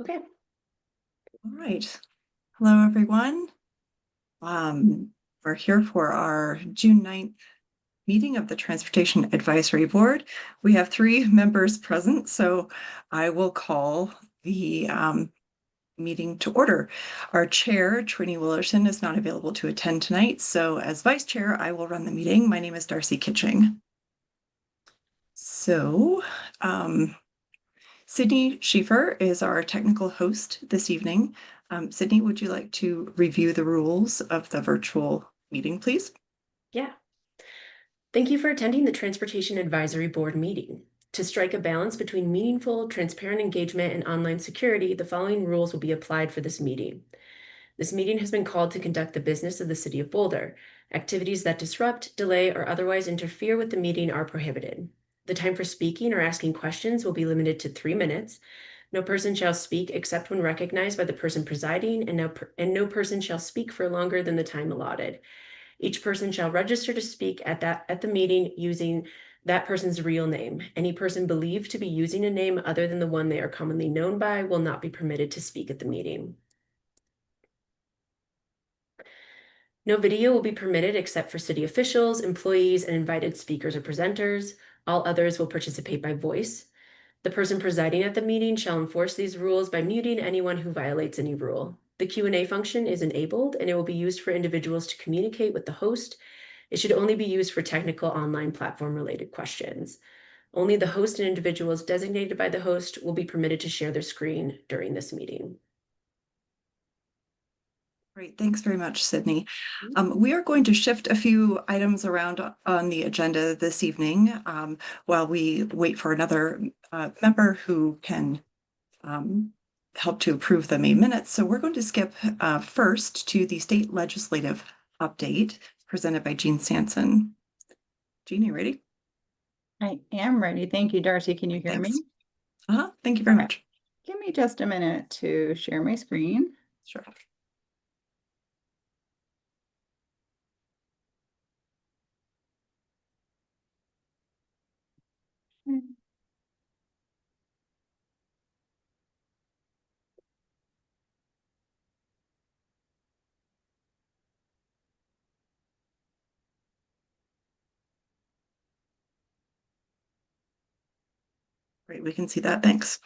Okay. All right. Hello, everyone. We're here for our June 9th meeting of the Transportation Advisory Board. We have 3 members present, so I will call the meeting to order. Our chair, Trini Willerson, is not available to attend tonight, so as vice chair, I will run the meeting. My name is Darcy Kitching. So, Sydney Schieffer is our technical host this evening. Sydney, would you like to review the rules of the virtual meeting, please? Yeah. Thank you for attending the Transportation Advisory Board meeting. To strike a balance between meaningful, transparent engagement and online security, the following rules will be applied for this meeting. This meeting has been called to conduct the business of the City of Boulder. Activities that disrupt, delay, or otherwise interfere with the meeting are prohibited. The time for speaking or asking questions will be limited to 3 minutes. No person shall speak except when recognized by the person presiding, and no person shall speak for longer than the time allotted. Each person shall register to speak at the meeting using that person's real name. Any person believed to be using a name other than the one they are commonly known by will not be permitted to speak at the meeting. No video will be permitted except for city officials, employees, and invited speakers or presenters. All others will participate by voice. The person presiding at the meeting shall enforce these rules by muting anyone who violates any rule. The Q&A function is enabled, and it will be used for individuals to communicate with the host. It should only be used for technical online platform-related questions. Only the host and individuals designated by the host will be permitted to share their screen during this meeting. Great, thanks very much, Sydney. We are going to shift a few items around on the agenda this evening while we wait for another member who can help to approve the May minutes. So we're going to skip first to the state legislative update presented by Jean Sanson. Jean, you ready? I am ready. Thank you, Darcy. Can you hear Thanks. me? Thank you very much. Give me just a minute to share my screen. Sure. Great, we can see that. Thanks.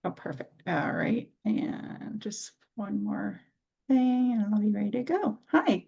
Oh, perfect. All right. And just one more thing and I'll be ready to go. Hi.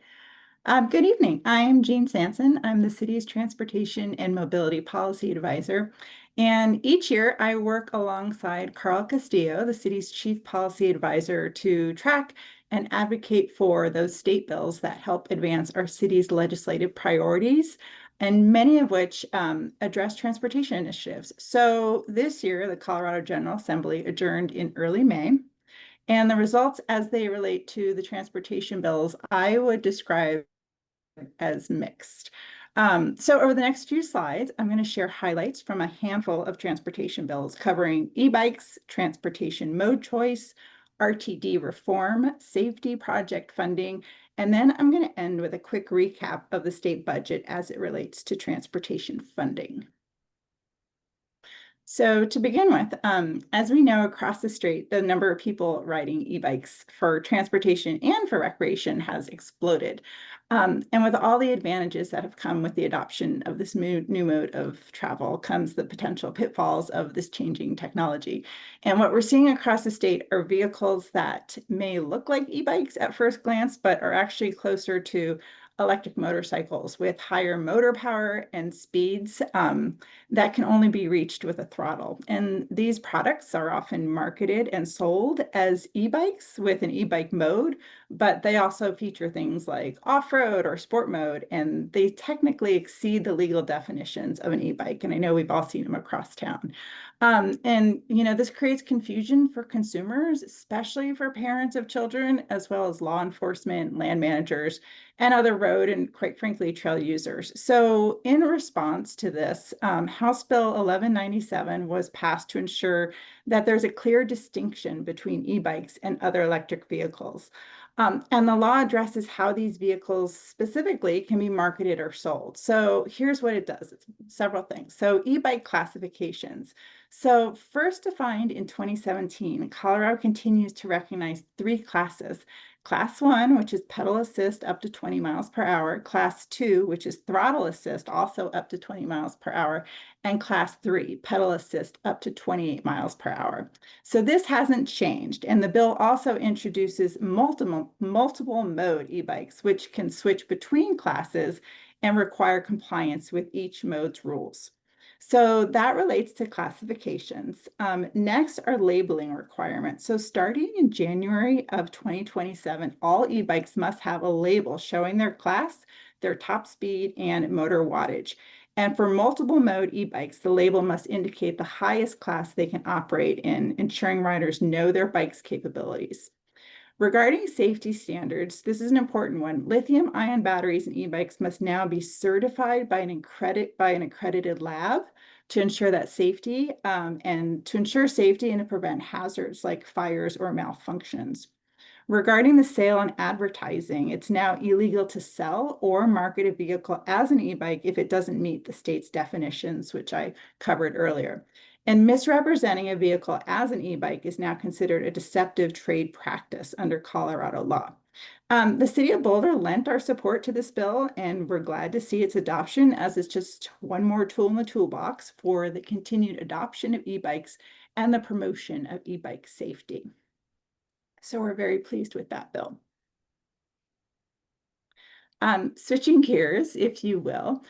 Good evening. I'm Jean Sanson. I'm the city's Transportation and Mobility Policy Advisor. And each year I work alongside Carl Castillo, the city's Chief Policy Advisor, to track and advocate for those state bills that help advance our city's legislative priorities, and many of which address transportation initiatives. So this year, the Colorado General Assembly adjourned in early May. And the results as they relate to the transportation bills, I would describe as mixed. So over the next few slides, I'm going to share highlights from a handful of transportation bills covering e-bikes, transportation mode choice, RTD reform, safety project funding, and then I'm going to end with a quick recap of the state budget as it relates to transportation funding. So to begin with, as we know across the state, the number of people riding e-bikes for transportation and for recreation has exploded. And with all the advantages that have come with the adoption of this new mode of travel comes the potential pitfalls of this changing technology. And what we're seeing across the state are vehicles that may look like e-bikes at first glance, but are actually closer to electric motorcycles with higher motor power and speeds that can only be reached with a throttle. And these products are often marketed and sold as e-bikes with an e-bike mode, but they also feature things like off-road or sport mode, and they technically exceed the legal definitions of an e-bike. And I know we've all seen them across town. And this creates confusion for consumers, especially for parents of children, as well as law enforcement, land managers, and other road and, quite frankly, trail users. So in response to this, House Bill 1197 was passed to ensure that there's a clear distinction between e-bikes and other electric vehicles. And the law addresses how these vehicles specifically can be marketed or sold. So here's what it does. It's several things. So e-bike classifications. So first defined in 2017, Colorado continues to recognize 3 classes. Class 1, which is pedal assist up to 20 miles per hour. Class 2, which is throttle assist, also up to 20 miles per hour. And Class 3, pedal assist up to 28 miles per hour. So this hasn't changed. And the bill also introduces multiple mode e-bikes, which can switch between classes and require compliance with each mode's rules. So that relates to classifications. Next are labeling requirements. So starting in January of 2027, all e-bikes must have a label showing their class, their top speed, and motor wattage. And for multiple mode e-bikes, the label must indicate the highest class they can operate in, ensuring riders know their bike's capabilities. Regarding safety standards, this is an important one. Lithium-ion batteries and e-bikes must now be certified by an accredited lab to ensure that safety and to prevent hazards like fires or malfunctions. Regarding the sale and advertising, it's now illegal to sell or market a vehicle as an e-bike if it doesn't meet the state's definitions, which I covered earlier. And misrepresenting a vehicle as an e-bike is now considered a deceptive trade practice under Colorado law. The City of Boulder lent our support to this bill, and we're glad to see its adoption, as it's just one more tool in the toolbox for the continued adoption of e-bikes and the promotion of e-bike safety. So we're very pleased with that bill. Switching gears, if you will,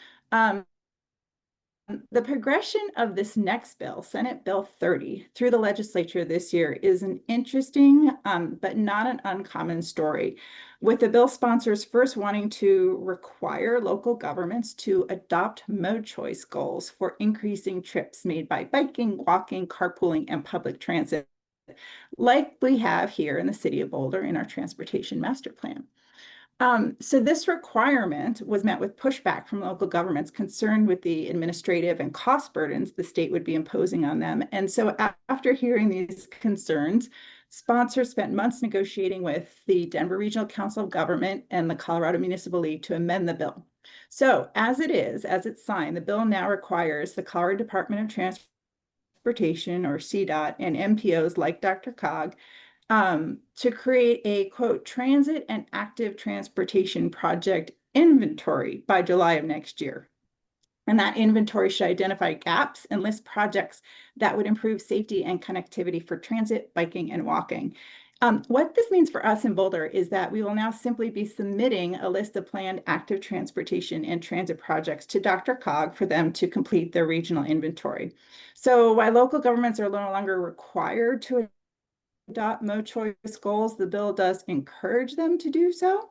the progression of this next bill, Senate Bill 30, through the legislature this year is an interesting but not an uncommon story, with the bill sponsors first wanting to require local governments to adopt mode choice goals for increasing trips made by biking, walking, carpooling, and public transit, like we have here in the City of Boulder in our transportation master plan. So this requirement was met with pushback from local governments concerned with the administrative and cost burdens the state would be imposing on them. And so after hearing these concerns, sponsors spent months negotiating with the Denver Regional Council of Government and the Colorado Municipal League to amend the bill. So as it's signed, the bill now requires the Colorado Department of Transportation, or CDOT, and MPOs like DRCOG to create a, quote, transit and active transportation project inventory by July of next year. And that inventory should identify gaps and list projects that would improve safety and connectivity for transit, biking, and walking. What this means for us in Boulder is that we will now simply be submitting a list of planned active transportation and transit projects to DRCOG for them to complete their regional inventory. So while local governments are no longer required to adopt mode choice goals, the bill does encourage them to do so.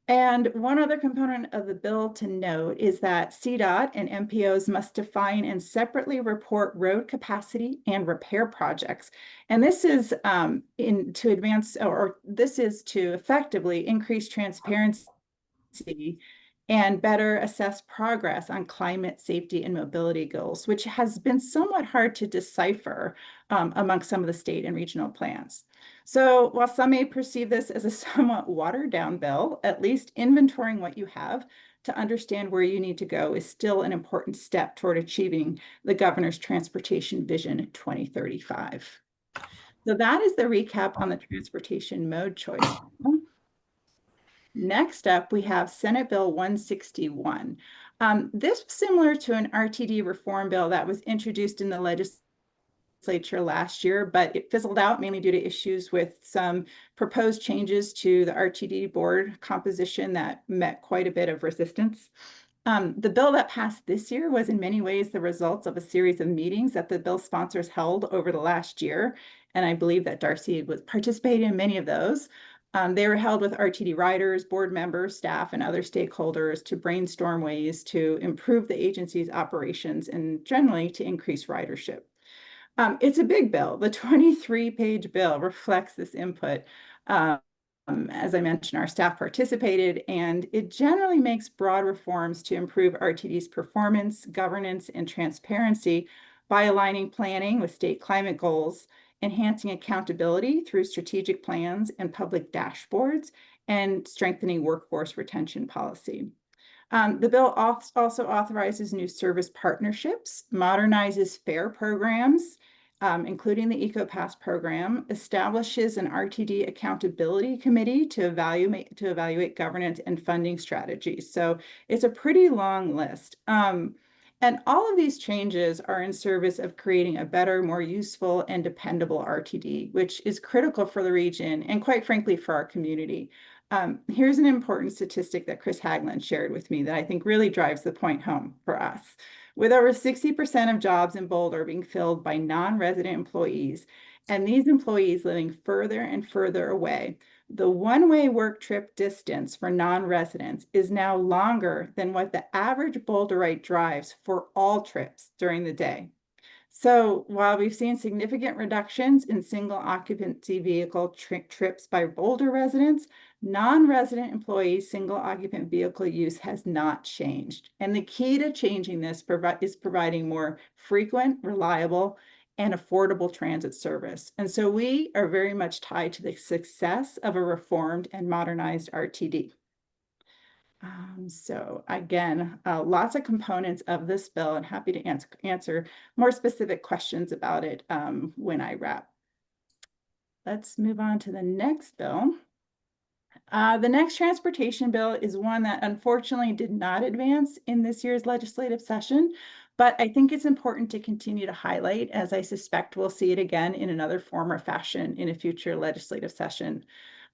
And one other component of the bill to note is that CDOT and MPOs must define and separately report road capacity and repair projects. And this is to effectively increase transparency and better assess progress on climate, safety, and mobility goals, which has been somewhat hard to decipher among some of the state and regional plans. So while some may perceive this as a somewhat watered down bill, at least inventorying what you have to understand where you need to go is still an important step toward achieving the governor's transportation vision 2035. So that is the recap on the transportation mode choice. Next up, we have Senate Bill 161. This was similar to an RTD reform bill that was introduced in the legislature last year, but it fizzled out mainly due to issues with some proposed changes to the RTD board composition that met quite a bit of resistance. The bill that passed this year was in many ways the result of a series of meetings that the bill sponsors held over the last year, and I believe that Darcy was participating in many of those. They were held with RTD riders, board members, staff, and other stakeholders to brainstorm ways to improve the agency's operations and generally to increase ridership. It's a big bill. The 23-page bill reflects this input. As I mentioned, our staff participated, and it generally makes broad reforms to improve RTD's performance, governance, and transparency by aligning planning with state climate goals enhancing accountability through strategic plans and public dashboards, and strengthening workforce retention policy. The bill also authorizes new service partnerships, modernizes FAIR programs, including the EcoPass program, establishes an RTD accountability committee to evaluate governance and funding strategies. So it's a pretty long list. And all of these changes are in service of creating a better, more useful, and dependable RTD, which is critical for the region and, quite frankly, for our community. Here's an important statistic that Chris Haglund shared with me that I think really drives the point home for us. With over 60% of jobs in Boulder being filled by non-resident employees, and these employees living further and further away, the one-way work trip distance for non-residents is now longer than what the average Boulderite drives for all trips during the day. So while we've seen significant reductions in single occupancy vehicle trips by Boulder residents, non-resident employees' single occupant vehicle use has not changed. And the key to changing this is providing more frequent, reliable, and affordable transit service. And so we are very much tied to the success of a reformed and modernized RTD. So again, lots of components of this bill, and happy to answer more specific questions about it when I wrap. Let's move on to the next bill. The next transportation bill is one that unfortunately did not advance in this year's legislative session, but I think it's important to continue to highlight, as I suspect we'll see it again in another form or fashion in a future legislative session.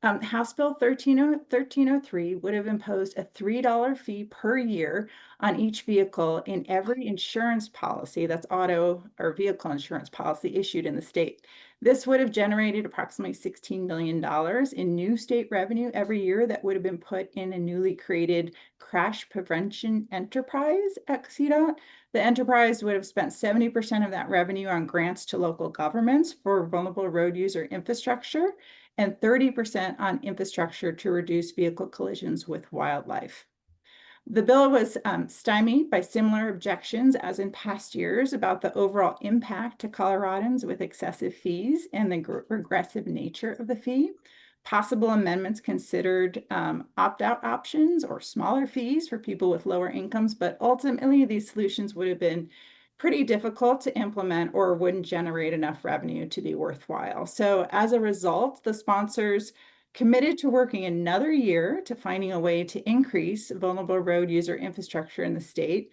House Bill 1303 would have imposed a $3 fee per year on each vehicle in every insurance policy, that's auto or vehicle insurance policy issued in the state. This would have generated approximately $16 million in new state revenue every year that would have been put in a newly created crash prevention enterprise at CDOT. The enterprise would have spent 70% of that revenue on grants to local governments for vulnerable road user infrastructure and 30% on infrastructure to reduce vehicle collisions with wildlife. The bill was stymied by similar objections as in past years about the overall impact to Coloradans with excessive fees and the regressive nature of the fee. Possible amendments considered opt-out options or smaller fees for people with lower incomes, but ultimately these solutions would have been pretty difficult to implement or wouldn't generate enough revenue to be worthwhile. So as a result, the sponsors committed to working another year to finding a way to increase vulnerable road user infrastructure in the state.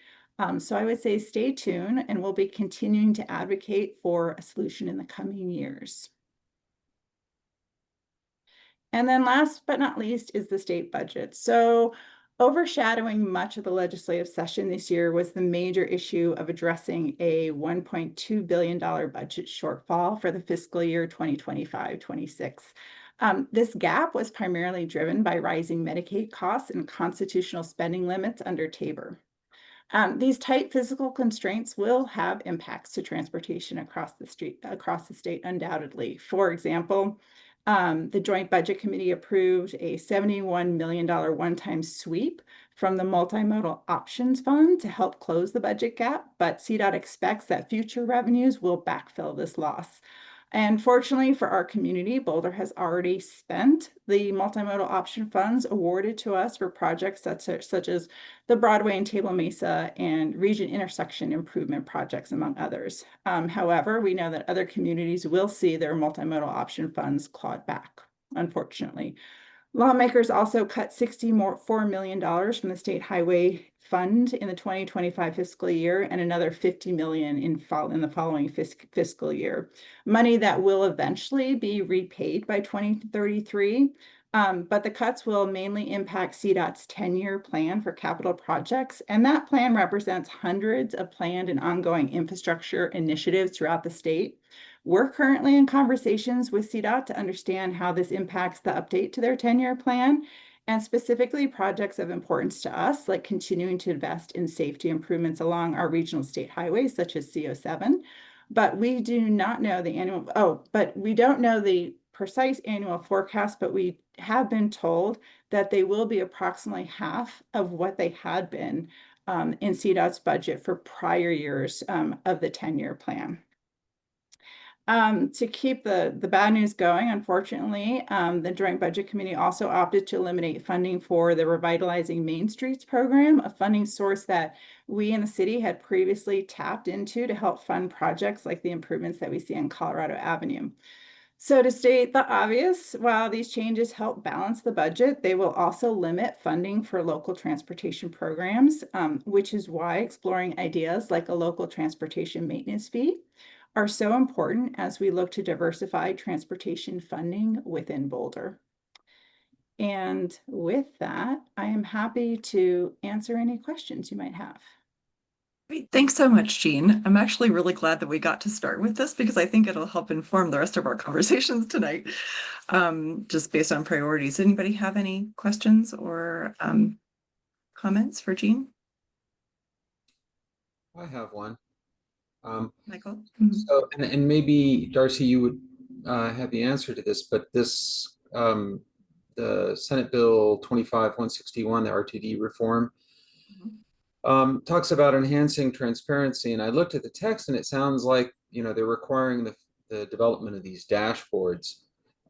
So I would say stay tuned, and we'll be continuing to advocate for a solution in the coming years. And then last but not least is the state budget. So overshadowing much of the legislative session this year was the major issue of addressing a $1.2 billion budget shortfall for the fiscal year 2025-26. This gap was primarily driven by rising Medicaid costs and constitutional spending limits under Tabor. These tight physical constraints will have impacts to transportation across the state, undoubtedly. For example, the Joint Budget Committee approved a $71 million one-time sweep from the Multimodal Options Fund to help close the budget gap, but CDOT expects that future revenues will backfill this loss. And fortunately for our community, Boulder has already spent the multimodal option funds awarded to us for projects such as the Broadway and Table Mesa and region intersection improvement projects, among others. However, we know that other communities will see their multimodal option funds clawed back, unfortunately. Lawmakers also cut $64 million from the state highway fund in the 2025 fiscal year and another $50 million in the following fiscal year. Money that will eventually be repaid by 2033, but the cuts will mainly impact CDOT's 10-year plan for capital projects, and that plan represents hundreds of planned and ongoing infrastructure initiatives throughout the state. We're currently in conversations with CDOT to understand how this impacts the update to their 10-year plan, and specifically projects of importance to us, like continuing to invest in safety improvements along our regional state highways, such as CO7. But we do not know we don't know the precise annual forecast, but we have been told that they will be approximately half of what they had been in CDOT's budget for prior years of the 10-year plan. To keep the bad news going, unfortunately, the Joint Budget Committee also opted to eliminate funding for the Revitalizing Main Streets program, a funding source that we in the city had previously tapped into to help fund projects like the improvements that we see on Colorado Avenue. So to state the obvious, while these changes help balance the budget, they will also limit funding for local transportation programs, which is why exploring ideas like a local transportation maintenance fee are so important as we look to diversify transportation funding within Boulder. And with that, I am happy to answer any questions you might have. Great. Thanks so much, Jean. I'm actually really glad that we got to start with this because I think it'll help inform the rest of our conversations tonight, just based on priorities. Anybody have any questions or comments for Jean? I have one. Michael? So, and maybe Darcy, you would have the answer to this, but this, the Senate Bill 25-161, the RTD reform, talks about enhancing transparency. And I looked at the text and it sounds like, you know, they're requiring the development of these dashboards.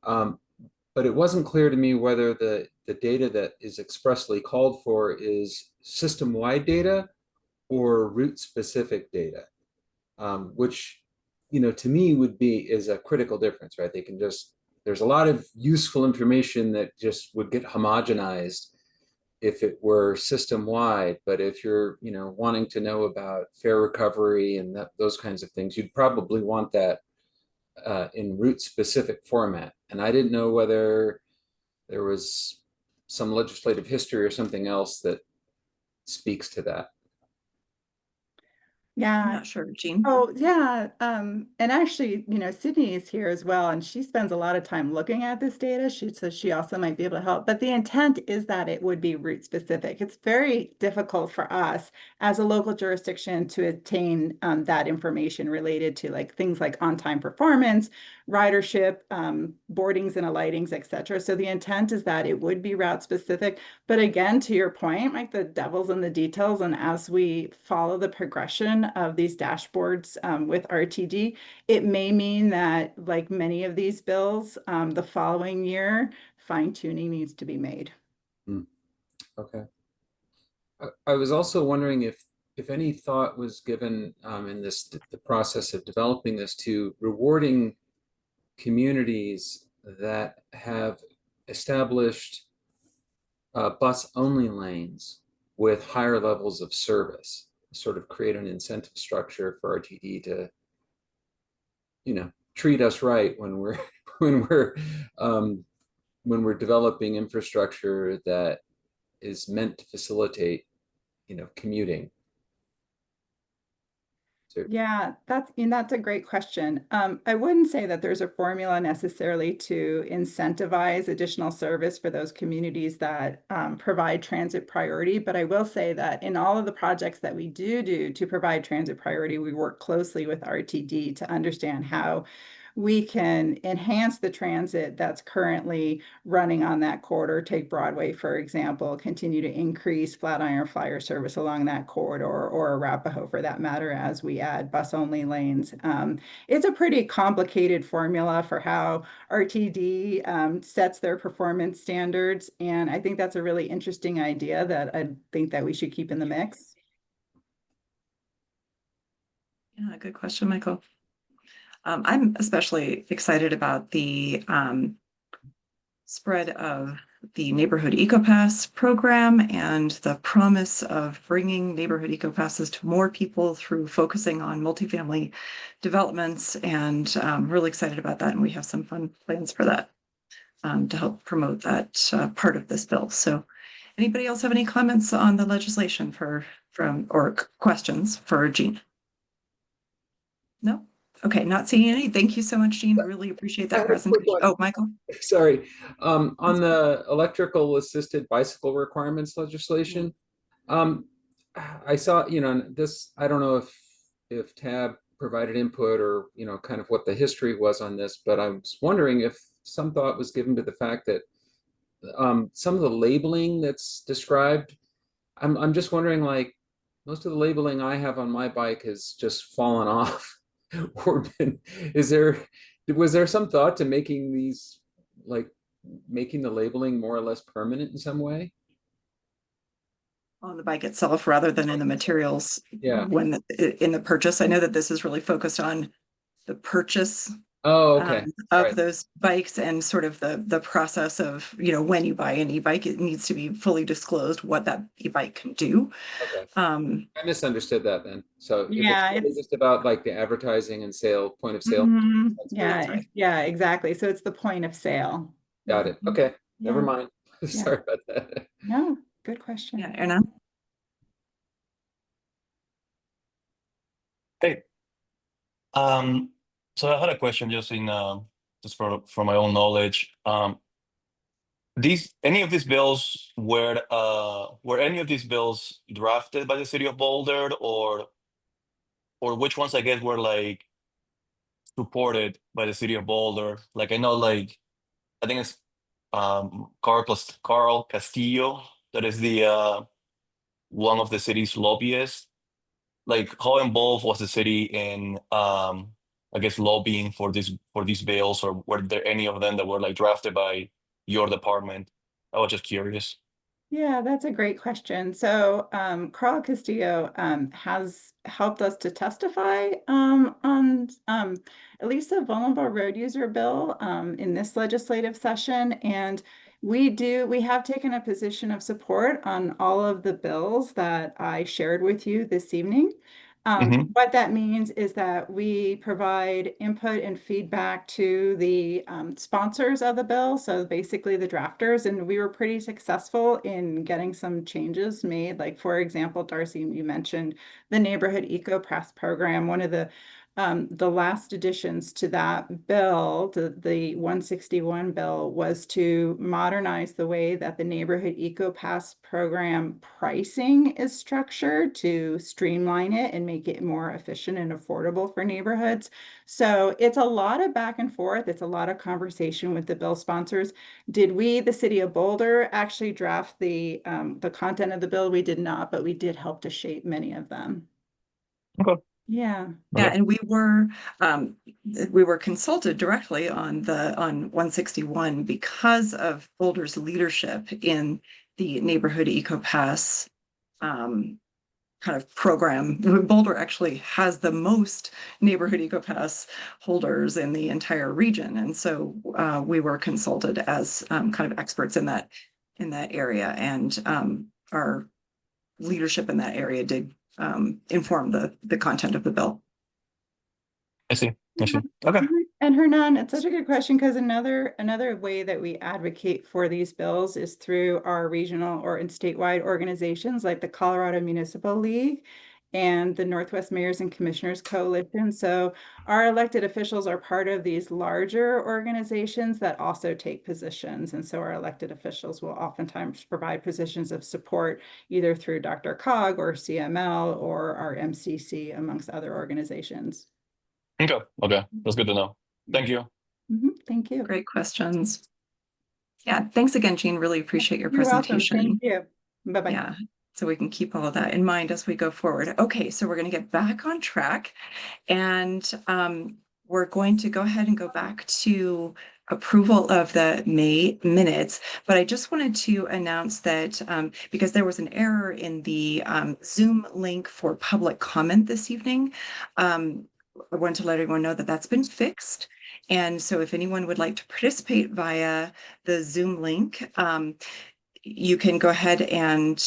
But it wasn't clear to me whether the data that is expressly called for is system-wide data or route-specific data. Which, you know, to me is a critical difference, right? They can just, there's a lot of useful information that just would get homogenized if it were system-wide. But if you're, you know, wanting to know about fare recovery and those kinds of things, you'd probably want that in route-specific format. And I didn't know whether there was some legislative history or something else that speaks to that. I'm Yeah. not sure, Jean. Oh, yeah. And actually, you know, Sydney is here as well, and she spends a lot of time looking at this data. So she also might be able to help. But the intent is that it would be route specific. It's very difficult for us as a local jurisdiction to attain that information related to like things like on-time performance, ridership, boardings and alightings, et cetera. So the intent is that it would be route specific. But again, to your point, like the devil's in the details, and as we follow the progression of these dashboards with RTD, it may mean that, like many of these bills, the following year, fine tuning needs to be made. Okay. I was also wondering if any thought was given in the process of developing this to rewarding communities that have established bus-only lanes with higher levels of service, sort of create an incentive structure for RTD to, you know, treat us right when we're when we're developing infrastructure that is meant to facilitate, you know, commuting. So, Yeah, that's a great question. I wouldn't say that there's a formula necessarily to incentivize additional service for those communities that provide transit priority, but I will say that in all of the projects that we do to provide transit priority, we work closely with RTD to understand how we can enhance the transit that's currently running on that corridor. Take Broadway, for example, continue to increase Flatiron Flyer service along that corridor, or Arapahoe for that matter, as we add bus-only lanes. It's a pretty complicated formula for how RTD sets their performance standards, and I think that's a really interesting idea that I think that we should keep in the mix. Yeah, good question, Michael. I'm especially excited about the spread of the Neighborhood EcoPass program and the promise of bringing Neighborhood EcoPasses to more people through focusing on multifamily developments, and really excited about that. And we have some fun plans for that to help promote that part of this bill. So anybody else have any comments on the legislation or questions for Jean? No? Okay, not seeing any. Thank you so much, Jean. Really appreciate that presentation. Oh, Michael. sorry. On the electrical assisted bicycle requirements legislation, I saw, you know, this, I don't know if TAB provided input or, you know, kind of what the history was on this, but I was wondering if some thought was given to the fact that some of the labeling that's described, I'm just wondering, like, most of the labeling I have on my bike has just fallen off. or was there some thought to making these, like, making the labeling more or less permanent in some way? On the bike itself rather than in the materials Yeah. in the purchase. I know that this is really focused on the purchase Oh, okay. All of right. those bikes and sort of the process of, when you buy an e-bike, it needs to be fully disclosed what that e-bike can do. Okay. Um, I misunderstood that then. So if it's Yeah, really it's just about like the advertising and point of sale. That's great. yeah, yeah, exactly. So it's the point of sale. Got it. Okay. Never Yeah, mind. yeah. Sorry about that. No, good question. yeah, Erna? Hey, so I had a question just just for my own knowledge. Any of these bills were any of these bills drafted by the city of Boulder, or which ones I guess were like supported by the city of Boulder? Like I know, like I think it's Carl Castillo that is the one of the city's lobbyists. Like how involved was the city in I guess lobbying for these bills, or were there any of them that were like drafted by your department? I was just curious. Yeah, that's a great question. So, Carl Castillo has helped us to testify on at least the vulnerable road user bill in this legislative session. And we have taken a position of support on all of the bills that I shared with you this evening. Mhm. What that means is that we provide input and feedback to the sponsors of the bill, so basically the drafters, and we were pretty successful in getting some changes made. Like, for example, Darcy, you mentioned the Neighborhood Eco Pass program. One of the last additions to that bill, the 161 bill, was to modernize the way that the Neighborhood Eco Pass program pricing is structured to streamline it and make it more efficient and affordable for neighborhoods. So it's a lot of back and forth. It's a lot of conversation with the bill sponsors. Did we, the city of Boulder, actually draft the content of the bill? We did not, but we did help to shape many of them. Okay. Yeah. Yeah, Okay. and we were consulted directly on 161 because of Boulder's leadership in the Neighborhood Eco Pass kind of program. Boulder actually has the most Neighborhood Eco Pass holders in the entire region, and so we were consulted as kind of experts in that area, and our leadership in that area did inform the content of the bill. I see. I see. Okay. And Hernan, it's such a good question, because another way that we advocate for these bills is through our regional or statewide organizations like the Colorado Municipal League and the Northwest Mayors and Commissioners Coalition. So our elected officials are part of these larger organizations that also take positions. And so our elected officials will oftentimes provide positions of support either through DRCOG or CML or our MCC, amongst other organizations. Okay. Okay. That's good to know. Thank you. Thank you. Great questions. Yeah, thanks again, Jean. Really appreciate your You're welcome. presentation. Thank you. Bye-bye. Yeah, so we can keep all of that in mind as we go forward. Okay, so we're going to get back on track, and we're going to go ahead and go back to approval of the May minutes. But I just wanted to announce that because there was an error in the Zoom link for public comment this evening, I want to let everyone know that that's been fixed. And so if anyone would like to participate via the Zoom link, you can go ahead and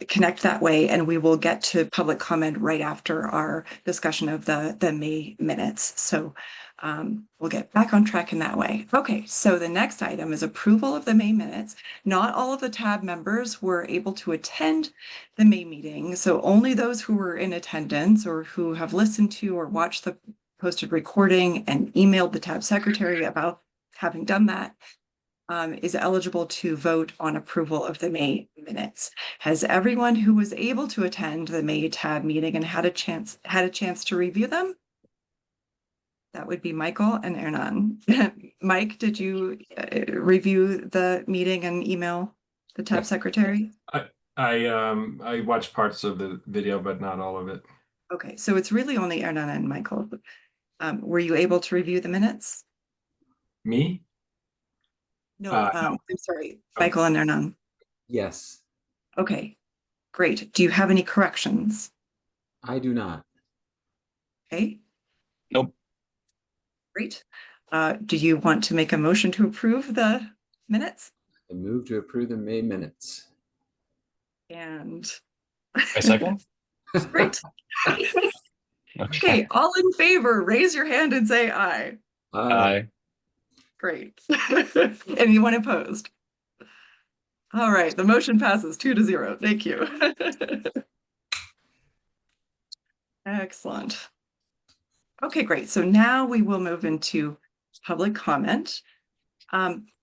connect that way, and we will get to public comment right after our discussion of the May minutes. So we'll get back on track in that way. Okay, so the next item is approval of the May minutes. Not all of the TAB members were able to attend the May meeting, so only those who were in attendance or who have listened to or watched the posted recording and emailed the TAB secretary about having done that is eligible to vote on approval of the May minutes. Has everyone who was able to attend the May TAB meeting and had a chance to review them? That would be Michael and Hernan. Mike, did you review the meeting and email the TAB secretary? I watched parts of the video, but not all of it. Okay, so it's really only Ernan and Michael. Were you able to review the minutes? Me? No, No. I'm sorry, Oh. Michael and Ernan. Yes, Okay, great. Do you have any corrections? I do not. Okay, Nope. great. Do you want to make a motion to approve the minutes? I move to approve the May minutes. And A second? great. Okay, all in favor, raise your hand and say aye. Aye. Great. Anyone opposed? All right, the motion passes 2-0. Thank you. Excellent. Okay, great. So now we will move into public comment.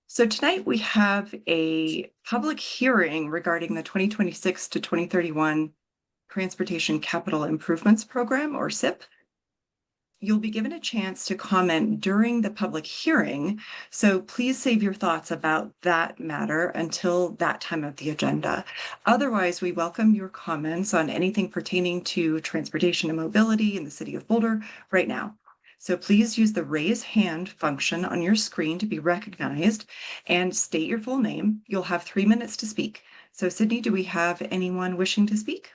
So tonight we have a public hearing regarding the 2026 to 2031 Transportation Capital Improvements Program, or CIP. You'll be given a chance to comment during the public hearing, so please save your thoughts about that matter until that time of the agenda. Otherwise, we welcome your comments on anything pertaining to transportation and mobility in the city of Boulder right now. So please use the raise hand function on your screen to be recognized and state your full name. You'll have 3 minutes to speak. So Sydney, do we have anyone wishing to speak?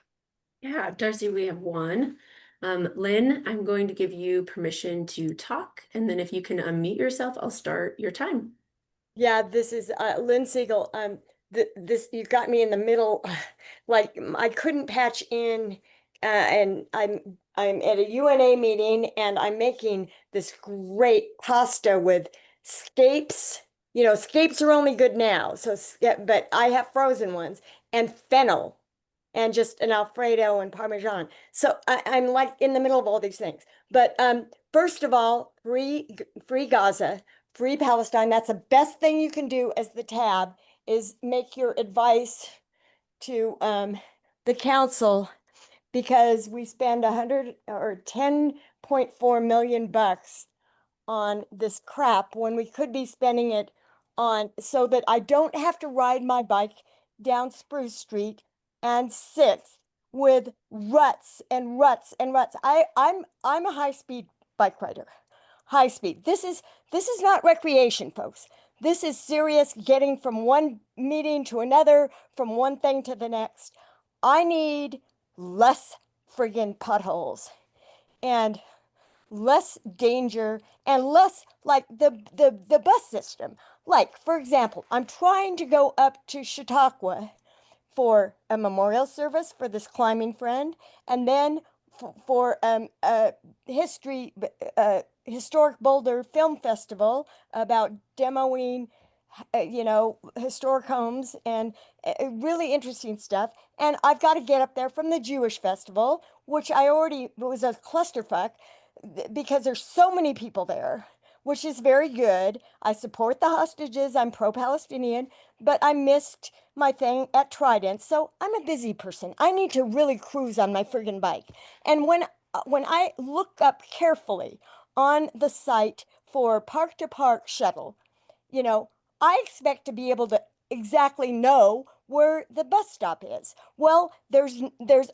Yeah, Darcy, we have one. Lynn, I'm going to give you permission to talk, and then if you can unmute yourself, I'll start your time. Yeah, this is Lynn Siegel. This you got me in the middle, like I couldn't patch in, and I'm at a UNA meeting and I'm making this great pasta with scapes. You know, scapes are only good now, but I have frozen ones and fennel and just an Alfredo and Parmesan. So I'm like in the middle of all these things. But first of all, free Gaza. Free Palestine, that's the best thing you can do as the tab is make your advice to the council, because we spend 10.4 million bucks on this crap when we could be spending it on so that I don't have to ride my bike down Spruce Street and 6th with ruts and ruts and ruts. I'm a high-speed bike rider. High speed. This is not recreation, folks. This is serious getting from one meeting to another, from one thing to the next. I need less friggin' potholes and less danger and less like the bus system. Like, for example, I'm trying to go up to Chautauqua for a memorial service for this climbing friend, and then for historic Boulder Film Festival about demoing, historic homes and really interesting stuff. And I've got to get up there from the Jewish festival, which I already was a clusterfuck because there's so many people there, which is very good. I support the hostages. I'm pro-Palestinian, but I missed my thing at Trident. So I'm a busy person. I need to really cruise on my friggin' bike. And when I look up carefully on the site for Park to Park shuttle, I expect to be able to exactly know where the bus stop is. Well, there's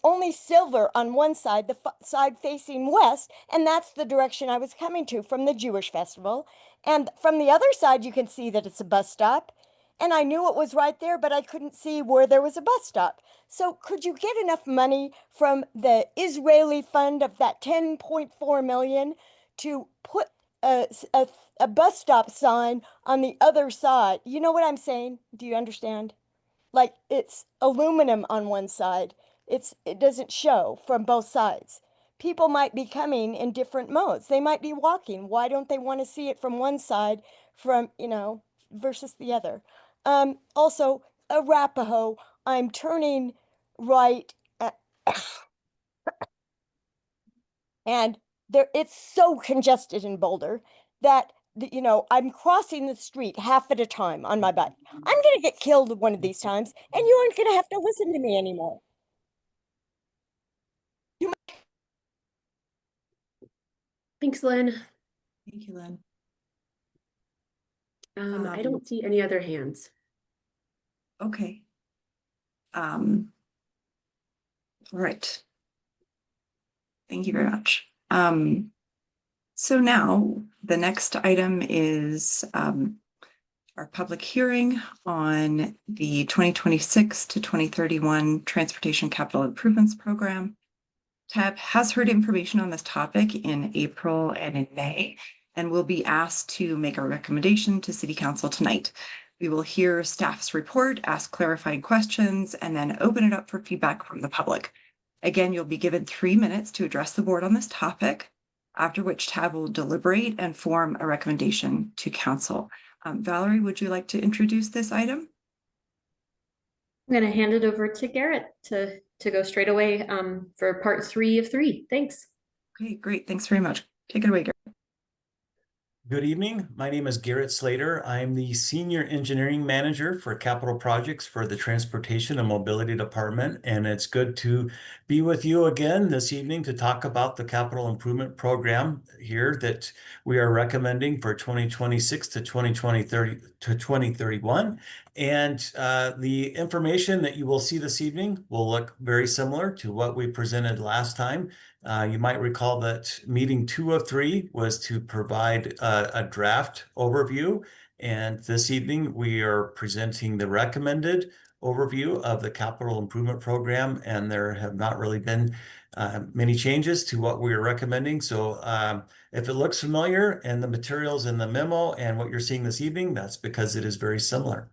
only silver on one side, the side facing west, and that's the direction I was coming to from the Jewish festival. And from the other side, you can see that it's a bus stop. And I knew it was right there, but I couldn't see where there was a bus stop. So could you get enough money from the Israeli fund of that 10.4 million to put a bus stop sign on the other side? You know what I'm saying? Do you understand? Like it's aluminum on one side. It doesn't show from both sides. People might be coming in different modes. They might be walking. Why don't they want to see it from one side versus the other? Also, Arapahoe, I'm turning right and it's so congested in Boulder that I'm crossing the street half at a time on my bike. I'm gonna get killed one of these times, and you aren't gonna have to listen to me anymore. Thanks, Lynn. Thank you, Lynn. I don't see any other hands. Okay. All right. Thank you very much. So now the next item is our public hearing on the 2026 to 2031 Transportation Capital Improvements Program. TAP has heard information on this topic in April and in May, and will be asked to make a recommendation to City Council tonight. We will hear staff's report, ask clarifying questions, and then open it up for feedback from the public. Again, you'll be given 3 minutes to address the board on this topic, after which TAB will deliberate and form a recommendation to council. Valerie, would you like to introduce this item? I'm going to hand it over to Garrett to go straight away for part 3 of 3. Thanks. Okay, great. Thanks very much. Take it away, Garrett. Good evening. My name is Garrett Slater. I'm the Senior Engineering Manager for Capital Projects for the Transportation and Mobility Department, and it's good to be with you again this evening to talk about the Capital Improvement Program here that we are recommending for 2026 to 2031. And the information that you will see this evening will look very similar to what we presented last time. You might recall that meeting 2 of 3 was to provide a draft overview. And this evening, we are presenting the recommended overview of the Capital Improvement Program. And there have not really been many changes to what we are recommending. So if it looks familiar and the materials in the memo and what you're seeing this evening, that's because it is very similar.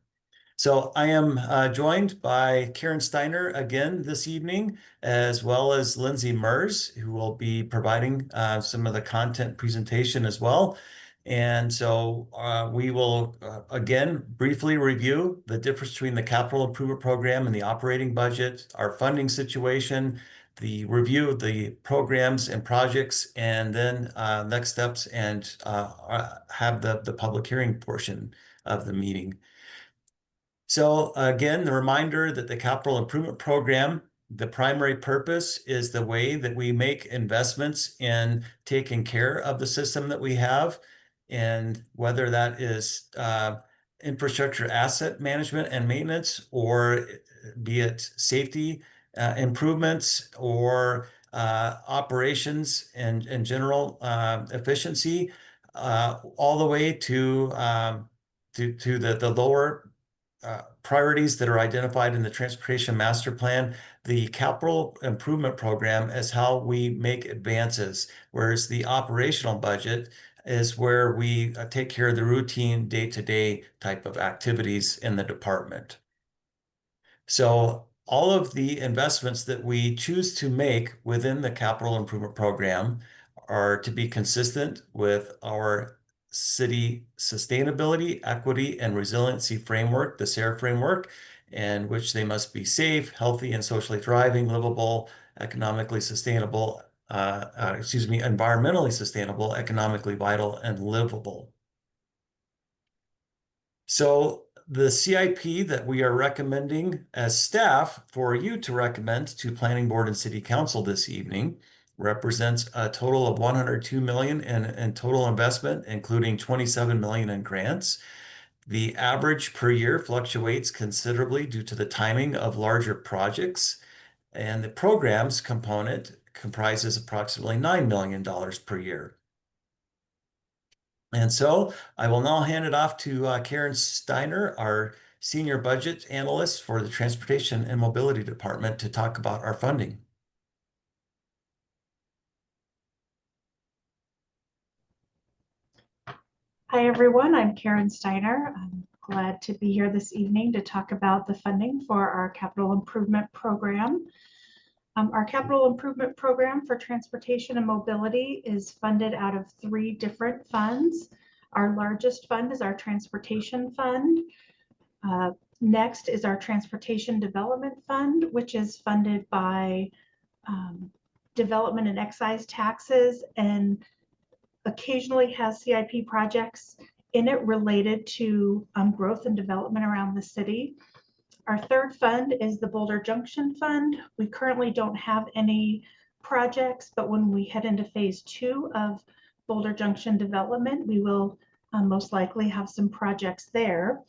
So I am joined by Karen Steiner again this evening, as well as Lindsay Mers, who will be providing some of the content presentation as well. And so we will again briefly review the difference between the Capital Improvement Program and the operating budget, our funding situation, the review of the programs and projects, and then next steps, and have the public hearing portion of the meeting. So again, the reminder that the Capital Improvement Program, the primary purpose is the way that we make investments in taking care of the system that we have, and whether that is infrastructure asset management and maintenance, or be it safety improvements, or operations and general efficiency, all the way to the lower priorities that are identified in the Transportation Master Plan. The Capital Improvement Program is how we make advances, whereas the operational budget is where we take care of the routine day-to-day type of activities in the department. So all of the investments that we choose to make within the Capital Improvement Program are to be consistent with our City Sustainability, Equity, and Resiliency Framework, the SARE framework, in which they must be safe, healthy, and socially thriving, livable, economically sustainable, environmentally sustainable, economically vital, and livable. So the CIP that we are recommending as staff for you to recommend to Planning Board and City Council this evening represents a total of $102 million in total investment, including $27 million in grants. The average per year fluctuates considerably due to the timing of larger projects, and the programs component comprises approximately $9 million per year. And so I will now hand it off to Karen Steiner, our Senior Budget Analyst for the Transportation and Mobility Department, to talk about our funding. Hi, everyone. I'm Karen Steiner. I'm glad to be here this evening to talk about the funding for our Capital Improvement Program. Our Capital Improvement Program for Transportation and Mobility is funded out of 3 different funds. Our largest fund is our Transportation Fund. Next is our Transportation Development Fund, which is funded by development and excise taxes, and occasionally has CIP projects in it related to growth and development around the city. Our third fund is the Boulder Junction Fund. We currently don't have any projects, but when we head into phase 2 of Boulder Junction development, we will most likely have some projects there.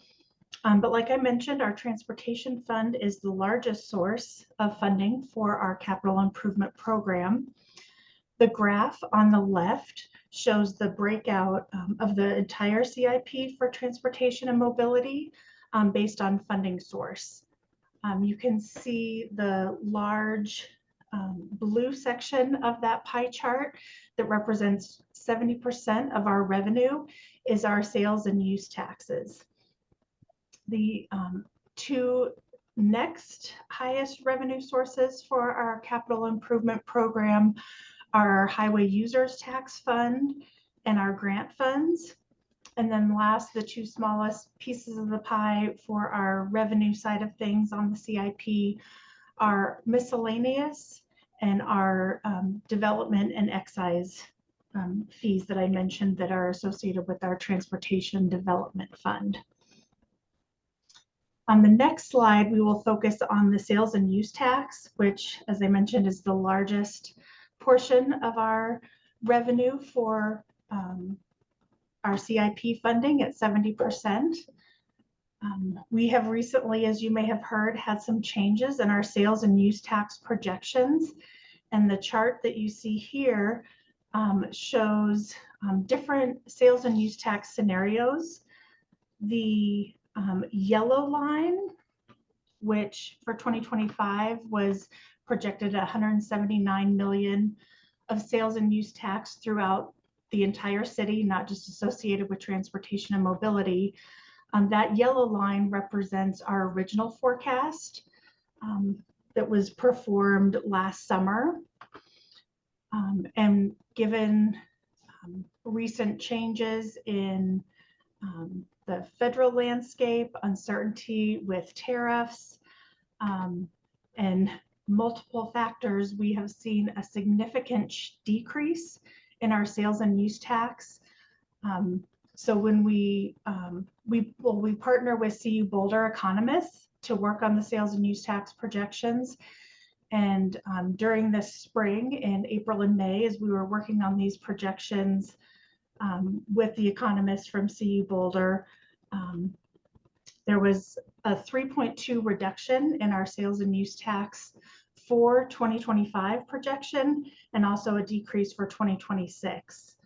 But like I mentioned, our Transportation Fund is the largest source of funding for our Capital Improvement Program. The graph on the left shows the breakout of the entire CIP for transportation and mobility based on funding source. You can see the large blue section of that pie chart that represents 70% of our revenue is our sales and use taxes. The two next highest revenue sources for our capital improvement program are our highway users tax fund and our grant funds. And then last, the two smallest pieces of the pie for our revenue side of things on the CIP are miscellaneous and our development and excise fees that I mentioned that are associated with our transportation development fund. On the next slide, we will focus on the sales and use tax, which, as I mentioned, is the largest portion of our revenue for our CIP funding at 70%. We have recently, as you may have heard, had some changes in our sales and use tax projections. And the chart that you see here shows different sales and use tax scenarios. The yellow line, which for 2025 was projected at 179 million of sales and use tax throughout the entire city, not just associated with transportation and mobility. That yellow line represents our original forecast that was performed last summer. And given recent changes in the federal landscape, uncertainty with tariffs, and multiple factors, we have seen a significant decrease in our sales and use tax. So when we partner with CU Boulder economists to work on the sales and use tax projections. And during this spring in April and May, as we were working on these projections with the economists from CU Boulder, there was a 3.2 reduction in our sales and use tax for 2025 projection, and also a decrease for 2026.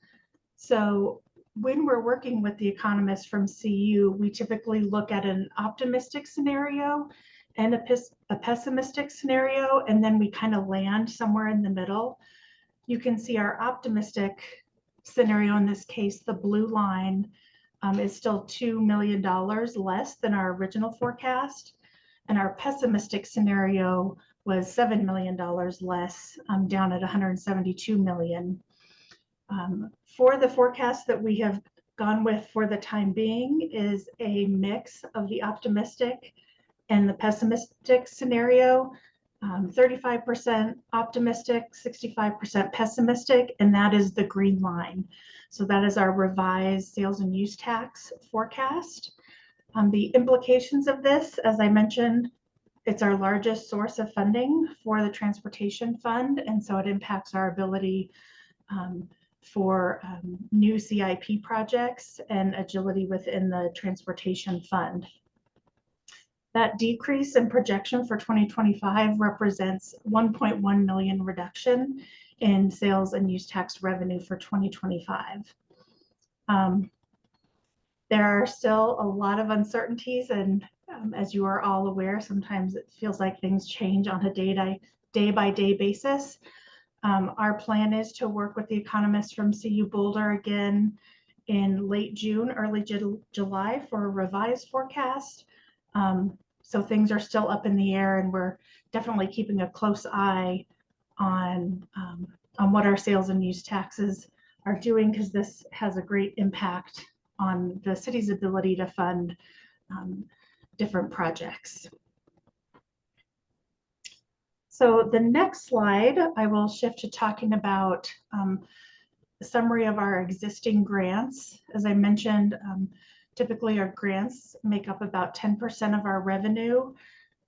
So when we're working with the economists from CU, we typically look at an optimistic scenario and a pessimistic scenario, and then we kind of land somewhere in the middle. You can see our optimistic scenario, in this case, the blue line, is still $2 million less than our original forecast. And our pessimistic scenario was $7 million less, down at 172 million. For the forecast that we have gone with for the time being is a mix of the optimistic and the pessimistic scenario, 35% optimistic, 65% pessimistic, and that is the green line. So that is our revised sales and use tax forecast. The implications of this, as I mentioned, it's our largest source of funding for the transportation fund, and so it impacts our ability for new CIP projects and agility within the transportation fund. That decrease in projection for 2025 represents 1.1 million reduction in sales and use tax revenue for 2025. There are still a lot of uncertainties, and as you are all aware, sometimes it feels like things change on a day-by-day basis. Our plan is to work with the economists from CU Boulder again in late June, early July for a revised forecast. So things are still up in the air, and we're definitely keeping a close eye on what our sales and use taxes are doing, because this has a great impact on the city's ability to fund different projects. So the next slide, I will shift to talking about the summary of our existing grants. As I mentioned, typically our grants make up about 10% of our revenue.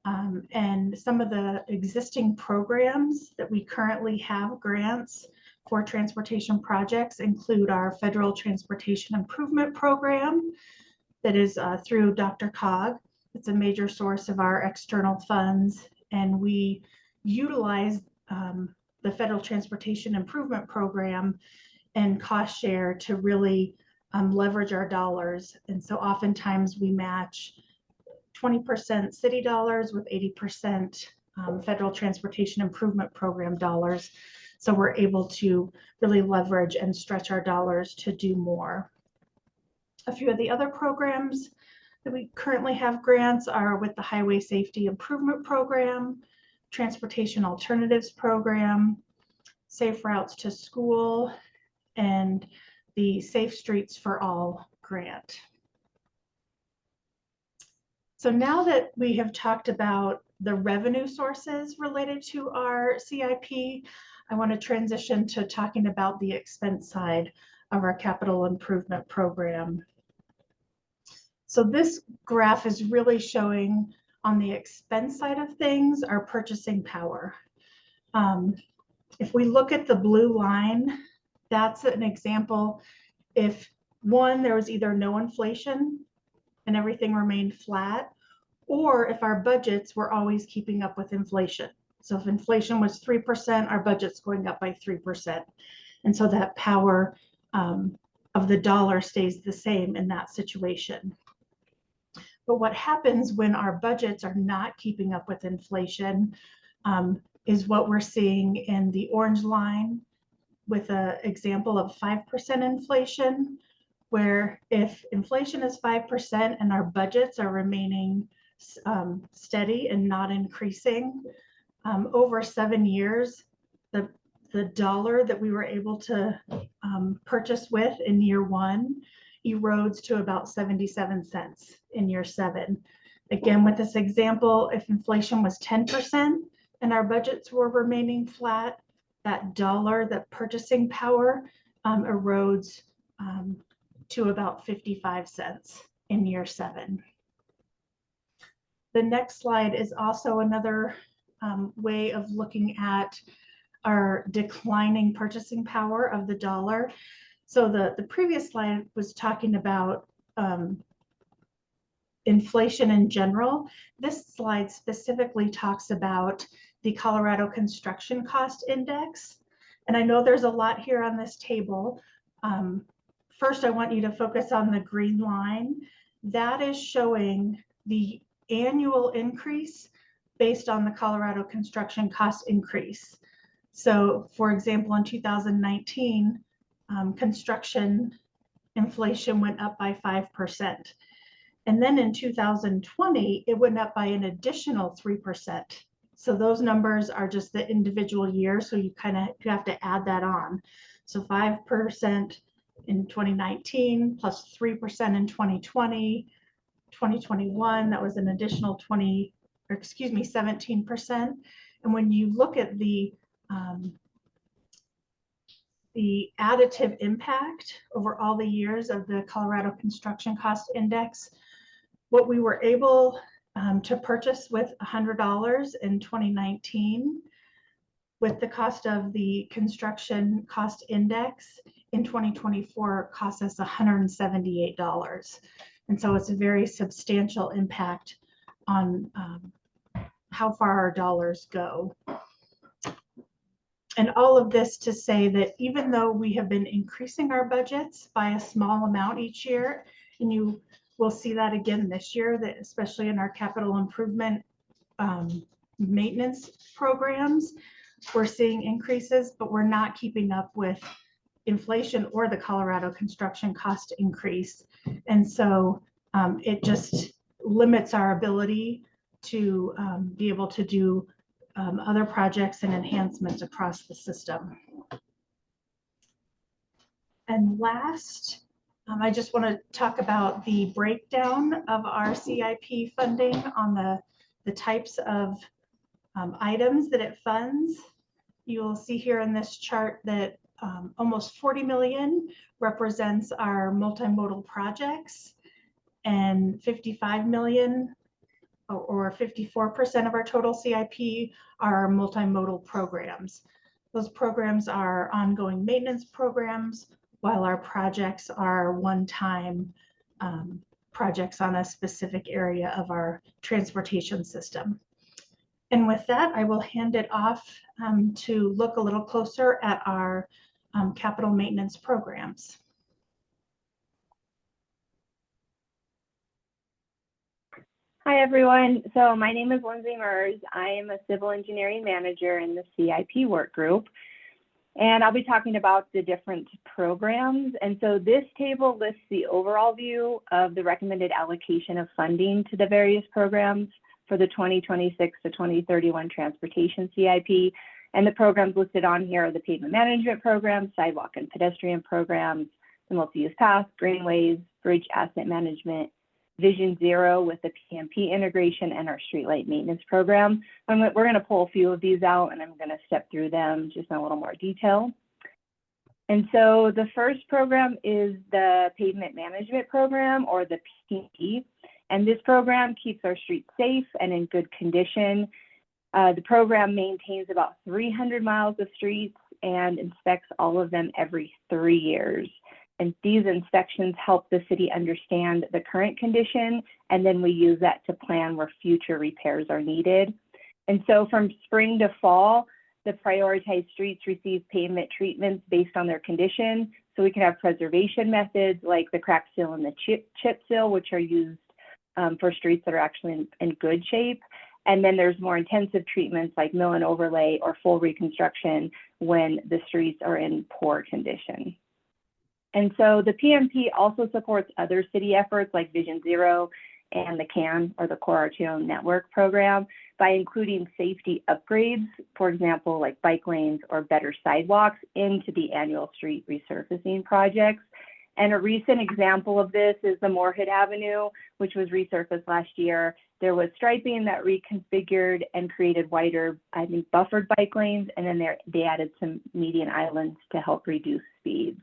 And some of the existing programs that we currently have grants for transportation projects include our Federal Transportation Improvement Program that is through DRCOG. It's a major source of our external funds, and we utilize the Federal Transportation Improvement Program and cost share to really leverage our dollars. And so oftentimes we match 20% city dollars with 80% Federal Transportation Improvement Program dollars. So we're able to really leverage and stretch our dollars to do more. A few of the other programs that we currently have grants are with the Highway Safety Improvement Program, Transportation Alternatives Program, Safe Routes to School, and the Safe Streets for All grant. So now that we have talked about the revenue sources related to our CIP, I want to transition to talking about the expense side of our capital improvement program. So this graph is really showing on the expense side of things, our purchasing power. If we look at the blue line, that's an example. If one, there was either no inflation and everything remained flat, or if our budgets were always keeping up with inflation. So if inflation was 3%, our budget's going up by 3%. And so that power of the dollar stays the same in that situation. But what happens when our budgets are not keeping up with inflation is what we're seeing in the orange line with an example of 5% inflation, where if inflation is 5% and our budgets are remaining steady and not increasing, over 7 years, the dollar that we were able to purchase with in year 1 erodes to about 77 cents in year 7. Again, with this example, if inflation was 10% and our budgets were remaining flat, that dollar, that purchasing power erodes to about 55 cents in year 7. The next slide is also another way of looking at our declining purchasing power of the dollar. So the previous slide was talking about inflation in general. This slide specifically talks about the Colorado Construction Cost Index. And I know there's a lot here on this table. First, I want you to focus on the green line. That is showing the annual increase based on the Colorado construction cost increase. So for example, in 2019, construction inflation went up by 5%. And then in 2020, it went up by an additional 3%. So those numbers are just the individual year. So you have to add that on. So 5% in 2019 plus 3% in 2020, 2021, that was an additional 17%. And when you look at the additive impact over all the years of the Colorado Construction Cost Index, what we were able to purchase with $100 in 2019, with the cost of the construction cost index in 2024 costs us $178. And so it's a very substantial impact on how far our dollars go. And all of this to say that even though we have been increasing our budgets by a small amount each year, and you will see that again this year, that especially in our capital improvement maintenance programs, we're seeing increases, but we're not keeping up with inflation or the Colorado construction cost increase. And so it just limits our ability to be able to do other projects and enhancements across the system. And last, I just want to talk about the breakdown of our CIP funding on the types of items that it funds. You'll see here in this chart that almost 40 million represents our multimodal projects, and 55 million or 54% of our total CIP are multimodal programs. Those programs are ongoing maintenance programs, while our projects are one-time projects on a specific area of our transportation system. And with that, I will hand it off to look a little closer at our capital maintenance programs. Hi, everyone. So my name is Lindsay Mers. I am a civil engineering manager in the CIP work group. And I'll be talking about the different programs. And so this table lists the overall view of the recommended allocation of funding to the various programs for the 2026 to 2031 transportation CIP. And the programs listed on here are the pavement management program, sidewalk and pedestrian programs, the multi-use path, greenways, bridge asset management, Vision Zero with the PMP integration, and our streetlight maintenance program. We're going to pull a few of these out, and I'm going to step through them just in a little more detail. And so the first program is the pavement management program, or the PMP. And this program keeps our streets safe and in good condition. The program maintains about 300 miles of streets and inspects all of them every 3 years. And these inspections help the city understand the current condition, and then we use that to plan where future repairs are needed. And so from spring to fall, the prioritized streets receive pavement treatments based on their condition. So we can have preservation methods like the crack seal and the chip seal, which are used for streets that are actually in good shape. And then there's more intensive treatments like mill and overlay or full reconstruction when the streets are in poor condition. And so the PMP also supports other city efforts like Vision Zero and the CAN, or the Core RTO Network program, by including safety upgrades, for example, like bike lanes or better sidewalks, into the annual street resurfacing projects. And a recent example of this is the Moorhead Avenue, which was resurfaced last year. There was striping that reconfigured and created wider, buffered bike lanes, and then they added some median islands to help reduce speeds.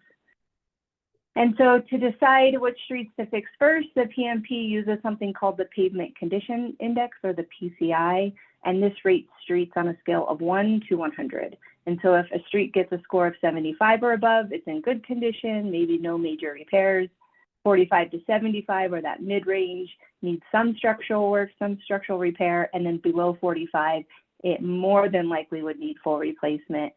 And so to decide which streets to fix first, the PMP uses something called the Pavement Condition Index, or the PCI, and this rates streets on a scale of 1 to 100. And so if a street gets a score of 75 or above, it's in good condition, maybe no major repairs. 45 to 75, or that mid-range, needs some structural work, some structural repair, and then below 45, it more than likely would need full replacement.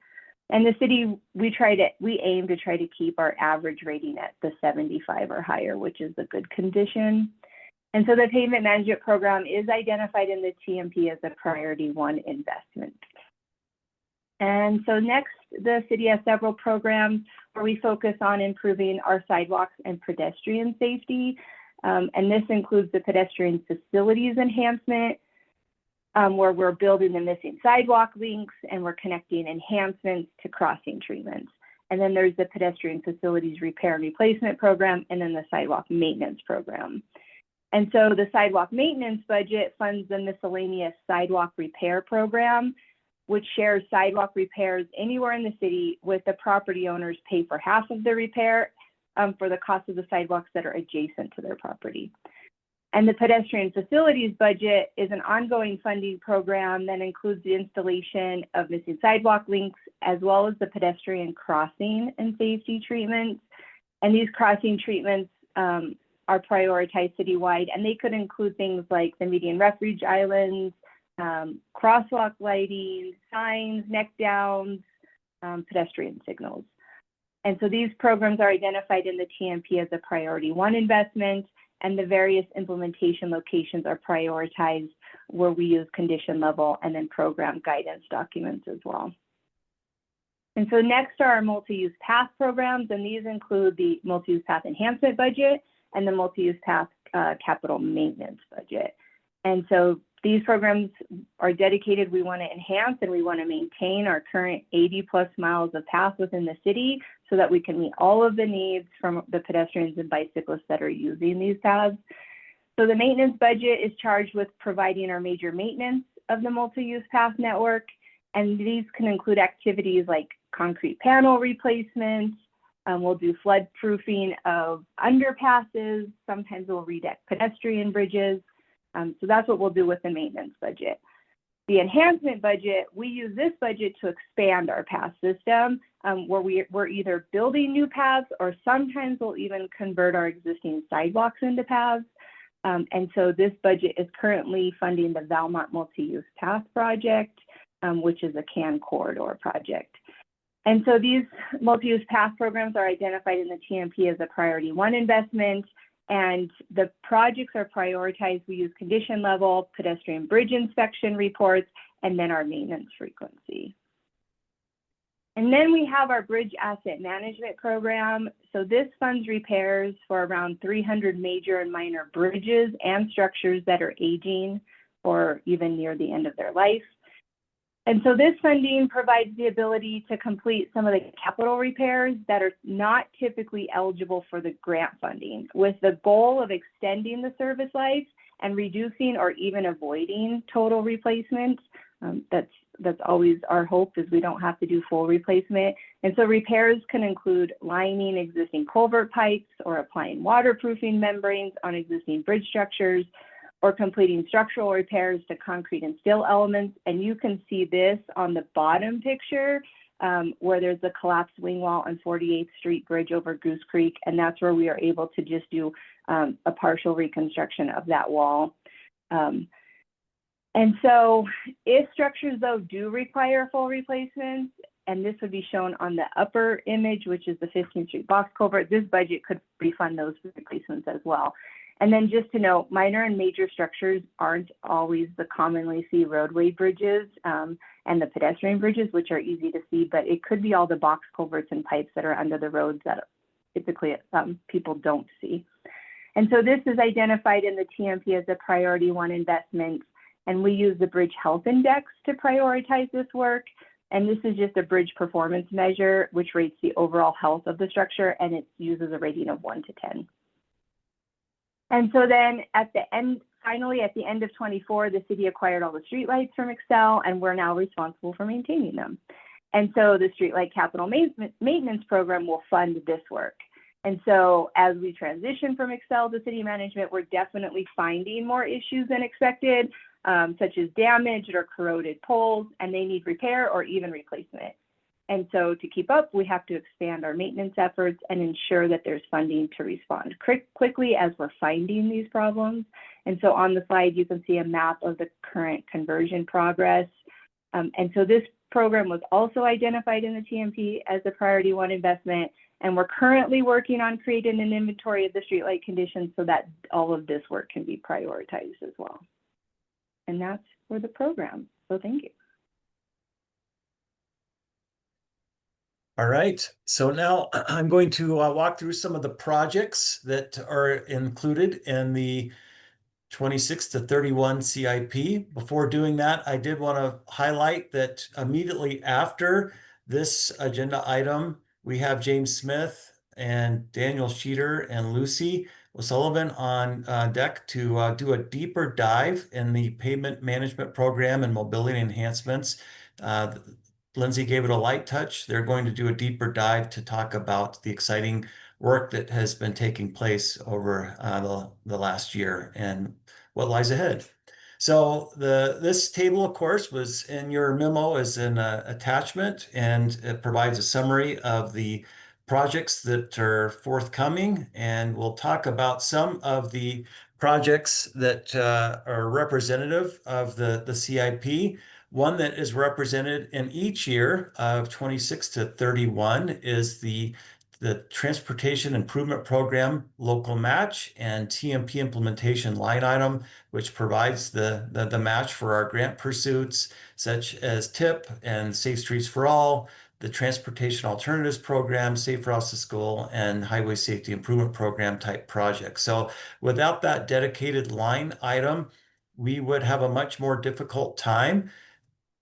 And the city, we aim to try to keep our average rating at the 75 or higher, which is a good condition. And so the pavement management program is identified in the TMP as a priority 1 investment. And so next, the city has several programs where we focus on improving our sidewalks and pedestrian safety. And this includes the pedestrian facilities enhancement, where we're building the missing sidewalk links and we're connecting enhancements to crossing treatments. And then there's the pedestrian facilities repair and replacement program, and then the sidewalk maintenance program. And so the sidewalk maintenance budget funds the miscellaneous sidewalk repair program, which shares sidewalk repairs anywhere in the city, with the property owners pay for half of the repair for the cost of the sidewalks that are adjacent to their property. And the pedestrian facilities budget is an ongoing funding program that includes the installation of missing sidewalk links, as well as the pedestrian crossing and safety treatments. And these crossing treatments are prioritized citywide, and they could include things like the median refuge islands, crosswalk lighting, signs, neck downs, pedestrian signals. And so these programs are identified in the TMP as a priority 1 investment, and the various implementation locations are prioritized where we use condition level and then program guidance documents as well. And so next are our multi-use path programs, and these include the multi-use path enhancement budget and the multi-use path capital maintenance budget. And so these programs are dedicated. We want to enhance and we want to maintain our current 80+ miles of path within the city so that we can meet all of the needs from the pedestrians and bicyclists that are using these paths. So the maintenance budget is charged with providing our major maintenance of the multi-use path network. And these can include activities like concrete panel replacements. We'll do flood proofing of underpasses. Sometimes we'll redeck pedestrian bridges. So that's what we'll do with the maintenance budget. The enhancement budget, we use this budget to expand our path system, where we're either building new paths, or sometimes we'll even convert our existing sidewalks into paths. And so this budget is currently funding the Valmont Multi-Use Path Project, which is a CAN corridor project. And so these multi-use path programs are identified in the TMP as a priority 1 investment, and the projects are prioritized. We use condition level, pedestrian bridge inspection reports, and then our maintenance frequency. And then we have our bridge asset management program. So this funds repairs for around 300 major and minor bridges and structures that are aging or even near the end of their life. And so this funding provides the ability to complete some of the capital repairs that are not typically eligible for the grant funding, with the goal of extending the service life and reducing or even avoiding total replacement. That's always our hope, is we don't have to do full replacement. And so repairs can include lining existing culvert pipes or applying waterproofing membranes on existing bridge structures, or completing structural repairs to concrete and steel elements. And you can see this on the bottom picture where there's a collapsed wing wall on 48th Street Bridge over Goose Creek. And that's where we are able to just do a partial reconstruction of that wall. And so if structures, though, do require full replacements, and this would be shown on the upper image, which is the 15th Street box culvert, this budget could refund those replacements as well. And then just to note, minor and major structures aren't always the commonly seen roadway bridges and the pedestrian bridges, which are easy to see, but it could be all the box culverts and pipes that are under the roads that typically people don't see. And so this is identified in the TMP as a priority 1 investment. And we use the Bridge Health Index to prioritize this work. And this is just a bridge performance measure, which rates the overall health of the structure, and it uses a rating of 1 to 10. And so then at the end, finally, at the end of 24, the city acquired all the streetlights from Xcel, and we're now responsible for maintaining them. And so the Streetlight Capital Maintenance Program will fund this work. And so as we transition from Xcel to city management, we're definitely finding more issues than expected, such as damaged or corroded poles, and they need repair or even replacement. And so to keep up, we have to expand our maintenance efforts and ensure that there's funding to respond quickly as we're finding these problems. And so on the slide, you can see a map of the current conversion progress. And so this program was also identified in the TMP as a priority 1 investment. And we're currently working on creating an inventory of the streetlight conditions so that all of this work can be prioritized as well. And that's for the program. So thank you. All right, so now I'm going to walk through some of the projects that are included in the 26 to 31 CIP. Before doing that, I did want to highlight that immediately after this agenda item, we have James Smith and Daniel Sheeter and Lucy O'Sullivan on deck to do a deeper dive in the pavement management program and mobility enhancements. Lindsay gave it a light touch. They're going to do a deeper dive to talk about the exciting work that has been taking place over the last year and what lies ahead. So this table, of course, was in your memo as an attachment, and it provides a summary of the projects that are forthcoming. And we'll talk about some of the projects that are representative of the CIP. One that is represented in each year of 26 to 31 is the Transportation Improvement Program local match and TMP implementation line item, which provides the match for our grant pursuits, such as TIP and Safe Streets for All, the Transportation Alternatives Program, Safe Routes to School, and Highway Safety Improvement Program type projects. So without that dedicated line item, we would have a much more difficult time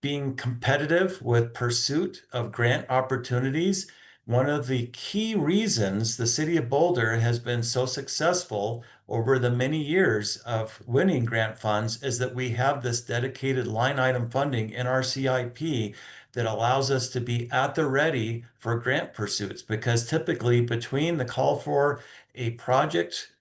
being competitive with pursuit of grant opportunities. One of the key reasons the city of Boulder has been so successful over the many years of winning grant funds is that we have this dedicated line item funding in our CIP that allows us to be at the ready for grant pursuits, because typically between the call for a project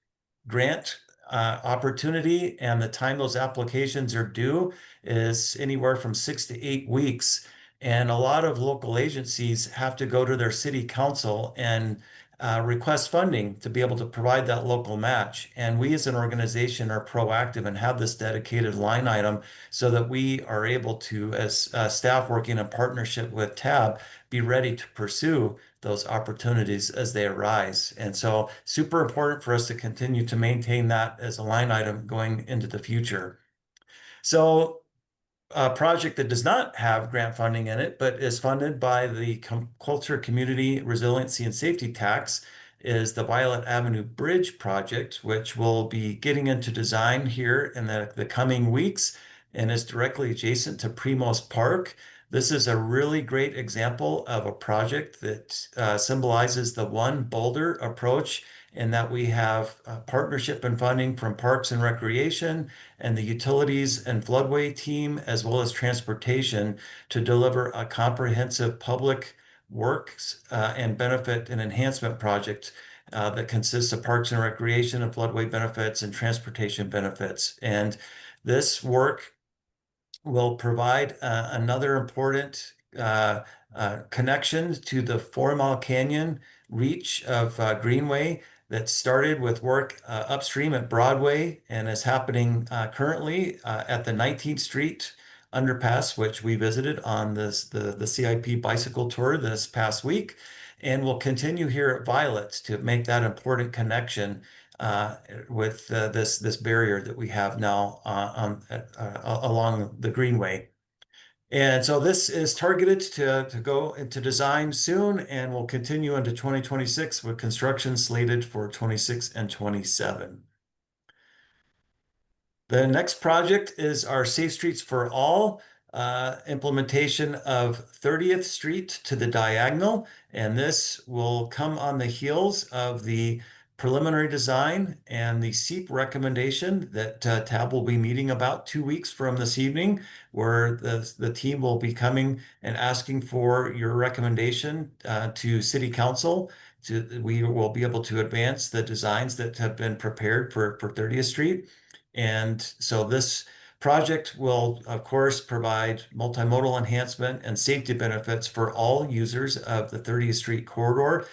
grant opportunity and the time those applications are due is anywhere from 6 to 8 weeks. And a lot of local agencies have to go to their city council and request funding to be able to provide that local match. And we as an organization are proactive and have this dedicated line item so that we are able to, as staff working in partnership with TAB, be ready to pursue those opportunities as they arise. And so super important for us to continue to maintain that as a line item going into the future. So a project that does not have grant funding in it, but is funded by the Culture, Community, Resiliency, and Safety Tax is the Violet Avenue Bridge project, which will be getting into design here in the coming weeks and is directly adjacent to Primos Park. This is a really great example of a project that symbolizes the One Boulder approach, in that we have partnership and funding from Parks and Recreation and the Utilities and Floodway team, as well as transportation, to deliver a comprehensive public works and benefit and enhancement project that consists of Parks and Recreation and floodway benefits and transportation benefits. And this work will provide another important connection to the 4 Mile Canyon reach of Greenway that started with work upstream at Broadway and is happening currently at the 19th Street underpass, which we visited on the CIP bicycle tour this past week, and will continue here at Violet to make that important connection with this barrier that we have now along the Greenway. And so this is targeted to go into design soon and will continue into 2026 with construction slated for 26 and 27. The next project is our Safe Streets for All implementation of 30th Street to the diagonal. And this will come on the heels of the preliminary design and the SEEP recommendation that TAB will be meeting about 2 weeks from this evening, where the team will be coming and asking for your recommendation to City Council. We will be able to advance the designs that have been prepared for 30th Street. And so this project will, of course, provide multimodal enhancement and safety benefits for all users of the 30th Street corridor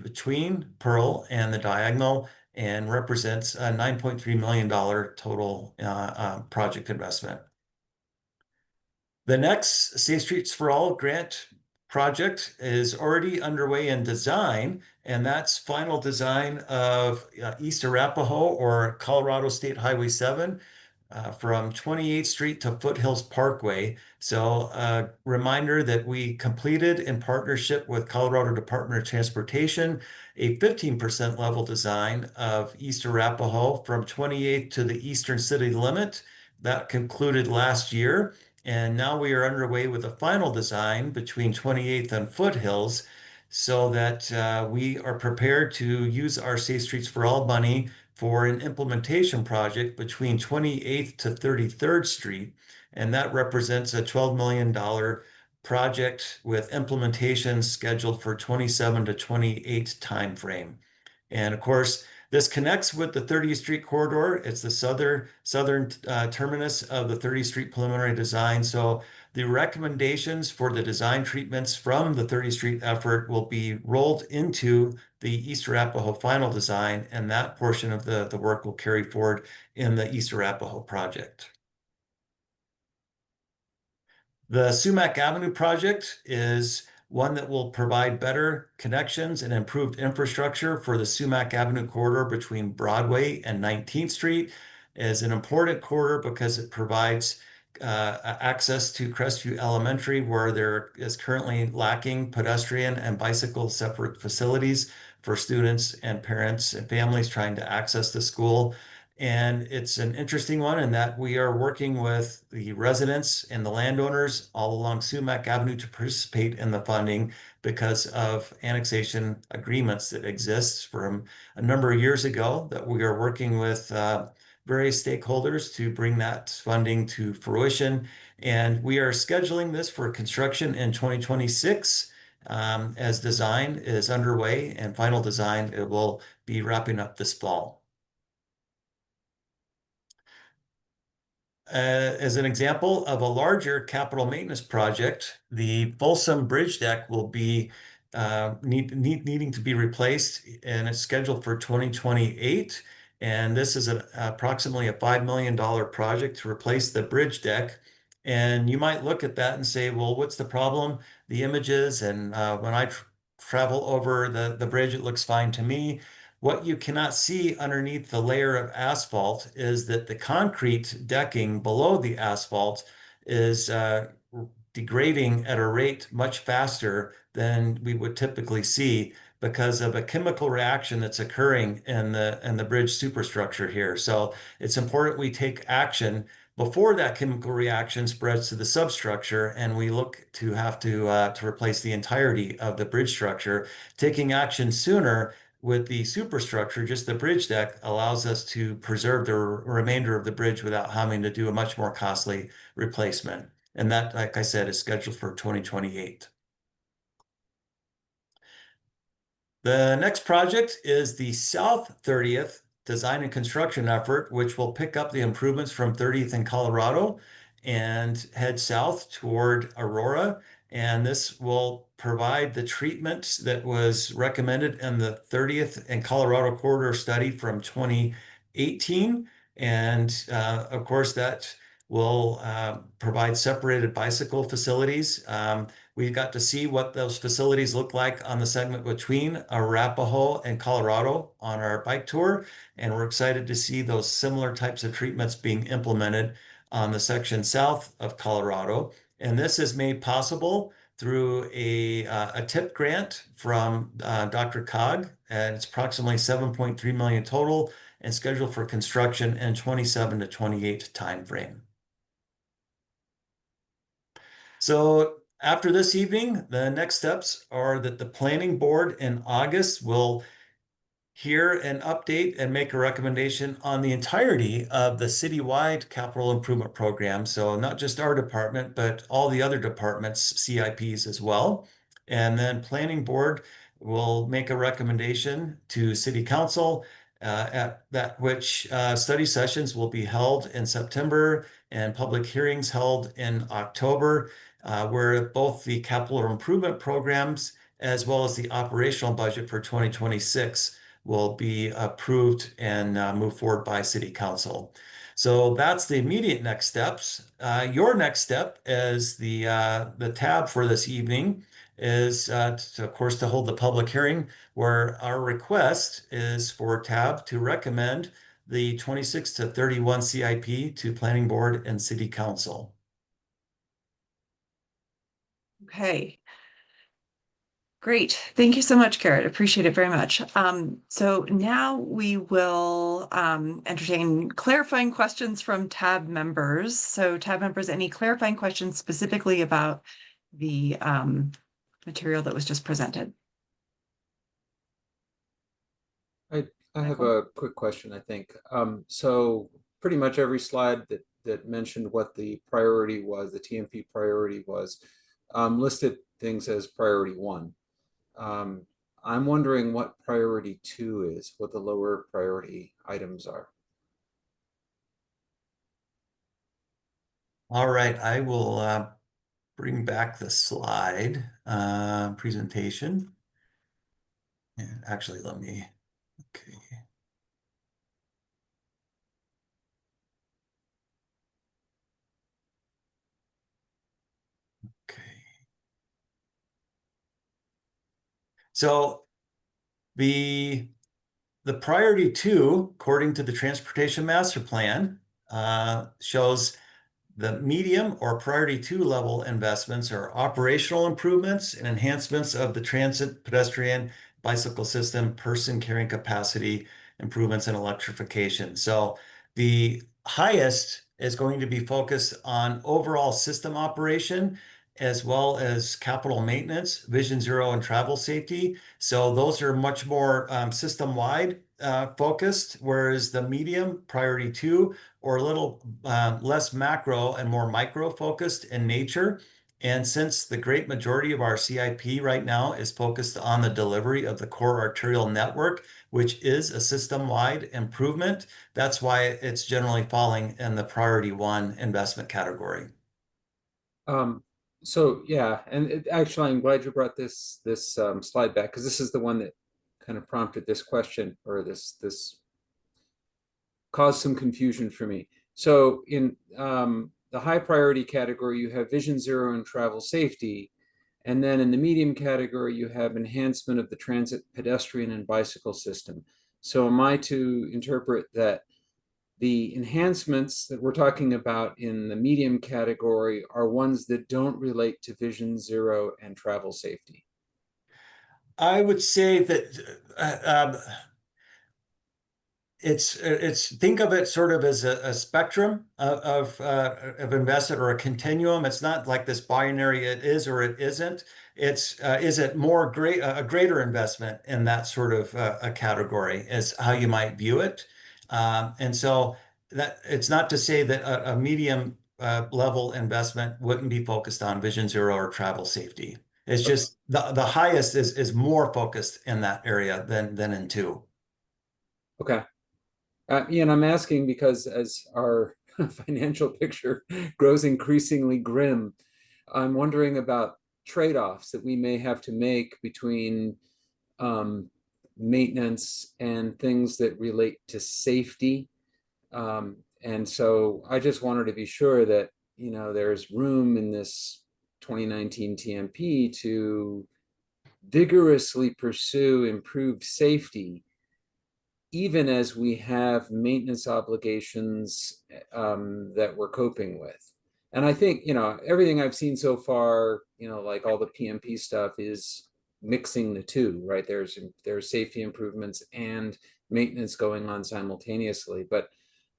between Pearl and the diagonal, and represents a $9.3 million total project investment. The next Safe Streets for All grant project is already underway in design, and that's final design of East Arapahoe or Colorado State Highway 7 from 28th Street to Foothills Parkway. So a reminder that we completed in partnership with Colorado Department of Transportation a 15% level design of East Arapahoe from 28th to the eastern city limit. That concluded last year. And now we are underway with a final design between 28th and Foothills, so that we are prepared to use our Safe Streets for All money for an implementation project between 28th to 33rd Street. And that represents a $12 million project with implementation scheduled for 27 to 28 timeframe. And of course, this connects with the 30th Street corridor. It's the southern terminus of the 30th Street preliminary design. So the recommendations for the design treatments from the 30th Street effort will be rolled into the East Arapahoe final design, and that portion of the work will carry forward in the East Arapahoe project. The Sumac Avenue project is one that will provide better connections and improved infrastructure for the Sumac Avenue corridor between Broadway and 19th Street. It is an important corridor because it provides access to Crestview Elementary, where there is currently lacking pedestrian and bicycle separate facilities for students and parents and families trying to access the school. And it's an interesting one in that we are working with the residents and the landowners all along Sumac Avenue to participate in the funding because of annexation agreements that exist from a number of years ago, that we are working with various stakeholders to bring that funding to fruition. And we are scheduling this for construction in 2026 as design is underway, and final design it will be wrapping up this fall. As an example of a larger capital maintenance project, the Folsom Bridge Deck will be needing to be replaced, and it's scheduled for 2028. And this is approximately a $5 million project to replace the bridge deck. And you might look at that and say, well, what's the problem? The images, and when I travel over the bridge, it looks fine to me. What you cannot see underneath the layer of asphalt is that the concrete decking below the asphalt is degrading at a rate much faster than we would typically see because of a chemical reaction that's occurring in the bridge superstructure here. So it's important we take action before that chemical reaction spreads to the substructure, and we look to have to replace the entirety of the bridge structure. Taking action sooner with the superstructure, just the bridge deck, allows us to preserve the remainder of the bridge without having to do a much more costly replacement. And that, like I said, is scheduled for 2028. The next project is the South 30th design and construction effort, which will pick up the improvements from 30th in Colorado and head south toward Aurora. And this will provide the treatment that was recommended in the 30th and Colorado corridor study from 2018. And of course, that will provide separated bicycle facilities. We got to see what those facilities look like on the segment between Arapahoe and Colorado on our bike tour. And we're excited to see those similar types of treatments being implemented on the section south of Colorado. And this is made possible through a TIP grant from DRCOG, and it's approximately 7.3 million total and scheduled for construction in 27 to 28 timeframe. So after this evening, the next steps are that the planning board in August will hear an update and make a recommendation on the entirety of the citywide capital improvement program. So not just our department, but all the other departments' CIPs as well. And then planning board will make a recommendation to city council at that which study sessions will be held in September and public hearings held in October, where both the capital improvement programs as well as the operational budget for 2026 will be approved and moved forward by city council. So that's the immediate next steps. Your next step is the tab for this evening is of course to hold the public hearing, where our request is for tab to recommend the 26 to 31 CIP to planning board and city council. Okay. Great. Thank you so much, Garrett. Appreciate it very much. So now we will entertain clarifying questions from TAB members. So TAB members, any clarifying questions specifically about the material that was just presented? I have a quick question, I think. So pretty much every slide that mentioned what the priority was, the TMP priority was, listed things as priority 1. I'm wondering what priority 2 is, what the lower priority items are. All right, I will bring back the slide presentation. And actually, let me, okay. Okay. So the priority 2, according to the Transportation Master Plan, shows the medium or priority 2 level investments are operational improvements and enhancements of the transit, pedestrian, bicycle system, person carrying capacity, improvements in electrification. So the highest is going to be focused on overall system operation, as well as capital maintenance, Vision Zero, and travel safety. So those are much more system-wide focused, whereas the medium, priority 2, or a little less macro and more micro focused in nature. And since the great majority of our CIP right now is focused on the delivery of the core arterial network, which is a system-wide improvement, that's why it's generally falling in the priority 1 investment category. So yeah, and actually, I'm glad you brought this slide back, because this is the one that kind of prompted this question, or this caused some confusion for me. So in the high priority category, you have Vision Zero and travel safety. And then in the medium category, you have enhancement of the transit, pedestrian, and bicycle system. So am I to interpret that the enhancements that we're talking about in the medium category are ones that don't relate to Vision Zero and travel safety? I would say that it's think of it sort of as a spectrum of investment, or a continuum. It's not like this binary, it is or it isn't. It's is it more a greater investment in that sort of a category is how you might view it. And so that it's not to say that a medium level investment wouldn't be focused on Vision Zero or travel safety. It's just the highest is more focused in that area than in two. Okay. And I'm asking because as our financial picture grows increasingly grim, I'm wondering about trade-offs that we may have to make between maintenance and things that relate to safety. And so I just wanted to be sure that, there's room in this 2019 TMP to vigorously pursue improved safety, even as we have maintenance obligations that we're coping with. And I think, everything I've seen so far, like all the PMP stuff is mixing the two, right? There's safety improvements and maintenance going on simultaneously, but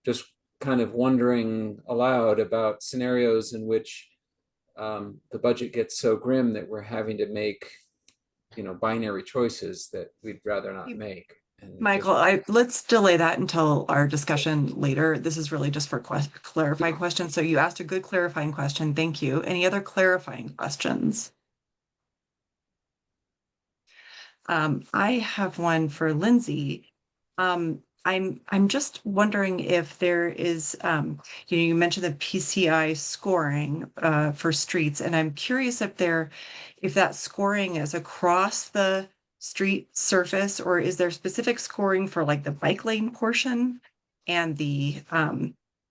just kind of wondering aloud about scenarios in which the budget gets so grim that we're having to make, binary choices that we'd rather not make. And Michael, let's delay that until our discussion later. This is really just for clarifying questions. So you asked a good clarifying question. Thank you. Any other clarifying questions? I have one for Lindsay. I'm just wondering if there is, you mentioned the PCI scoring for streets, and I'm curious if that scoring is across the street surface, or is there specific scoring for like the bike lane portion and the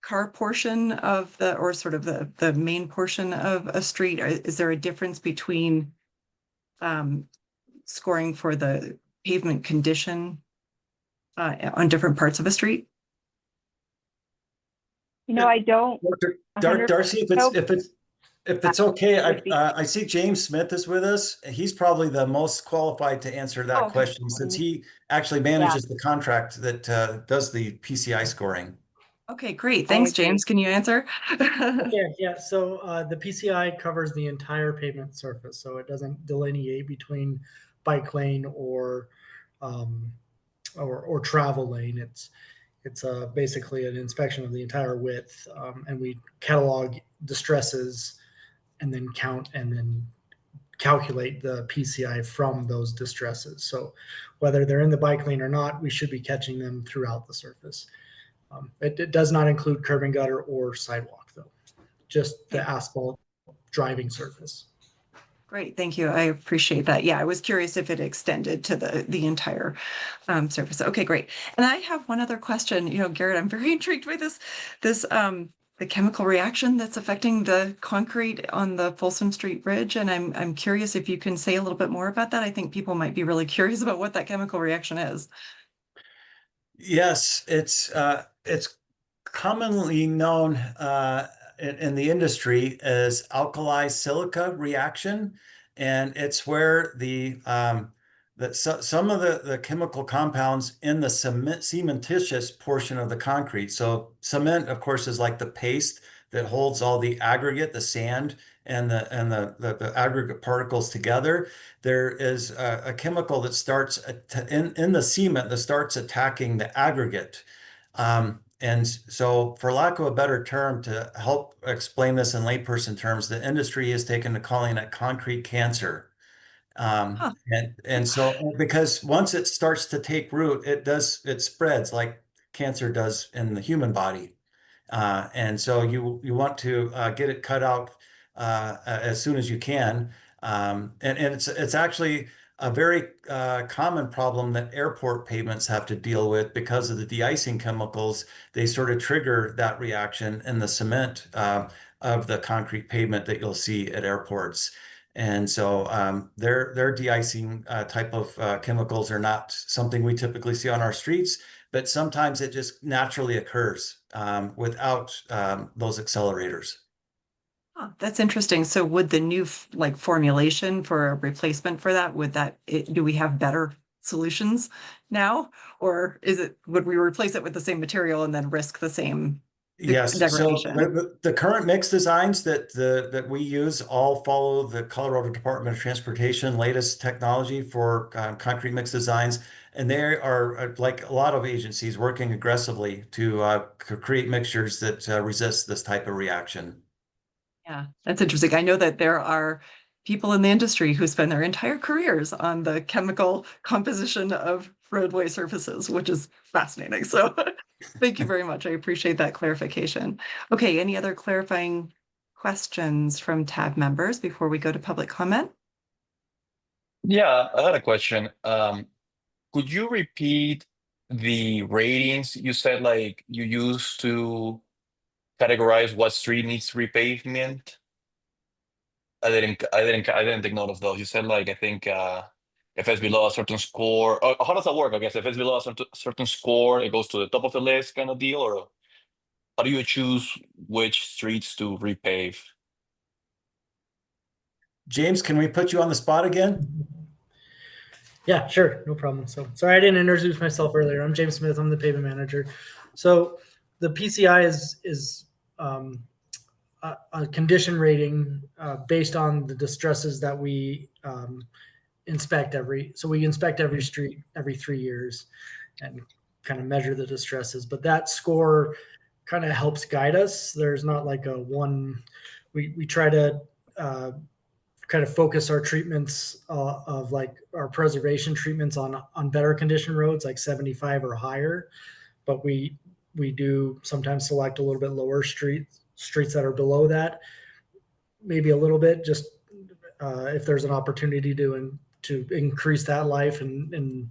car portion of or sort of the main portion of a street? Is there a difference between scoring for the pavement condition on different parts of a street? I don't. Darcy, if it's okay, I see James Smith is with us. He's probably the most qualified to answer that question, since he actually manages the contract that does the PCI scoring. Okay, great. Thanks, James. Can you answer? Yeah. So the PCI covers the entire pavement surface, so it doesn't delineate between bike lane or travel lane. It's basically an inspection of the entire width, and we catalog distresses and then count and then calculate the PCI from those distresses. So whether they're in the bike lane or not, we should be catching them throughout the surface. It does not include curb and gutter or sidewalk, though, just the asphalt driving surface. Great, thank you. I appreciate that. Yeah, I was curious if it extended to the entire surface. Okay, great. And I have one other question. Garrett, I'm very intrigued by this the chemical reaction that's affecting the concrete on the Folsom Street Bridge, and I'm curious if you can say a little bit more about that. I think people might be really curious about what that chemical reaction is. Yes, it's commonly known in the industry as alkali silica reaction, and it's where some of the chemical compounds in the cementitious portion of the concrete. So cement, of course, is like the paste that holds all the aggregate, the sand, and the aggregate particles together. There is a chemical that starts in the cement that starts attacking the aggregate. And so, for lack of a better term, to help explain this in layperson terms, the industry has taken to calling it concrete cancer. And so, because once it starts to take root, it spreads like cancer does in the human body. And so you want to get it cut out as soon as you can. And it's actually a very common problem that airport pavements have to deal with because of the de-icing chemicals. They sort of trigger that reaction in the cement of the concrete pavement that you'll see at airports. And so their de-icing type of chemicals are not something we typically see on our streets, but sometimes it just naturally occurs without those accelerators. Oh, that's interesting. So would the new like formulation for a replacement for that, do we have better solutions now? Or would we replace it with the same material and then risk the same Yes, so degradation? the current mix designs that we use all follow the Colorado Department of Transportation latest technology for concrete mix designs, and they are like a lot of agencies working aggressively to create mixtures that resist this type of reaction. Yeah, that's interesting. I know that there are people in the industry who spend their entire careers on the chemical composition of roadway surfaces, which is fascinating. So thank you very much. I appreciate that clarification. Okay, any other clarifying questions from TAB members before we go to public comment? Yeah, I had a question. Could you repeat the ratings you said, like you used to categorize what street needs repavement? I didn't take note of those. You said like, I think if it's below a certain score, or how does that work? I guess if it's below a certain score, it goes to the top of the list kind of deal, or how do you choose which streets to repave? James, can we put you on the spot again? Yeah, sure. No problem. So sorry, I didn't introduce myself earlier. I'm James Smith. I'm the pavement manager. So the PCI is a condition rating based on the distresses that we inspect so we inspect every street every 3 years and kind of measure the distresses. But that score kind of helps guide us. There's not like a one, we try to kind of focus our treatments of like our preservation treatments on better condition roads like 75 or higher, but we do sometimes select a little bit lower streets that are below that, maybe a little bit, just if there's an opportunity to increase that life and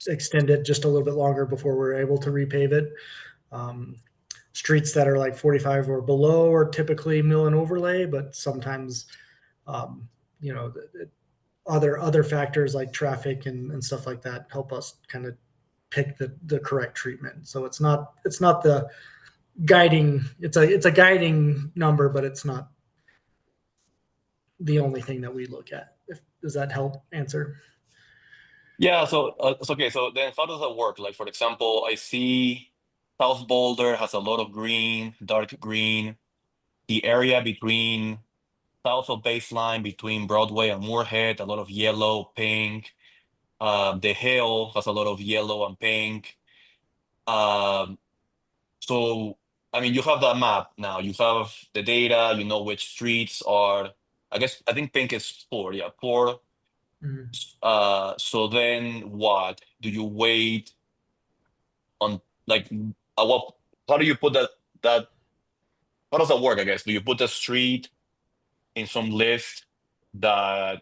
extend it just a little bit longer before we're able to repave it. Streets that are like 45 or below are typically mill and overlay, but sometimes, other factors like traffic and stuff like that help us kind of pick the correct treatment. So it's not the guiding, it's a guiding number, but it's not the only thing that we look at. Does that help answer? Yeah, so it's okay. So then how does that work? Like, for example, I see South Boulder has a lot of green, dark green. The area between south of Baseline, between Broadway and Moorhead, a lot of yellow, pink. The Hill has a lot of yellow and pink. So, I mean, you have that map now. You have the data. You know which streets are. I think pink is poor. Yeah, poor. So then what? Do you wait on like how do you put that how does that work, I guess? Do you put the street in some list that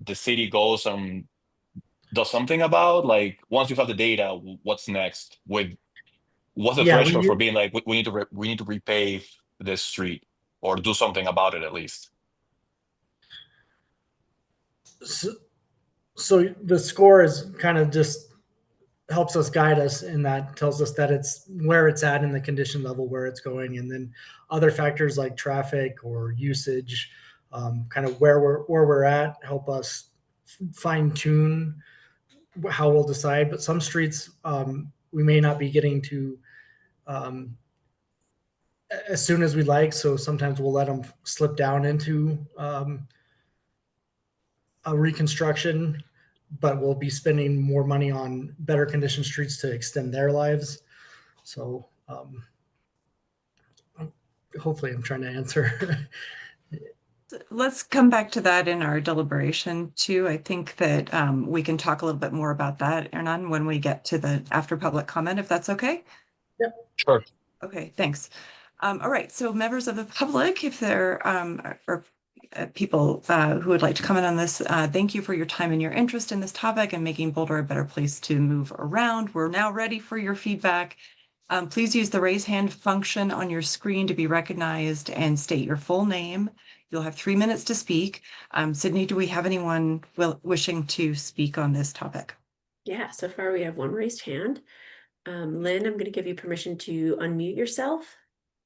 the city goes and does something about? Like once you have the data, what's next? What's the threshold for being like we need to repave this street or do something about it at least? So the score is kind of just helps us guide us, in that tells us that it's where it's at in the condition level, where it's going, and then other factors like traffic or usage, kind of where we're at, help us fine tune how we'll decide. But some streets we may not be getting to as soon as we like, so sometimes we'll let them slip down into a reconstruction, but we'll be spending more money on better condition streets to extend their lives. So hopefully I'm trying to answer. Let's come back to that in our deliberation too. I think that we can talk a little bit more about that, Hernan, when we get to the after public comment, if that's okay. Yep. Sure. Okay, thanks. All right, so members of the public, if there are people who would like to comment on this, thank you for your time and your interest in this topic and making Boulder a better place to move around. We're now ready for your feedback. Please use the raise hand function on your screen to be recognized and state your full name. You'll have 3 minutes to speak. Sydney, do we have anyone wishing to speak on this topic? Yeah, so far we have one raised hand. Lynn, I'm going to give you permission to unmute yourself.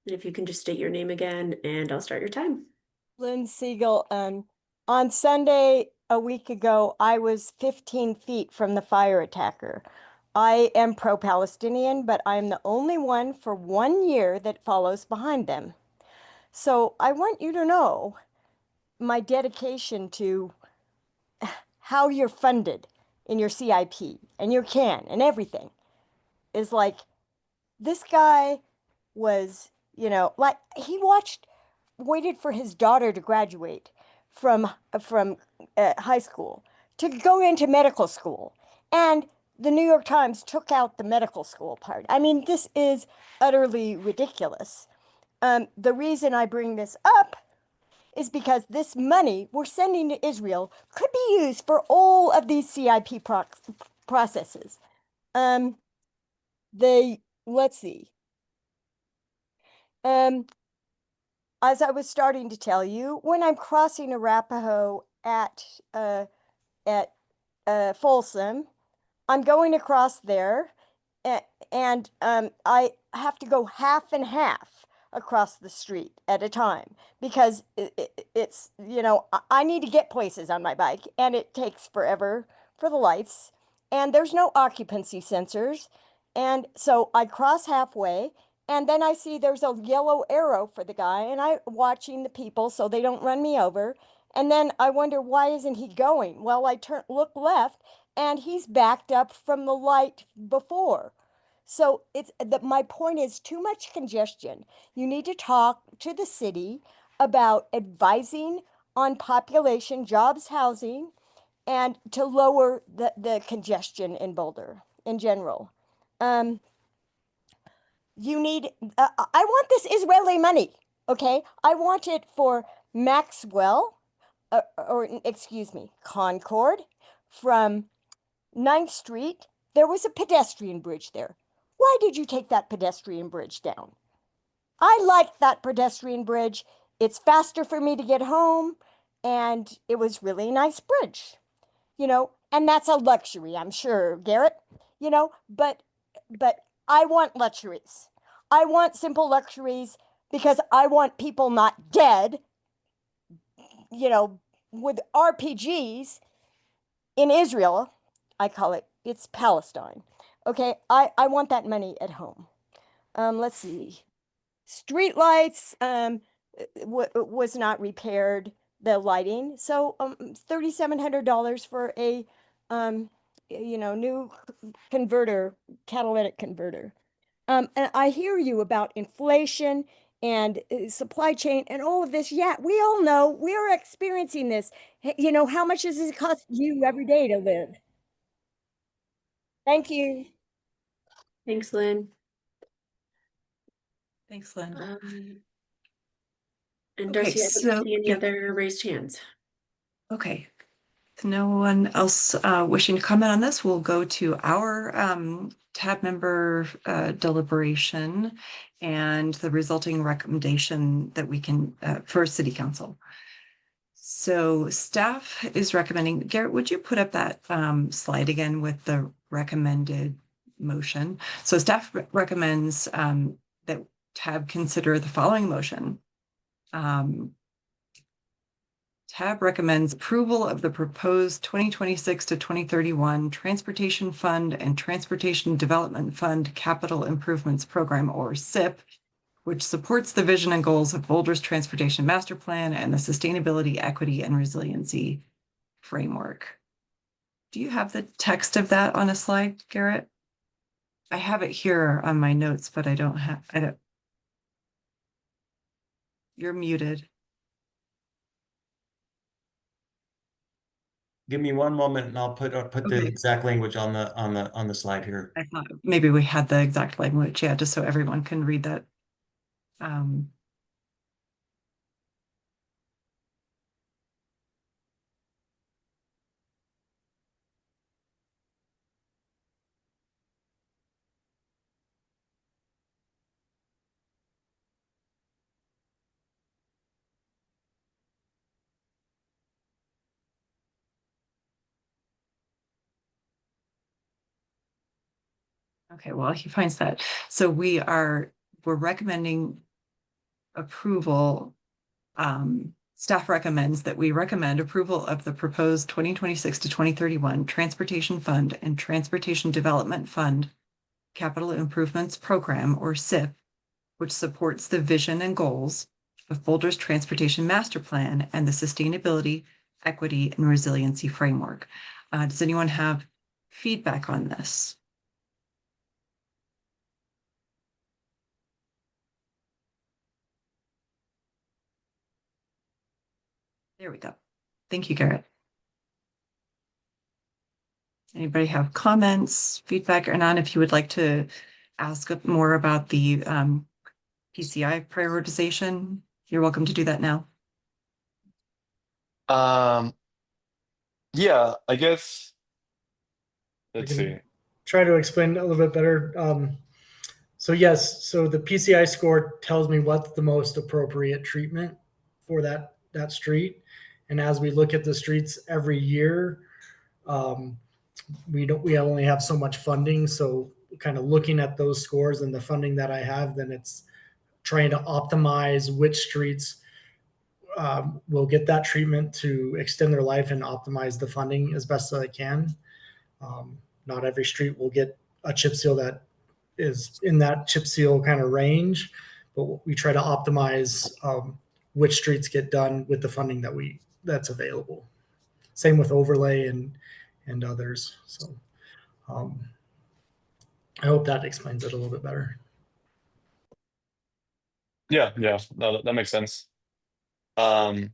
And if you can just state your name again, and I'll start your time. Lynn Siegel, on Sunday a week ago, I was 15 feet from the fire attacker. I am pro-Palestinian, but I'm the only one for 1 year that follows behind them. So I want you to know my dedication to how you're funded in your CIP and your CAN and everything is like, this guy was, you know, like he waited for his daughter to graduate from high school to go into medical school. And the New York Times took out the medical school part. I mean, this is utterly ridiculous. The reason I bring this up is because this money we're sending to Israel could be used for all of these CIP processes. Let's see. As I was starting to tell you, when I'm crossing Arapahoe at Folsom, I'm going across there, and I have to go half and half across the street at a time because it's, you know, I need to get places on my bike, and it takes forever for the lights, and there's no occupancy sensors, and so I cross halfway. And then I see there's a yellow arrow for the guy, and I'm watching the people so they don't run me over. And then I wonder, why isn't he going? Well, I look left, and he's backed up from the light before. So my point is too much congestion. You need to talk to the city about advising on population, jobs, housing, and to lower the congestion in Boulder in general. You need, I want this Israeli money, okay? I want it for Maxwell, excuse me, Concord, from 9th Street. There was a pedestrian bridge there. Why did you take that pedestrian bridge down? I like that pedestrian bridge. It's faster for me to get home, and it was really a nice bridge, you know, and that's a luxury, I'm sure, Garrett, you know, but I want luxuries. I want simple luxuries because I want people not dead, you know, with RPGs in Israel. I call it, it's Palestine. Okay, I want that money at home. Let's see. Street lights was not repaired, the lighting. So $3,700 for a you know, new converter, catalytic converter. And I hear you about inflation and supply chain and all of this. Yeah, we all know we're experiencing this. You know, how much does it cost you every day to live? Thank you. Thanks, Lynn. Thanks, Lynn. And Okay, Darcy, I don't so see any other raised hands. Okay. If no one else wishing to comment on this, we'll go to our tab member deliberation and the resulting recommendation that we can for City Council. So staff is recommending, Garrett, would you put up that slide again with the recommended motion? So staff recommends that tab consider the following motion. Tab recommends approval of the proposed 2026 to 2031 Transportation Fund and Transportation Development Fund Capital Improvements Program, or SIP, which supports the vision and goals of Boulder's Transportation Master Plan and the Sustainability, Equity, and Resiliency Framework. Do you have the text of that on a slide, Garrett? I have it here on my notes, but I don't. You're muted. Give me one moment and I'll put the Okay. exact language on the slide here. I thought maybe we had the exact language, yeah, just so everyone can read that. Okay, well, he finds that. So we're recommending approval. Staff recommends that we recommend approval of the proposed 2026 to 2031 Transportation Fund and Transportation Development Fund Capital Improvements Program, or SIP, which supports the vision and goals of Boulder's Transportation Master Plan and the Sustainability, Equity, and Resiliency Framework. Does anyone have feedback on this? There we go. Thank you, Garrett. Anybody have comments, feedback, or none? If you would like to ask more about the PCI prioritization, you're welcome to do that now. Yeah, I guess. Let's I can see. try to explain a little bit better. So yes, so the PCI score tells me what's the most appropriate treatment for that street. And as we look at the streets every year, we only have so much funding. So kind of looking at those scores and the funding that I have, then it's trying to optimize which streets will get that treatment to extend their life and optimize the funding as best as I can. Not every street will get a chip seal that is in that chip seal kind of range, but we try to optimize which streets get done with the funding that's available. Same with overlay and others. So I hope that explains it a little bit better. Yeah, no, that makes sense. But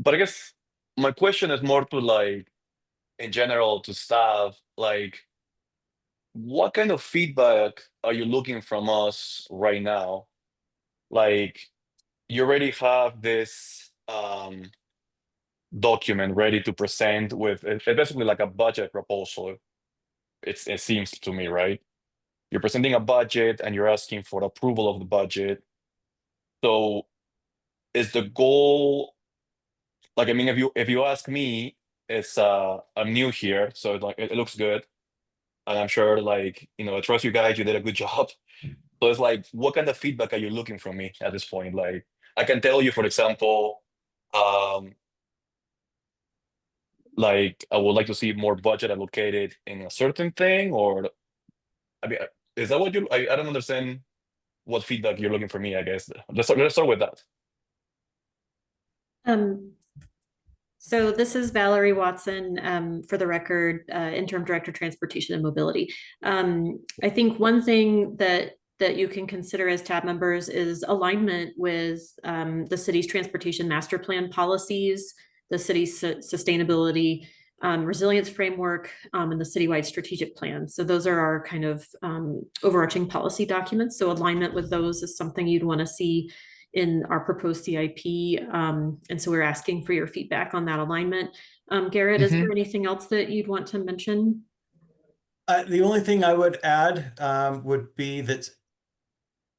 I guess my question is more to like, in general, to staff, like, what kind of feedback are you looking from us right now? Like, you already have this document ready to present with it's basically like a budget proposal. It seems to me, right? You're presenting a budget and you're asking for approval of the budget. So is the goal, like, I mean, if you ask me, it's I'm new here, so like it looks good. And I'm sure, like, I trust you guys, you did a good job. So it's like, what kind of feedback are you looking from me at this point? Like, I can tell you, for example, like, I would like to see more budget allocated in a certain thing, or I mean, is that what I don't understand what feedback you're looking for me, I guess. Let's start with that. So this is Valerie Watson, for the record, Interim Director, Transportation and Mobility. I think one thing that you can consider as tab members is alignment with the city's transportation master plan policies, the city's sustainability resilience framework, and the citywide strategic plan. So those are our kind of overarching policy documents. So alignment with those is something you'd want to see in our proposed CIP. And so we're asking for your feedback on that alignment. Garrett, is there anything else that you'd want to mention? The only thing I would add would be that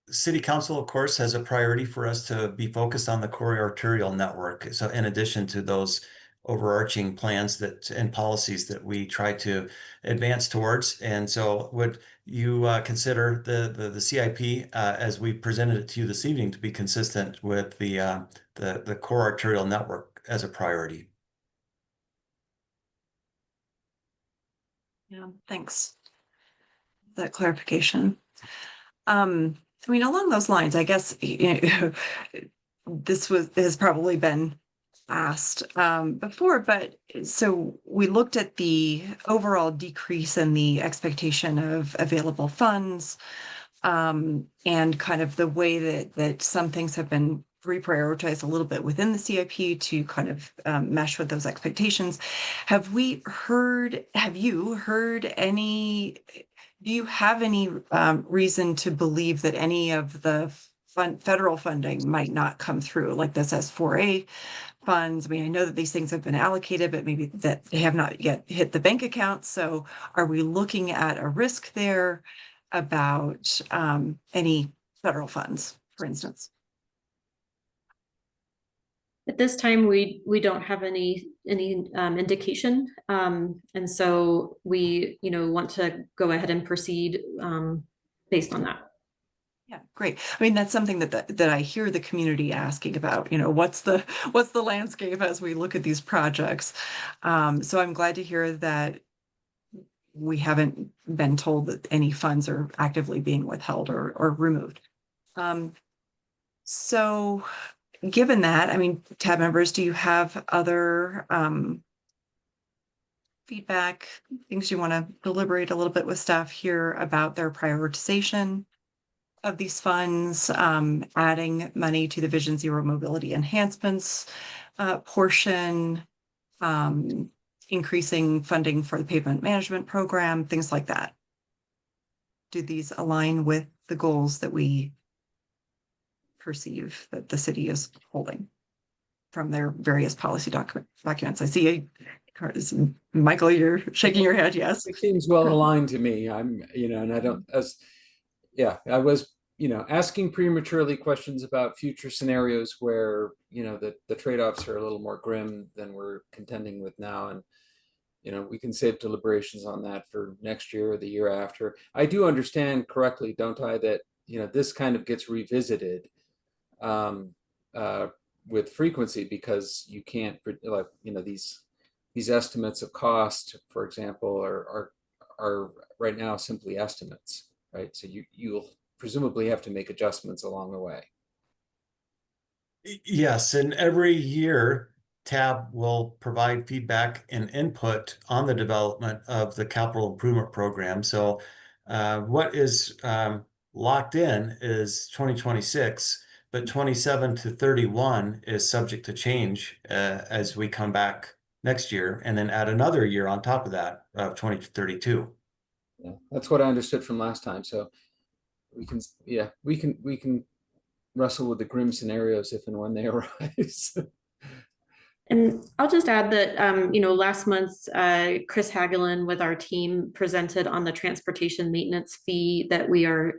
City Council, of course, has a priority for us to be focused on the core arterial network. So in addition to those overarching plans and policies that we try to advance towards. And so would you consider the CIP as we presented it to you this evening to be consistent with the core arterial network as a priority? Yeah, thanks for that clarification. I mean, along those lines, I guess this has probably been asked before, but so we looked at the overall decrease in the expectation of available funds, and kind of the way that some things have been reprioritized a little bit within the CIP to kind of mesh with those expectations. Have you heard any, do you have any reason to believe that any of the federal funding might not come through, like this S4A funds. I mean, I know that these things have been allocated, but maybe that they have not yet hit the bank account. So are we looking at a risk there about any federal funds, for instance? At this time, we don't have any indication, and so we want to go ahead and proceed based on that. Yeah, great. I mean, that's something that I hear the community asking about. What's the landscape as we look at these projects? So I'm glad to hear that we haven't been told that any funds are actively being withheld or removed. So given that, I mean, tab members, do you have other feedback, things you want to deliberate a little bit with staff here about their prioritization of these funds, adding money to the Vision Zero mobility enhancements portion, increasing funding for the pavement management program, things like that? Do these align with the goals that we perceive that the city is holding from their various policy documents? I see Michael, you're shaking your head. Yes. It seems well aligned to me. And I don't, I was, asking prematurely questions about future scenarios where, the trade-offs are a little more grim than we're contending with now. And, we can save deliberations on that for next year or the year after. I do understand correctly, don't I, that, this kind of gets revisited with frequency, because you can't, like, these estimates of cost, for example, are right now simply estimates, right? So you'll presumably have to make adjustments along the way. Yes, and every year TAB will provide feedback and input on the development of the capital improvement program. So what is locked in is 2026, but 27 to 31 is subject to change as we come back next year, and then add another year on top of that of 20 to 32. Yeah, that's what I understood from last time. So we can wrestle with the grim scenarios if and when they arise. And I'll just add that, last month, Chris Hagelin with our team presented on the transportation maintenance fee that we are,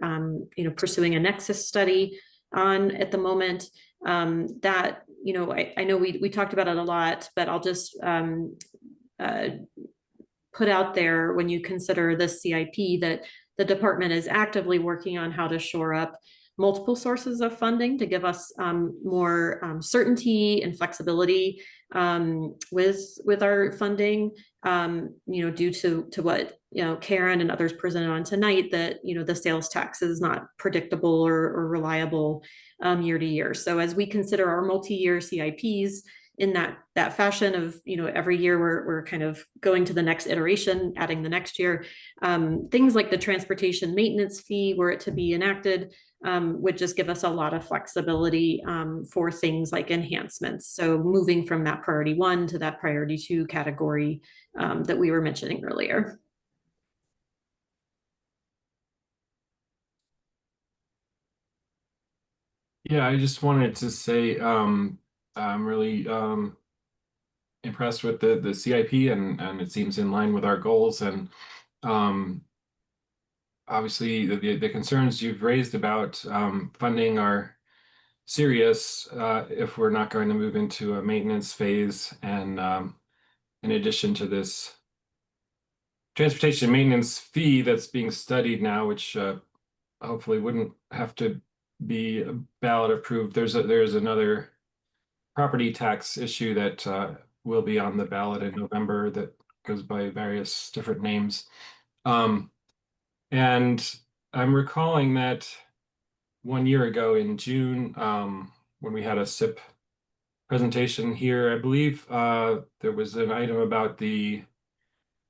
pursuing a nexus study on at the moment. That, I know we talked about it a lot, but I'll just put out there, when you consider this CIP, that the department is actively working on how to shore up multiple sources of funding to give us more certainty and flexibility with our funding, due to what Karen and others presented on tonight, that the sales tax is not predictable or reliable year to year. So as we consider our multi-year CIPs in that fashion of, every year we're kind of going to the next iteration, adding the next year, things like the transportation maintenance fee, were it to be enacted, would just give us a lot of flexibility for things like enhancements. So moving from that priority 1 to that priority 2 category that we were mentioning earlier. Yeah, I just wanted to say I'm really impressed with the CIP, and it seems in line with our goals. And obviously the concerns you've raised about funding are serious if we're not going to move into a maintenance phase. And in addition to this transportation maintenance fee that's being studied now, which hopefully wouldn't have to be ballot approved, there's another property tax issue that will be on the ballot in November that goes by various different names. And I'm recalling that 1 year ago in June, when we had a SIP presentation here, I believe there was an item about the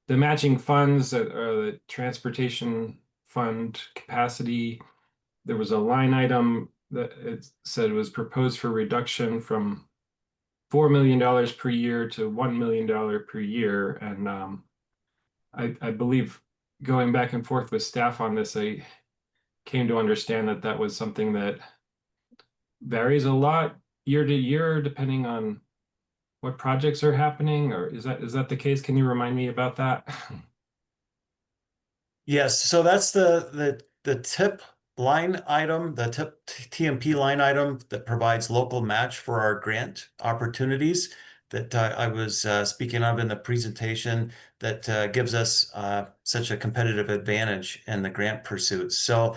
matching funds, the transportation fund capacity. There was a line item that it said it was proposed for reduction from $4 million per year to $1 million per year. And I believe, going back and forth with staff on this, I came to understand that that was something that varies a lot year to year depending on what projects are happening, or is that the case? Can you remind me about that? Yes, so that's the tip line item, the tip TMP line item that provides local match for our grant opportunities that I was speaking of in the presentation that gives us such a competitive advantage in the grant pursuits. So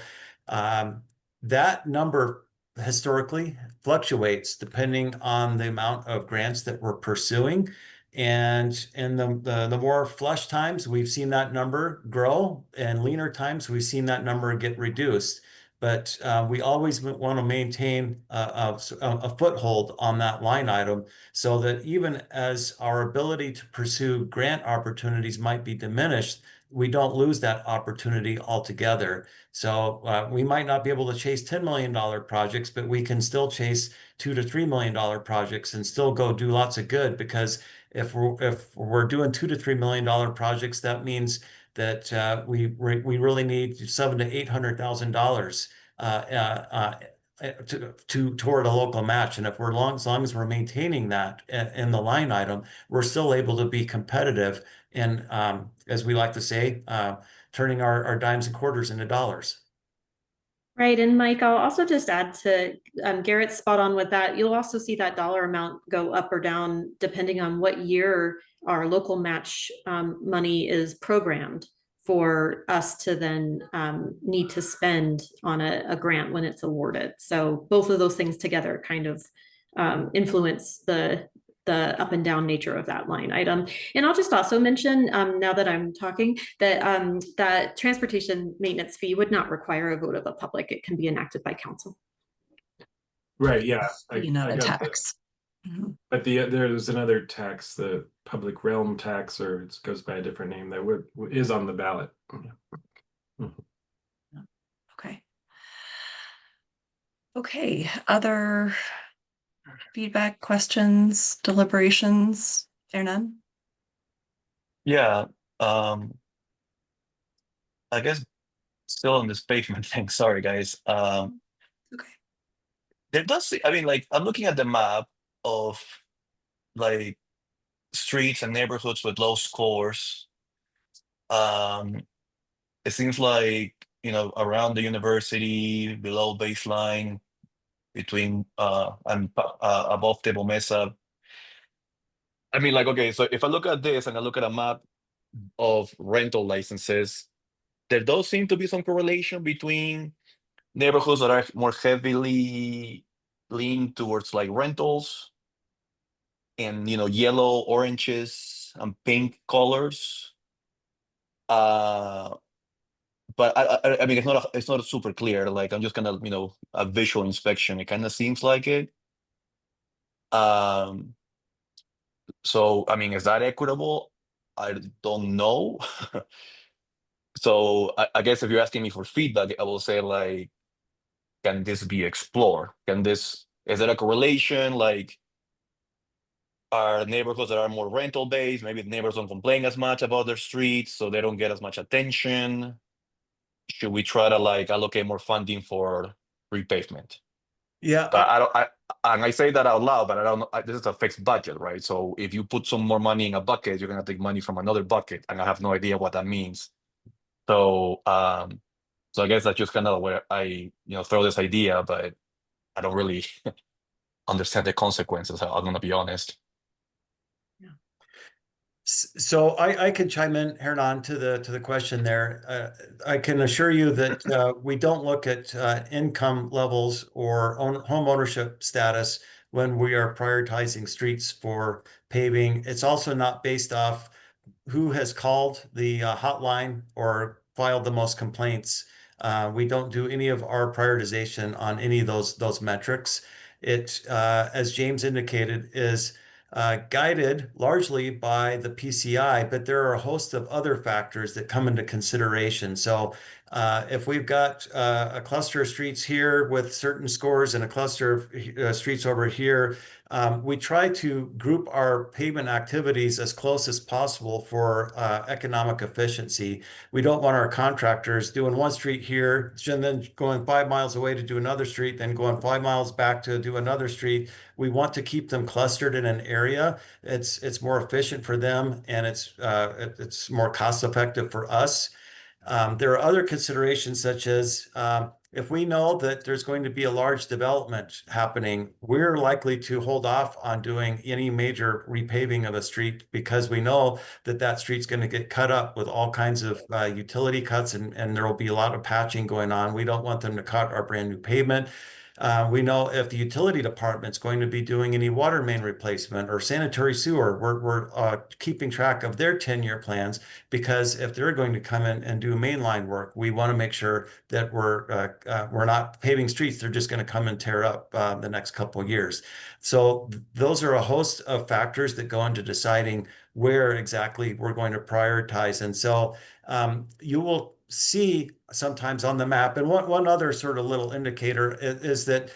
that number historically fluctuates depending on the amount of grants that we're pursuing. And in the more flush times, we've seen that number grow, and leaner times, we've seen that number get reduced. But we always want to maintain a foothold on that line item so that even as our ability to pursue grant opportunities might be diminished, we don't lose that opportunity altogether. So we might not be able to chase $10 million projects, but we can still chase $2 to $3 million projects and still go do lots of good, because if we're doing $2 to $3 million projects, that means that we really need $700,000 to $800,000 toward a local match. And if we're as long as we're maintaining that in the line item, we're still able to be competitive and as we like to say, turning our dimes and quarters into dollars. Right. And Mike, I'll also just add to Garrett's spot on with that. You'll also see that dollar amount go up or down depending on what year our local match money is programmed for us to then need to spend on a grant when it's awarded. So both of those things together kind of influence the up and down nature of that line item. And I'll just also mention, now that I'm talking, that that transportation maintenance fee would not require a vote of the public. It can be enacted by council. Right, yeah. Not I a got that. tax. Mhm. But there's another tax, the public realm tax, or it goes by a different name, that is on the ballot. Okay. Okay, other feedback, questions, deliberations? There none? Yeah, I guess still on this pavement thing. Sorry, guys. Okay. There does. I mean, like I'm looking at the map of like streets and neighborhoods with low scores. It seems like around the university, below baseline, between and above Table Mesa. I mean, like, okay, so if I look at this and I look at a map of rental licenses, there does seem to be some correlation between neighborhoods that are more heavily leaned towards like rentals and yellow, oranges, and pink colors. But I mean, it's not super clear. Like I'm just kind of a visual inspection. It kind of seems like it. So I mean, is that equitable? I don't know. So I guess if you're asking me for feedback, I will say like, can this be explored? Is there a correlation? Like, are neighborhoods that are more rental based, maybe the neighbors don't complain as much about their streets, so they don't get as much attention? Should we try to like allocate more funding for repavement? Yeah, and I say that out loud, but I don't know. This is a fixed budget, right? So if you put some more money in a bucket, you're gonna take money from another bucket, and I have no idea what that means. So, so I guess that's just kind of where I, throw this idea, but I don't really understand the consequences. I'm gonna be honest. So I can chime in, Hernan, to the question there. I can assure you that we don't look at income levels or home ownership status when we are prioritizing streets for paving. It's also not based off who has called the hotline or filed the most complaints. We don't do any of our prioritization on any of those metrics. It, as James indicated, is guided largely by the PCI, but there are a host of other factors that come into consideration. So If we've got a cluster of streets here with certain scores and a cluster of streets over here, we try to group our pavement activities as close as possible for economic efficiency. We don't want our contractors doing one street here and then going 5 miles away to do another street, then going 5 miles back to do another street. We want to keep them clustered in an area. It's more efficient for them, and it's more cost effective for us. There are other considerations such as if we know that there's going to be a large development happening, we're likely to hold off on doing any major repaving of a street because we know that that street's going to get cut up with all kinds of utility cuts, and there will be a lot of patching going on. We don't want them to cut our brand new pavement. We know if the utility department's going to be doing any water main replacement or sanitary sewer, we're keeping track of their 10-year plans, because if they're going to come in and do mainline work, we want to make sure that we're not paving streets. They're just going to come and tear up the next couple of years. So those are a host of factors that go into deciding where exactly we're going to prioritize. And so you will see sometimes on the map. And one other sort of little indicator is that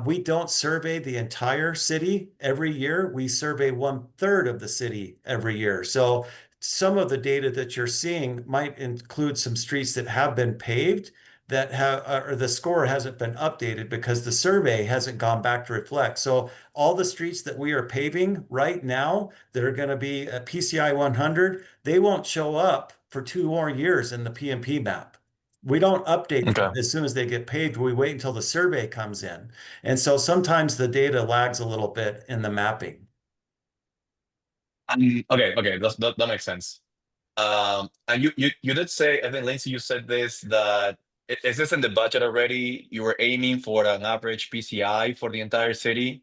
we don't survey the entire city every year. We survey 1/3 of the city every year. So some of the data that you're seeing might include some streets that have been paved that have, or the score hasn't been updated because the survey hasn't gone back to reflect. So all the streets that we are paving right now that are going to be at PCI 100, they won't show up for 2 more years in the PMP map. We don't update them as soon as they get paved. We wait until the survey comes in. And so sometimes the data lags a little bit in the mapping. Okay, that makes sense. And you did say, I think Lindsay, you said this, that is this in the budget already? You were aiming for an average PCI for the entire city?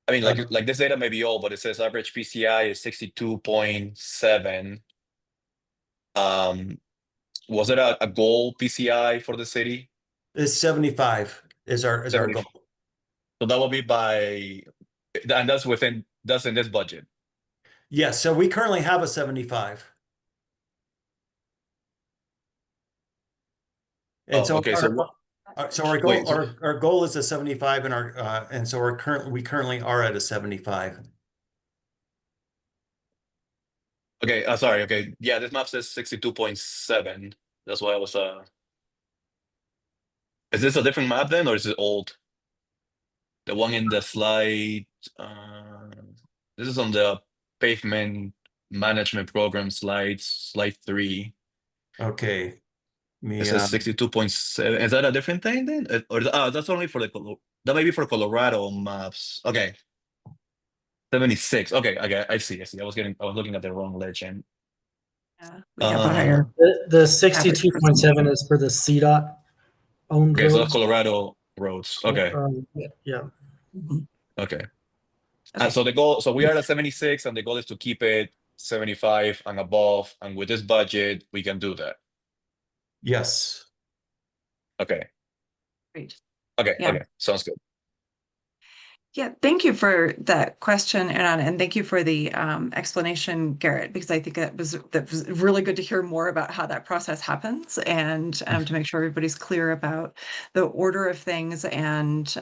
I mean, like this data may be old, but it says average PCI is 62.7. Was it a goal PCI for the city? It's 75 is our goal. So that will be and that's in this budget. Yes, so we currently have a 75. And so okay, our goal is a 75, and so we currently are at a 75. Okay, sorry. Okay, yeah, this map says 62.7. That's why I was. Is this a different map then, or is it old? The one in the slide. This is on the pavement management program slide 3. Okay. It says 62.7. Is that a different thing then, or that's only for that may be for Colorado maps? Okay. 76. Okay, I see. I was looking at the wrong legend. Yeah, we have a higher. The 62.7 is for the CDOT owned Okay, roads. so that's Colorado roads. Okay. Yeah. Okay. And so the goal, so we are at 76, and the goal is to keep it 75 and above. And with this budget, we can do that. Yes. Okay. Great. Okay. Yeah. Okay. Sounds good. Yeah, thank you for that question, Aaron, and thank you for the explanation, Garrett, because I think that was really good to hear more about how that process happens, and to make sure everybody's clear about the order of things, and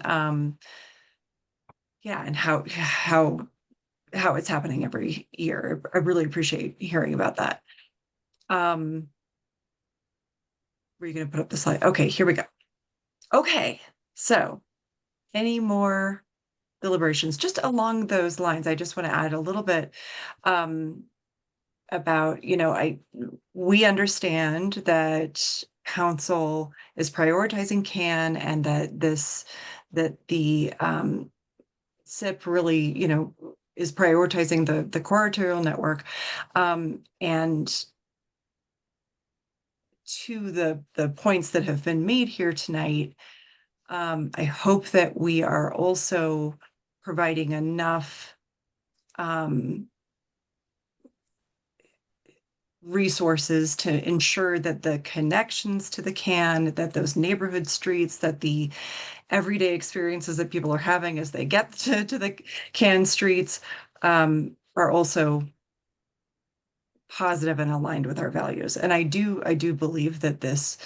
yeah, and how it's happening every year. I really appreciate hearing about that. Were you going to put up the slide? Okay, here we go. Okay, so any more deliberations just along those lines? I just want to add a little bit about, we understand that council is prioritizing CAN, and that the SIP really, is prioritizing the core arterial network, and to the points that have been made here tonight, I hope that we are also providing enough resources to ensure that the connections to the CAN, that those neighborhood streets, that the everyday experiences that people are having as they get to the CAN streets are also positive and aligned with our values. And I do believe that this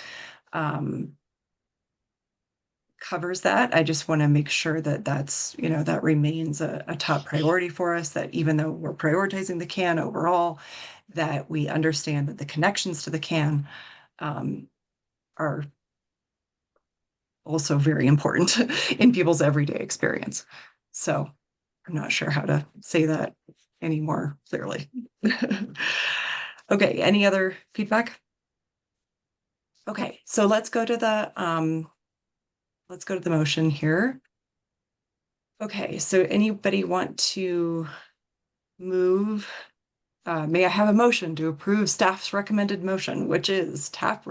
covers that. I just want to make sure that that's, that remains a top priority for us, that even though we're prioritizing the CAN overall, that we understand that the connections to the CAN are also very important in people's everyday experience. So I'm not sure how to say that any more clearly. Okay, any other feedback? Okay, so let's go to the motion here. Okay, so anybody want to move? May I have a motion to approve staff's recommended motion, which is TAB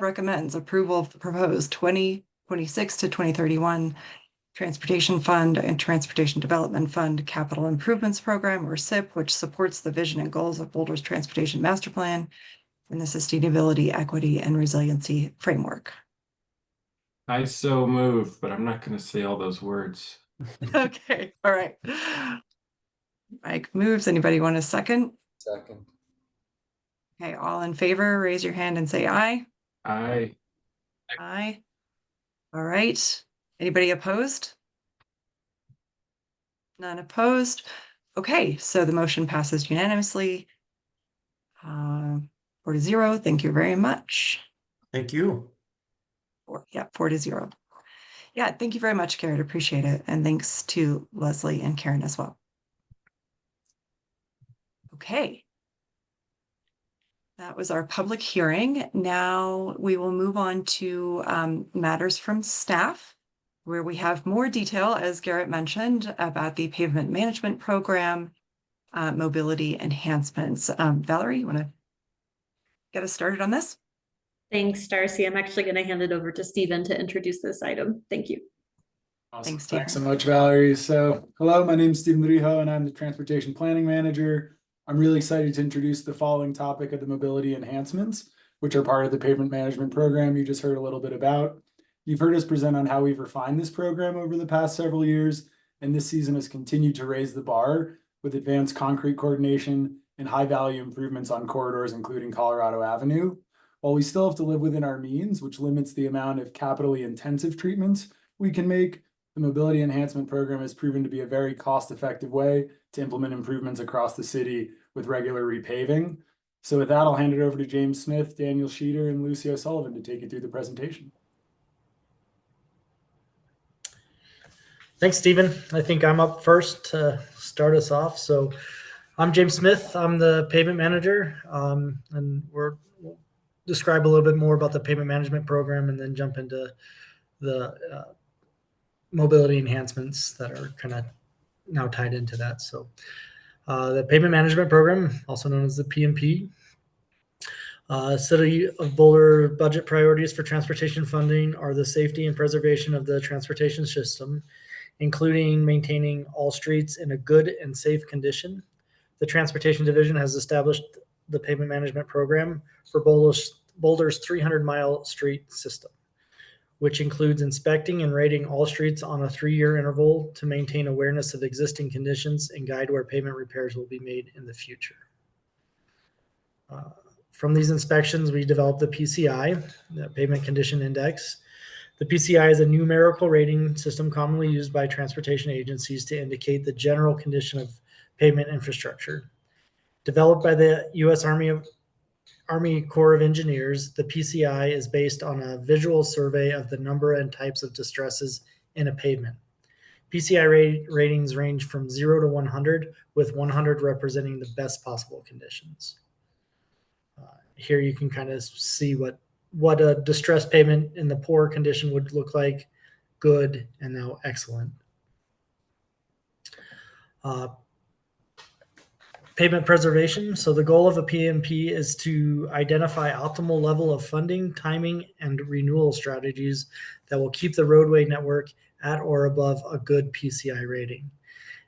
recommends approval of the proposed 2026 to 2031 Transportation Fund and Transportation Development Fund Capital Improvements Program, or SIP, which supports the vision and goals of Boulder's Transportation Master Plan and the Sustainability, Equity, and Resiliency Framework. I so move, but I'm not going to say all those words. Okay, all right. Mike moves. Anybody want a second? Second. Okay, all in favor, raise your hand and say aye. Aye. Aye. All right. Anybody opposed? None opposed. Okay, so the motion passes unanimously. 4-0. Thank you very much. Thank you. 4-0. Yeah, thank you very much, Karen. Appreciate it. And thanks to Leslie and Karen as well. Okay. That was our public hearing. Now we will move on to matters from staff, where we have more detail, as Garrett mentioned, about the pavement management program, mobility enhancements. Valerie, you want to get us started on this? Thanks, Darcy. I'm actually going to hand it over to Stephen to introduce this item. Thank you. Awesome. Thanks, Stephen. Thanks so much, Valerie. So, hello, my name is Stephen Rijo, and I'm the Transportation Planning Manager. I'm really excited to introduce the following topic of the mobility enhancements, which are part of the pavement management program you just heard a little bit about. You've heard us present on how we've refined this program over the past several years, and this season has continued to raise the bar with advanced concrete coordination and high-value improvements on corridors, including Colorado Avenue. While we still have to live within our means, which limits the amount of capitally intensive treatments we can make, the mobility enhancement program has proven to be a very cost-effective way to implement improvements across the city with regular repaving. So with that, I'll hand it over to James Smith, Daniel Sheeter, and Lucy O'Sullivan to take you through the presentation. Thanks, Stephen. I think I'm up first to start us off. So I'm James Smith. I'm the pavement manager, and we'll describe a little bit more about the pavement management program and then jump into the mobility enhancements that are kind of now tied into that. So the pavement management program, also known as the PMP, City of Boulder budget priorities for transportation funding are the safety and preservation of the transportation system, including maintaining all streets in a good and safe condition. The Transportation Division has established the pavement management program for Boulder's 300-mile street system, which includes inspecting and rating all streets on a 3-year interval to maintain awareness of existing conditions and guide where pavement repairs will be made in the future. From these inspections, we developed the PCI, the Pavement Condition Index. The PCI is a numerical rating system commonly used by transportation agencies to indicate the general condition of pavement infrastructure. Developed by the U.S. Army Corps of Engineers, the PCI is based on a visual survey of the number and types of distresses in a pavement. PCI ratings range from 0 to 100, with 100 representing the best possible conditions. Here you can kind of see what a distressed pavement in the poor condition would look like, good, and now excellent. Pavement preservation. So the goal of a PMP is to identify optimal level of funding, timing, and renewal strategies that will keep the roadway network at or above a good PCI rating.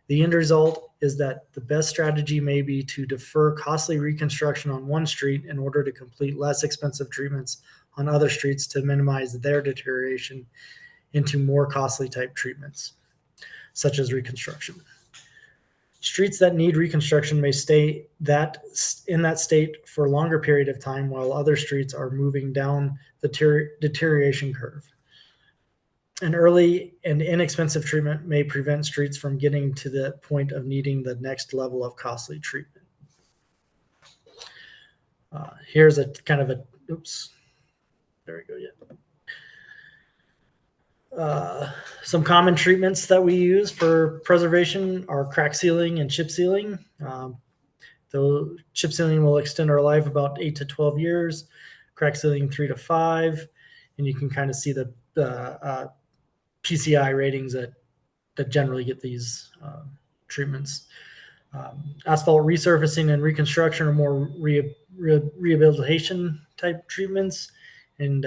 The end result is that the best strategy may be to defer costly reconstruction on one street in order to complete less expensive treatments on other streets to minimize their deterioration into more costly type treatments, such as reconstruction. Streets that need reconstruction may stay in that state for a longer period of time, while other streets are moving down the deterioration curve. An early and inexpensive treatment may prevent streets from getting to the point of needing the next level of costly treatment. Here's a kind of a, oops, there we go, yeah. Some common treatments that we use for preservation are crack sealing and chip sealing. The chip sealing will extend our life about 8 to 12 years, crack sealing 3 to 5, and you can kind of see the PCI ratings that generally get these treatments. Asphalt resurfacing and reconstruction are more rehabilitation type treatments, and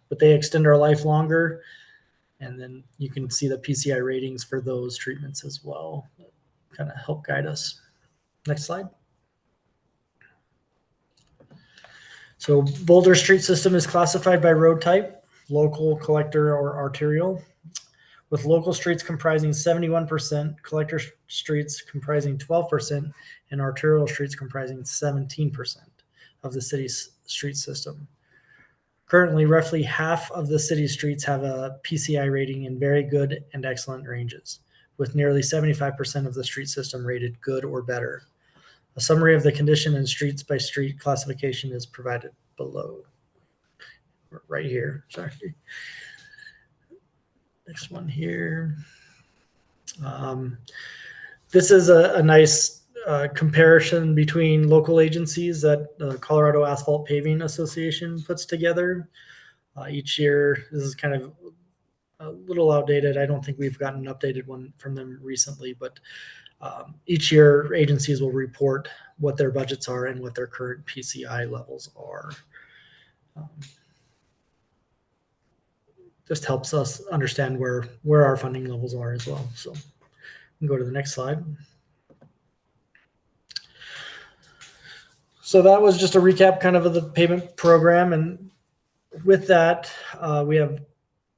but they extend our life longer. And then you can see the PCI ratings for those treatments as well, that kind of help guide us. Next slide. So Boulder street system is classified by road type, local, collector, or arterial, with local streets comprising 71%, collector streets comprising 12%, and arterial streets comprising 17% of the city's street system. Currently, roughly half of the city's streets have a PCI rating in very good and excellent ranges, with nearly 75% of the street system rated good or better. A summary of the condition and streets by street classification is provided below. Right here, sorry. Next one here. This is a nice comparison between local agencies that the Colorado Asphalt Paving Association puts together. Each year, this is kind of a little outdated. I don't think we've gotten an updated one from them recently, but each year agencies will report what their budgets are and what their current PCI levels are. Just helps us understand where our funding levels are as well. So we can go to the next slide. So that was just a recap kind of the pavement program. And with that, we have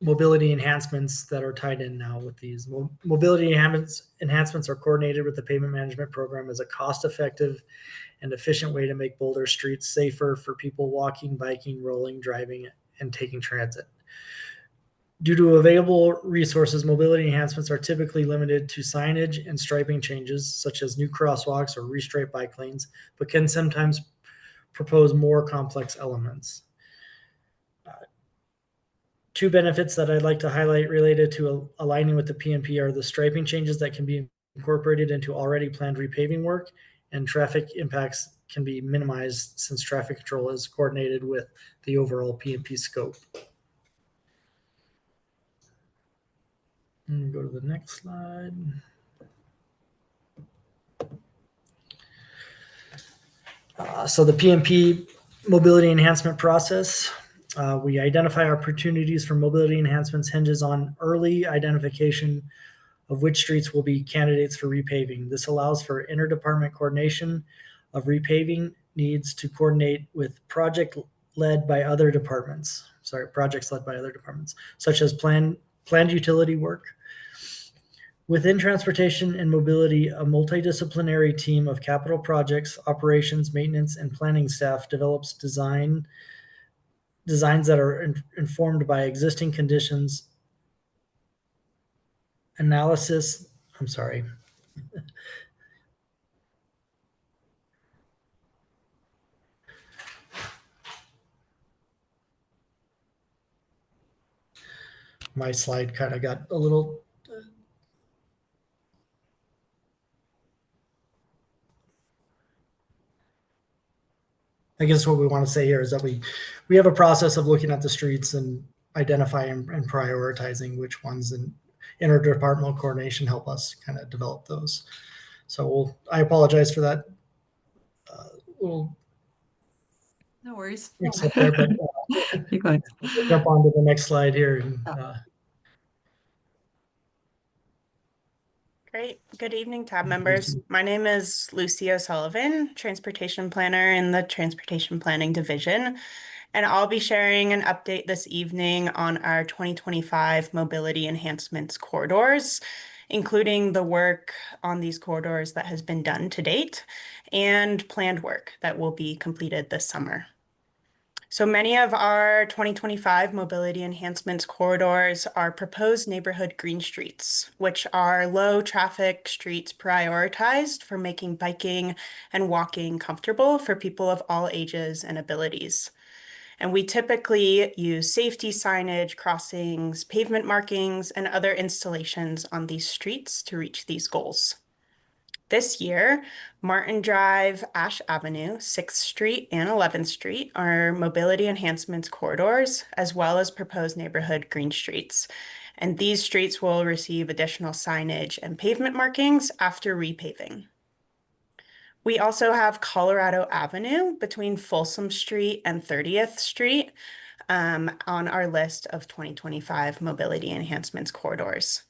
mobility enhancements that are tied in now with these. Mobility enhancements are coordinated with the pavement management program as a cost-effective and efficient way to make Boulder streets safer for people walking, biking, rolling, driving, and taking transit. Due to available resources, mobility enhancements are typically limited to signage and striping changes, such as new crosswalks or restriped bike lanes, but can sometimes propose more complex elements. Two benefits that I'd like to highlight related to aligning with the PMP are the striping changes that can be incorporated into already planned repaving work, and traffic impacts can be minimized since traffic control is coordinated with the overall PMP scope. And go to the next slide. So the PMP mobility enhancement process, we identify opportunities for mobility enhancements hinges on early identification of which streets will be candidates for repaving. This allows for interdepartment coordination of repaving needs to coordinate with projects led by other departments, such as planned utility work. Within transportation and mobility, a multidisciplinary team of capital projects, operations, maintenance, and planning staff develops designs that are informed by existing conditions, analysis. I'm sorry. My slide kind of got a little. I guess what we want to say here is that we have a process of looking at the streets and identifying and prioritizing which ones, and interdepartmental coordination help us kind of develop those. So I apologize for that little. No worries. There, but, keep going. Jump on to the next slide here. And, Great. Good evening, tab members. My name is Lucy O'Sullivan, Transportation Planner in the Transportation Planning Division, and I'll be sharing an update this evening on our 2025 Mobility Enhancements Corridors including the work on these corridors that has been done to date and planned work that will be completed this summer. So many of our 2025 mobility enhancements corridors are proposed neighborhood green streets, which are low traffic streets prioritized for making biking and walking comfortable for people of all ages and abilities. And we typically use safety signage, crossings, pavement markings, and other installations on these streets to reach these goals. This year, Martin Drive, Ash Avenue, 6th Street, and 11th Street are mobility enhancements corridors, as well as proposed neighborhood green streets. And these streets will receive additional signage and pavement markings after repaving. We also have Colorado Avenue between Folsom Street and 30th Street on our list of 2025 mobility enhancements corridors.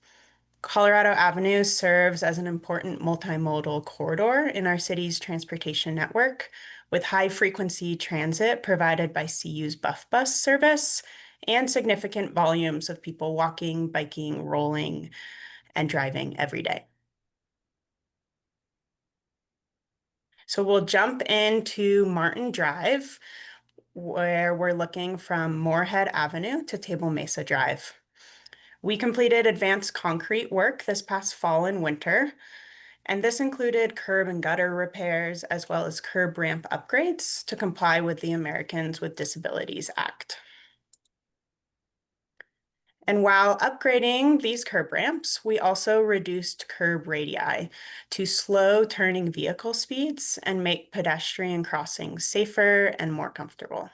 Colorado Avenue serves as an important multimodal corridor in our city's transportation network, with high-frequency transit provided by CU's Buff Bus service and significant volumes of people walking, biking, rolling, and driving every day. So we'll jump into Martin Drive, where we're looking from Moorhead Avenue to Table Mesa Drive. We completed advanced concrete work this past fall and winter, and this included curb and gutter repairs as well as curb ramp upgrades to comply with the Americans with Disabilities Act. And while upgrading these curb ramps, we also reduced curb radii to slow turning vehicle speeds and make pedestrian crossings safer and more comfortable.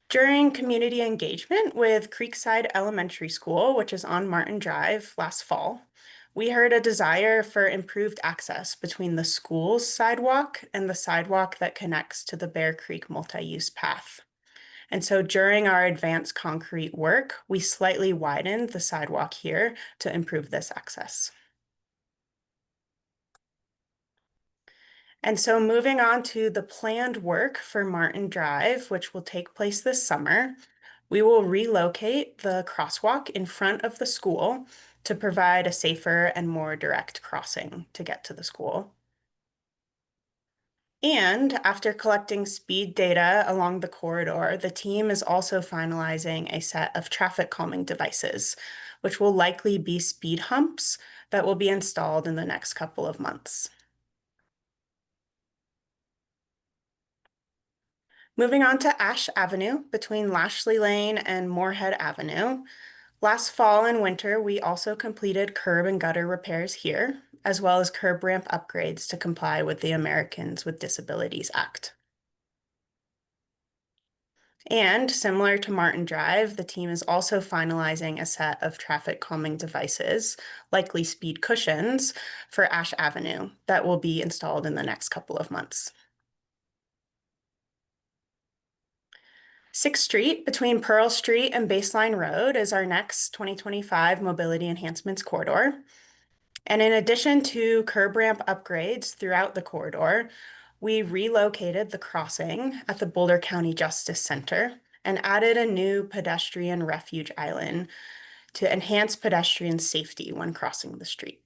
During community engagement with Creekside Elementary School, which is on Martin Drive last fall, we heard a desire for improved access between the school's sidewalk and the sidewalk that connects to the Bear Creek multi-use path. And so during our advanced concrete work, we slightly widened the sidewalk here to improve this access. And so moving on to the planned work for Martin Drive, which will take place this summer, we will relocate the crosswalk in front of the school to provide a safer and more direct crossing to get to the school. And after collecting speed data along the corridor, the team is also finalizing a set of traffic calming devices, which will likely be speed humps that will be installed in the next couple of months. Moving on to Ash Avenue between Lashley Lane and Moorhead Avenue. Last fall and winter, we also completed curb and gutter repairs here, as well as curb ramp upgrades to comply with the Americans with Disabilities Act. And similar to Martin Drive, the team is also finalizing a set of traffic calming devices, likely speed cushions, for Ash Avenue that will be installed in the next couple of months. 6th Street between Pearl Street and Baseline Road is our next 2025 mobility enhancements corridor. And in addition to curb ramp upgrades throughout the corridor, we relocated the crossing at the Boulder County Justice Center and added a new pedestrian refuge island to enhance pedestrian safety when crossing the street.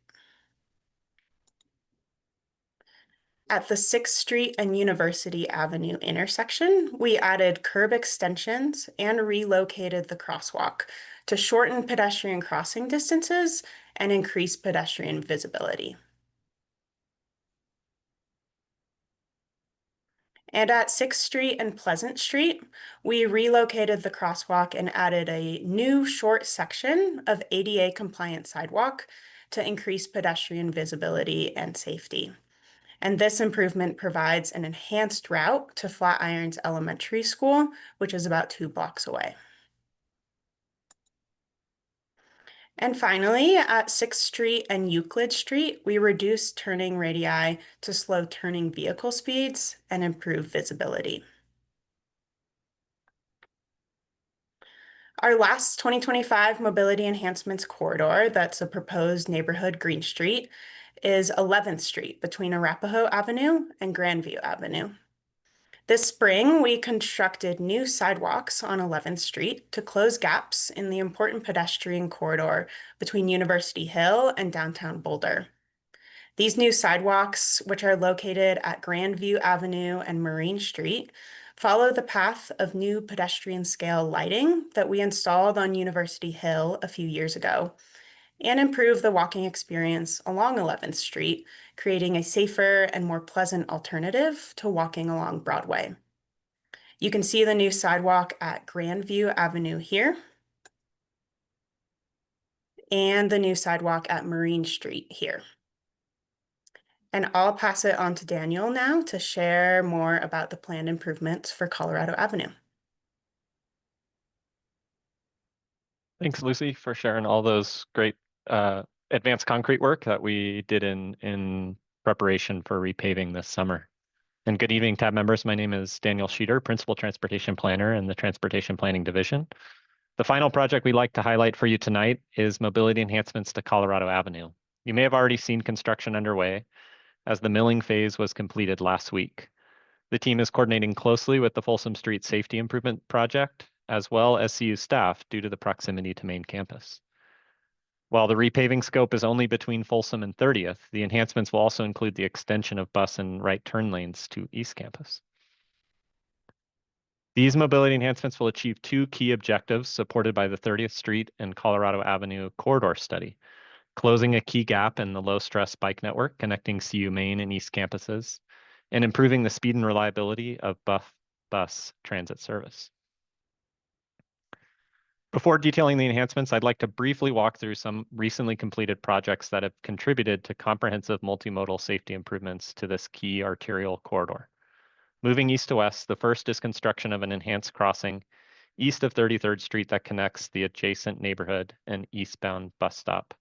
At the 6th Street and University Avenue intersection, we added curb extensions and relocated the crosswalk to shorten pedestrian crossing distances and increase pedestrian visibility. And at 6th Street and Pleasant Street, we relocated the crosswalk and added a new short section of ADA compliant sidewalk to increase pedestrian visibility and safety. And this improvement provides an enhanced route to Flatirons Elementary School, which is about 2 blocks away. And finally, at 6th Street and Euclid Street, we reduced turning radii to slow turning vehicle speeds and improve visibility. Our last 2025 mobility enhancements corridor that's a proposed neighborhood green street is 11th Street between Arapahoe Avenue and Grandview Avenue. This spring, we constructed new sidewalks on 11th Street to close gaps in the important pedestrian corridor between University Hill and downtown Boulder. These new sidewalks, which are located at Grandview Avenue and Marine Street, follow the path of new pedestrian scale lighting that we installed on University Hill a few years ago, and improve the walking experience along 11th Street, creating a safer and more pleasant alternative to walking along Broadway. You can see the new sidewalk at Grandview Avenue here, and the new sidewalk at Marine Street here. And I'll pass it on to Daniel now to share more about the planned improvements for Colorado Avenue. Thanks, Lucy, for sharing all those great advanced concrete work that we did in preparation for repaving this summer. And good evening, TAB members. My name is Daniel Sheeter, Principal Transportation Planner in the Transportation Planning Division. The final project we'd like to highlight for you tonight is mobility enhancements to Colorado Avenue. You may have already seen construction underway as the milling phase was completed last week. The team is coordinating closely with the Folsom Street Safety Improvement Project, as well as CU staff due to the proximity to main campus. While the repaving scope is only between Folsom and 30th, the enhancements will also include the extension of bus and right turn lanes to East Campus. These mobility enhancements will achieve two key objectives supported by the 30th Street and Colorado Avenue corridor study: closing a key gap in the low-stress bike network connecting CU Main and East campuses, and improving the speed and reliability of bus transit service. Before detailing the enhancements, I'd like to briefly walk through some recently completed projects that have contributed to comprehensive multimodal safety improvements to this key arterial corridor. Moving east to west, the first is construction of an enhanced crossing east of 33rd Street that connects the adjacent neighborhood and eastbound bus stop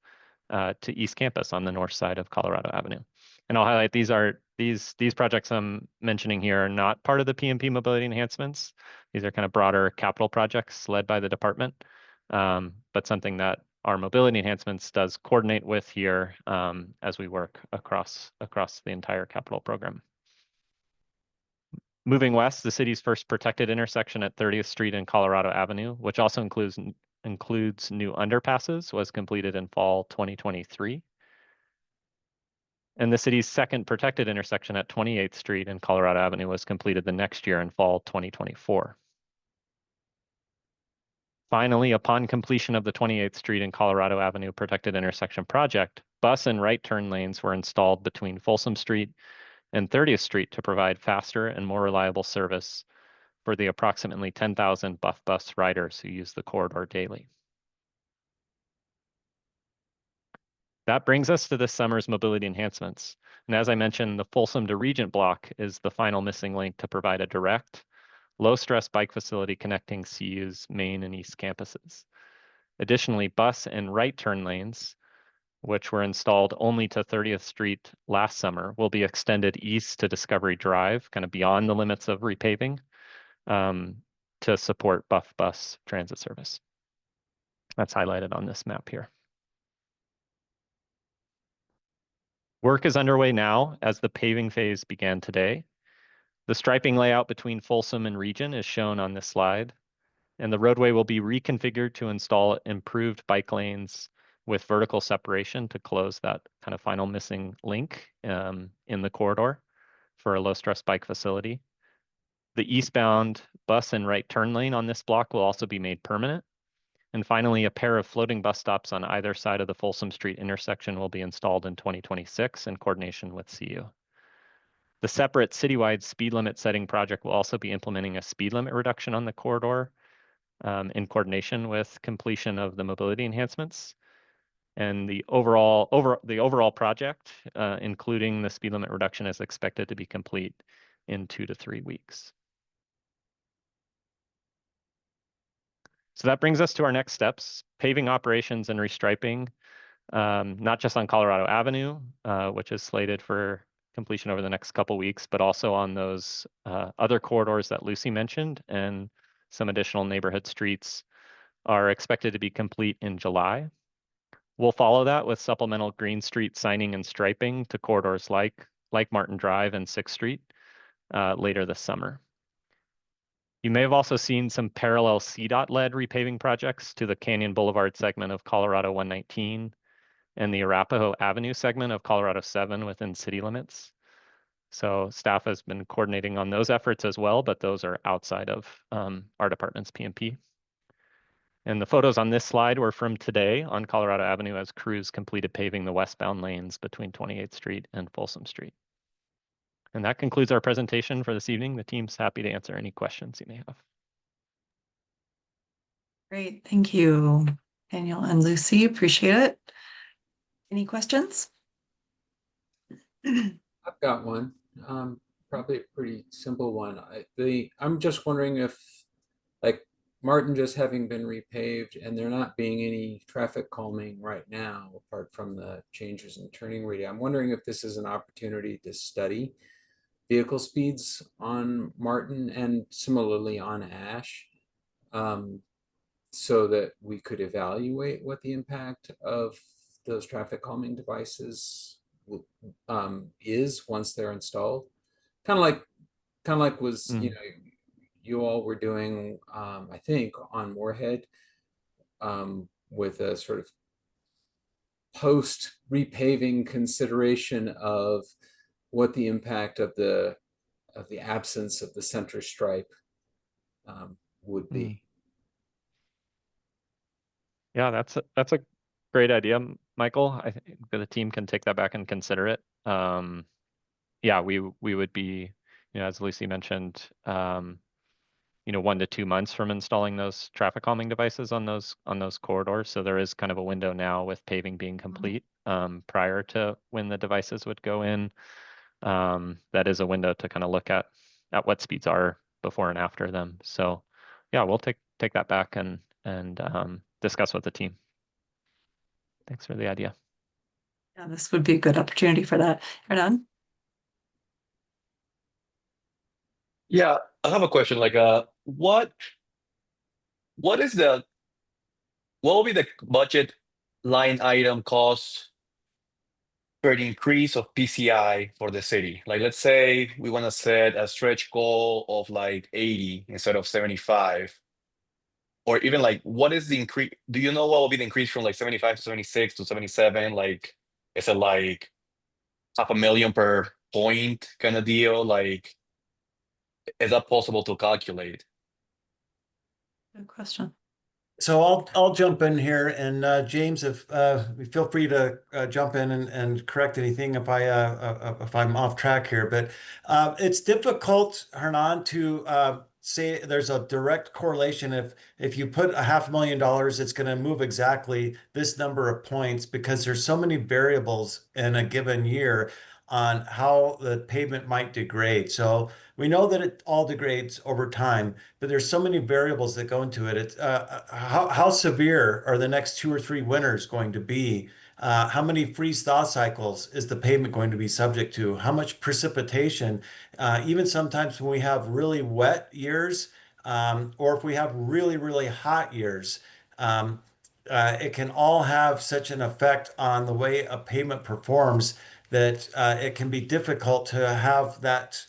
to East Campus on the north side of Colorado Avenue. And I'll highlight these projects I'm mentioning here are not part of the PMP mobility enhancements. These are kind of broader capital projects led by the department, but something that our mobility enhancements does coordinate with here as we work across the entire capital program. Moving west, the city's first protected intersection at 30th Street and Colorado Avenue, which also includes new underpasses, was completed in fall 2023. And the city's second protected intersection at 28th Street and Colorado Avenue was completed the next year in fall 2024. Finally, upon completion of the 28th Street and Colorado Avenue protected intersection project, bus and right turn lanes were installed between Folsom Street and 30th Street to provide faster and more reliable service for the approximately 10,000 bus riders who use the corridor daily. That brings us to this summer's mobility enhancements. And as I mentioned, the Folsom to Regent block is the final missing link to provide a direct, low-stress bike facility connecting CU's main and east campuses. Additionally, bus and right turn lanes, which were installed only to 30th Street last summer, will be extended east to Discovery Drive, kind of beyond the limits of repaving, to support bus transit service. That's highlighted on this map here. Work is underway now as the paving phase began today. The striping layout between Folsom and Region is shown on this slide, and the roadway will be reconfigured to install improved bike lanes with vertical separation to close that kind of final missing link in the corridor for a low-stress bike facility. The eastbound bus and right turn lane on this block will also be made permanent. And finally, a pair of floating bus stops on either side of the Folsom Street intersection will be installed in 2026 in coordination with CU. The separate citywide speed limit setting project will also be implementing a speed limit reduction on the corridor in coordination with completion of the mobility enhancements. And the overall project, including the speed limit reduction, is expected to be complete in 2 to 3 weeks. So that brings us to our next steps: paving operations and restriping, not just on Colorado Avenue, which is slated for completion over the next couple weeks, but also on those other corridors that Lucy mentioned, and some additional neighborhood streets are expected to be complete in July. We'll follow that with supplemental Green Street signing and striping to corridors like Martin Drive and 6th Street later this summer. You may have also seen some parallel CDOT-led repaving projects to the Canyon Boulevard segment of Colorado 119 and the Arapahoe Avenue segment of Colorado 7 within city limits. So staff has been coordinating on those efforts as well, but those are outside of our department's PMP. And the photos on this slide were from today on Colorado Avenue as crews completed paving the westbound lanes between 28th Street and Folsom Street. And that concludes our presentation for this evening. The team's happy to answer any questions you may have. Great, thank you, Daniel and Lucy, appreciate it. Any questions? I've got one, probably a pretty simple one. I'm just wondering if, like, Martin just having been repaved and there not being any traffic calming right now, apart from the changes in turning radii, I'm wondering if this is an opportunity to study vehicle speeds on Martin and similarly on Ash, so that we could evaluate what the impact of those traffic calming devices is once they're installed. Kind of like was, you know, you all were doing, I think, on Moorhead, with a sort of post repaving consideration of what the impact of the absence of the center stripe would be. Yeah, that's a great idea, Michael. I think the team can take that back and consider it. Yeah, we would be, you know, as Lucy mentioned, you know, 1 to 2 months from installing those traffic calming devices on those corridors. So there is kind of a window now with paving being complete prior to when the devices would go in. That is a window to kind of look at what speeds are before and after them. So yeah, we'll take that back and discuss with the team. Thanks for the idea. Yeah, this would be a good opportunity for that. Hernan? Yeah, I have a question. Like, what will be the budget line item cost for the increase of PCI for the city? Like, let's say we want to set a stretch goal of like 80 instead of 75. Or even like, what is the increase? Do you know what will be the increase from like 75 to 76 to 77? Like, is it like $500,000 per point kind of deal? Like, is that possible to calculate? Good question. So I'll jump in here, and James, if feel free to jump in and correct anything if I'm off track here. But it's difficult, Hernan, to say there's a direct correlation. If you put $500,000, it's going to move exactly this number of points, because there's so many variables in a given year on how the pavement might degrade. So we know that it all degrades over time, but there's so many variables that go into it. It's how severe are the next 2 or 3 winters going to be? How many freeze-thaw cycles is the pavement going to be subject to? How much precipitation? Even sometimes when we have really wet years, or if we have really, really hot years, it can all have such an effect on the way a pavement performs that it can be difficult to have that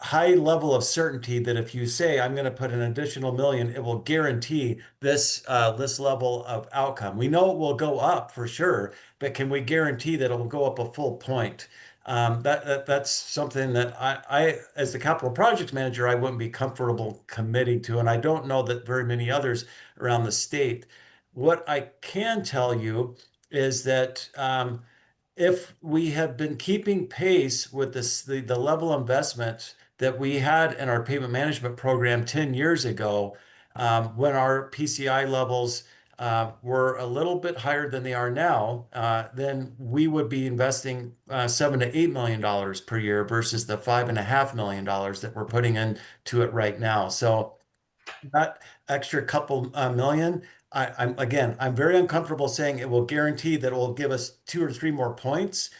high level of certainty that if you say I'm going to put an additional $1 million, it will guarantee this level of outcome. We know it will go up for sure, but can we guarantee that it will go up a full point? That's something that I, as the capital projects manager, I wouldn't be comfortable committing to, and I don't know that very many others around the state. What I can tell you is that if we have been keeping pace with the level of investment that we had in our pavement management program 10 years ago, when our PCI levels were a little bit higher than they are now, then we would be investing $7 to $8 million per year versus the $5.5 million that we're putting into it right now. So that extra couple million, I'm very uncomfortable saying it will guarantee that it will give us 2 or 3 more points.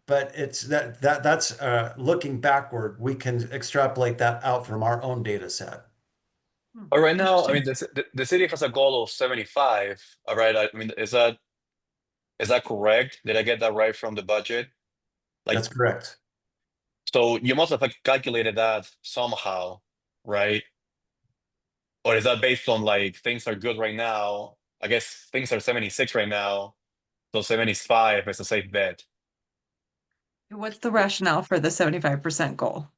But it's that's looking backward. We can extrapolate that out from our own data set. But right now, I mean, the city has a goal of 75. All right. I mean, is that correct? Did I get that right from the budget? Like, that's correct. So you must have like calculated that somehow, right? Or is that based on like things are good right now? I guess things are 76 right now, so 75 is a safe bet. What's the rationale for the 75% goal?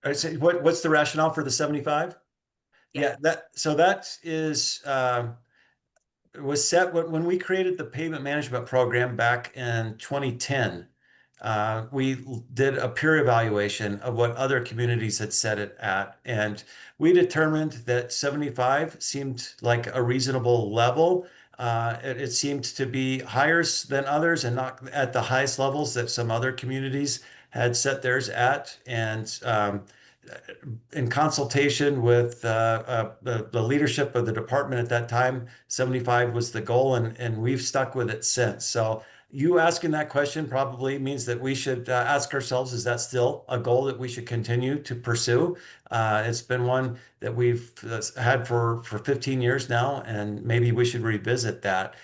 I say, what's the rationale for the 75? Yeah, that is was set when we created the pavement management program back in 2010. We did a peer evaluation of what other communities had set it at, and we determined that 75 seemed like a reasonable level. It seemed to be higher than others and not at the highest levels that some other communities had set theirs at. And in consultation with the leadership of the department at that time, 75 was the goal, and we've stuck with it since. So you asking that question probably means that we should ask ourselves, is that still a goal that we should continue to pursue? It's been one that we've had for 15 years now, and maybe we should revisit that.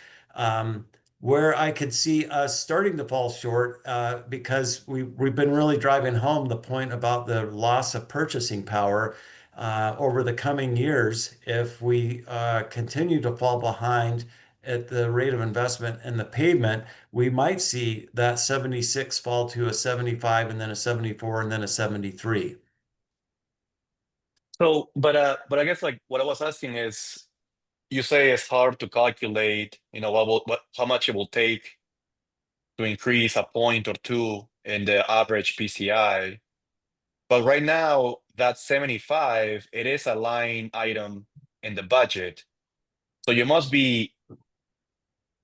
Where I could see us starting to fall short, because we've been really driving home the point about the loss of purchasing power over the coming years. If we continue to fall behind at the rate of investment in the pavement, we might see that 76 fall to a 75, and then a 74, and then a 73. So, but I guess like what I was asking is, you say it's hard to calculate, how much it will take to increase a point or two in the average PCI. But right now, that 75, it is a line item in the budget. So you must be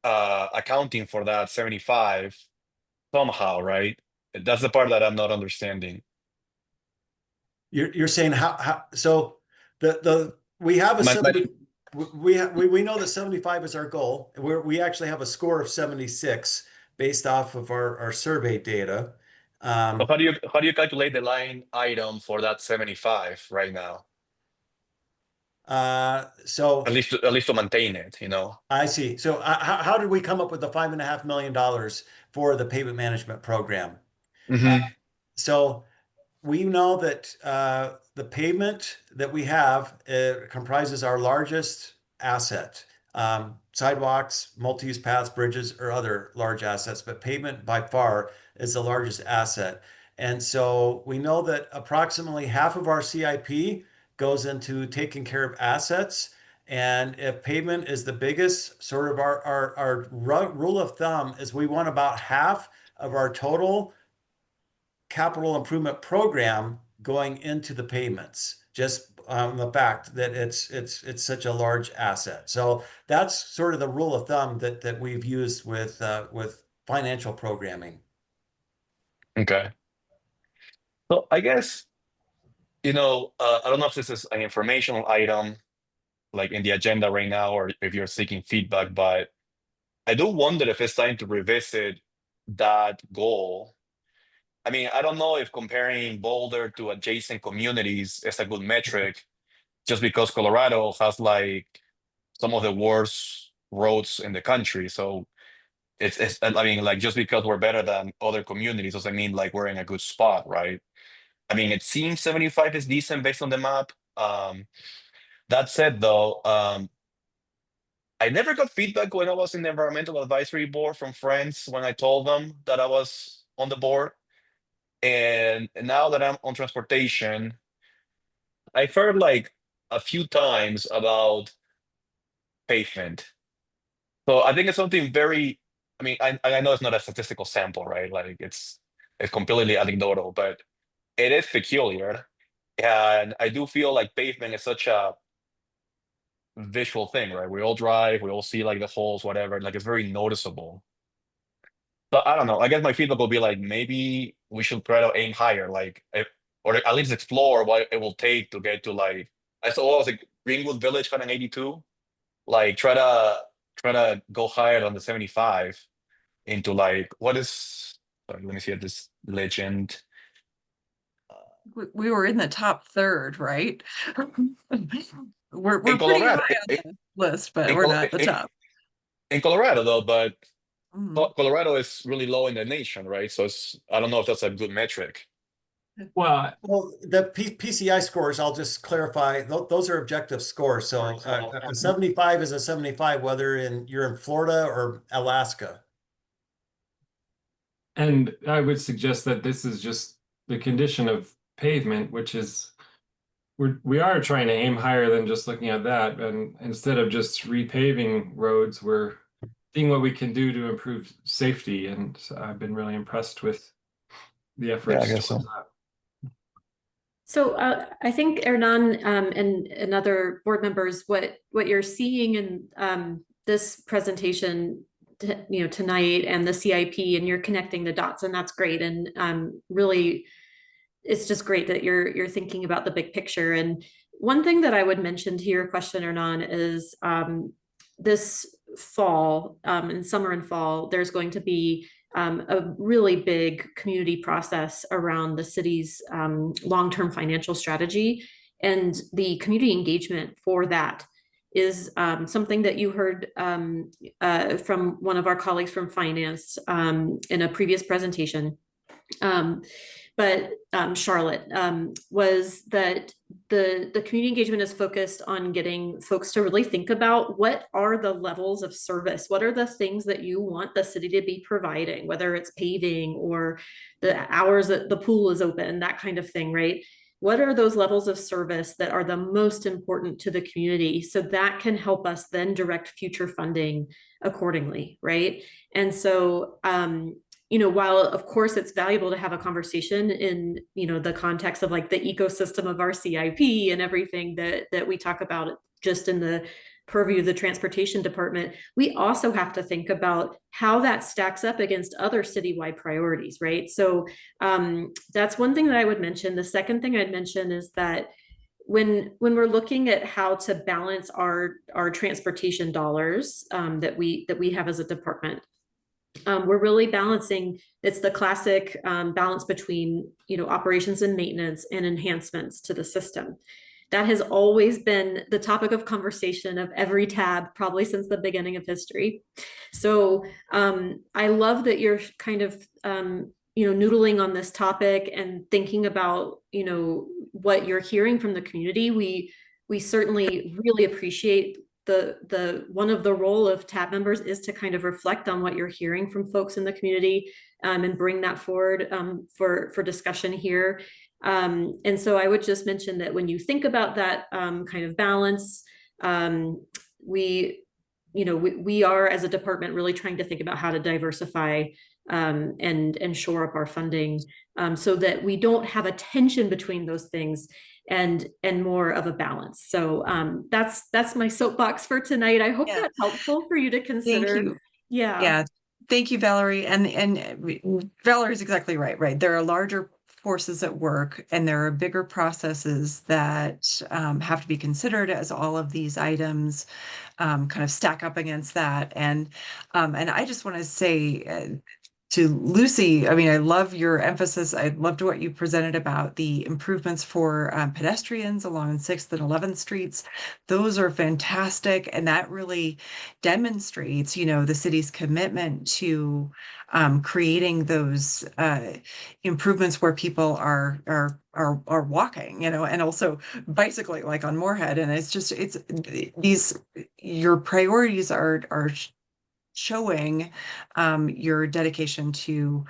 accounting for that 75 somehow, right? That's the part that I'm not understanding. You're saying how so we have a 70, we know that 75 is our goal. We actually have a score of 76 based off of our survey data. So how do you calculate the line item for that 75 right now? So at least to maintain it, I see. So how did we come up with the $5.5 million for the pavement management program? So we know that the pavement that we have comprises our largest asset. Sidewalks, multi-use paths, bridges, or other large assets, but pavement by far is the largest asset. And so we know that approximately half of our CIP goes into taking care of assets. And if pavement is the biggest, sort of our rule of thumb is we want about half of our total capital improvement program going into the payments, just the fact that it's such a large asset. So that's sort of the rule of thumb that we've used with financial programming. Okay. So I guess, I don't know if this is an informational item like in the agenda right now, or if you're seeking feedback, but I do wonder if it's time to revisit that goal. I mean, I don't know if comparing Boulder to adjacent communities is a good metric, just because Colorado has like some of the worst roads in the country. So I mean, like, just because we're better than other communities doesn't mean like we're in a good spot, right? I mean, it seems 75 is decent based on the map. That said, though, I never got feedback when I was in the environmental advisory board from friends when I told them that I was on the board. And now that I'm on transportation, I've heard like a few times about pavement. So I think it's something very, I mean, I know it's not a statistical sample, right? Like it's completely anecdotal, but it is peculiar. And I do feel like pavement is such a visual thing, right? We all drive, we all see like the holes, whatever, like it's very noticeable. So I don't know. I guess my feedback will be like, maybe we should try to aim higher, like, or at least explore what it will take to get to like, I saw was like Greenwood Village kind of 82, like try to go higher than the 75 into like, what is, let me see this legend. We were in the top third, right? We're in pretty Colorado, high on the list, but we're not at the top. In Colorado, though, but Colorado is really low in the nation, right? So I don't know if that's a good metric. Well, the PCI scores, I'll just clarify, those are objective scores. So a 75 is a 75, whether you're in Florida or Alaska. and I would suggest that this is just the condition of pavement, which is we are trying to aim higher than just looking at that. And instead of just repaving roads, we're seeing what we can do to improve safety. And so I've been really impressed with the efforts. I guess so. towards that. So I think Hernan and other board members, what you're seeing in this presentation, tonight and the CIP, and you're connecting the dots, and that's great. And really, it's just great that you're thinking about the big picture. And one thing that I would mention to your question, Hernan, is this fall, in summer and fall, there's going to be a really big community process around the city's long-term financial strategy, and the community engagement for that is something that you heard from one of our colleagues from finance in a previous presentation. But Charlotte, was that the community engagement is focused on getting folks to really think about what are the levels of service, what are the things that you want the city to be providing, whether it's paving or the hours that the pool is open, that kind of thing, right? What are those levels of service that are the most important to the community? So that can help us then direct future funding accordingly, right? And so, while of course it's valuable to have a conversation in, the context of like the ecosystem of our CIP and everything that we talk about just in the purview of the transportation department, we also have to think about how that stacks up against other citywide priorities, right? So that's one thing that I would mention. The second thing I'd mention is that when we're looking at how to balance our transportation dollars that we have as a department, we're really balancing. It's the classic balance between operations and maintenance and enhancements to the system. That has always been the topic of conversation of every tab, probably since the beginning of history. So I love that you're kind of noodling on this topic and thinking about what you're hearing from the community. We certainly really appreciate the one of the role of tab members is to kind of reflect on what you're hearing from folks in the community and bring that forward for discussion here. And so I would just mention that when you think about that kind of balance, we are as a department really trying to think about how to diversify and shore up our funding so that we don't have a tension between those things and more of a balance. So that's my soapbox for tonight. I hope that's helpful for you to consider. Thank you. Yeah. Yeah. Thank you, Valerie. And Valerie's exactly right. There are larger forces at work, and there are bigger processes that have to be considered as all of these items kind of stack up against that. And I just want to say to Lucy, I mean, I love your emphasis. I loved what you presented about the improvements for pedestrians along 6th and 11th streets. Those are fantastic. And that really demonstrates, the city's commitment to creating those improvements where people are walking, and also bicycling, like on Moorhead. And your priorities are showing your dedication to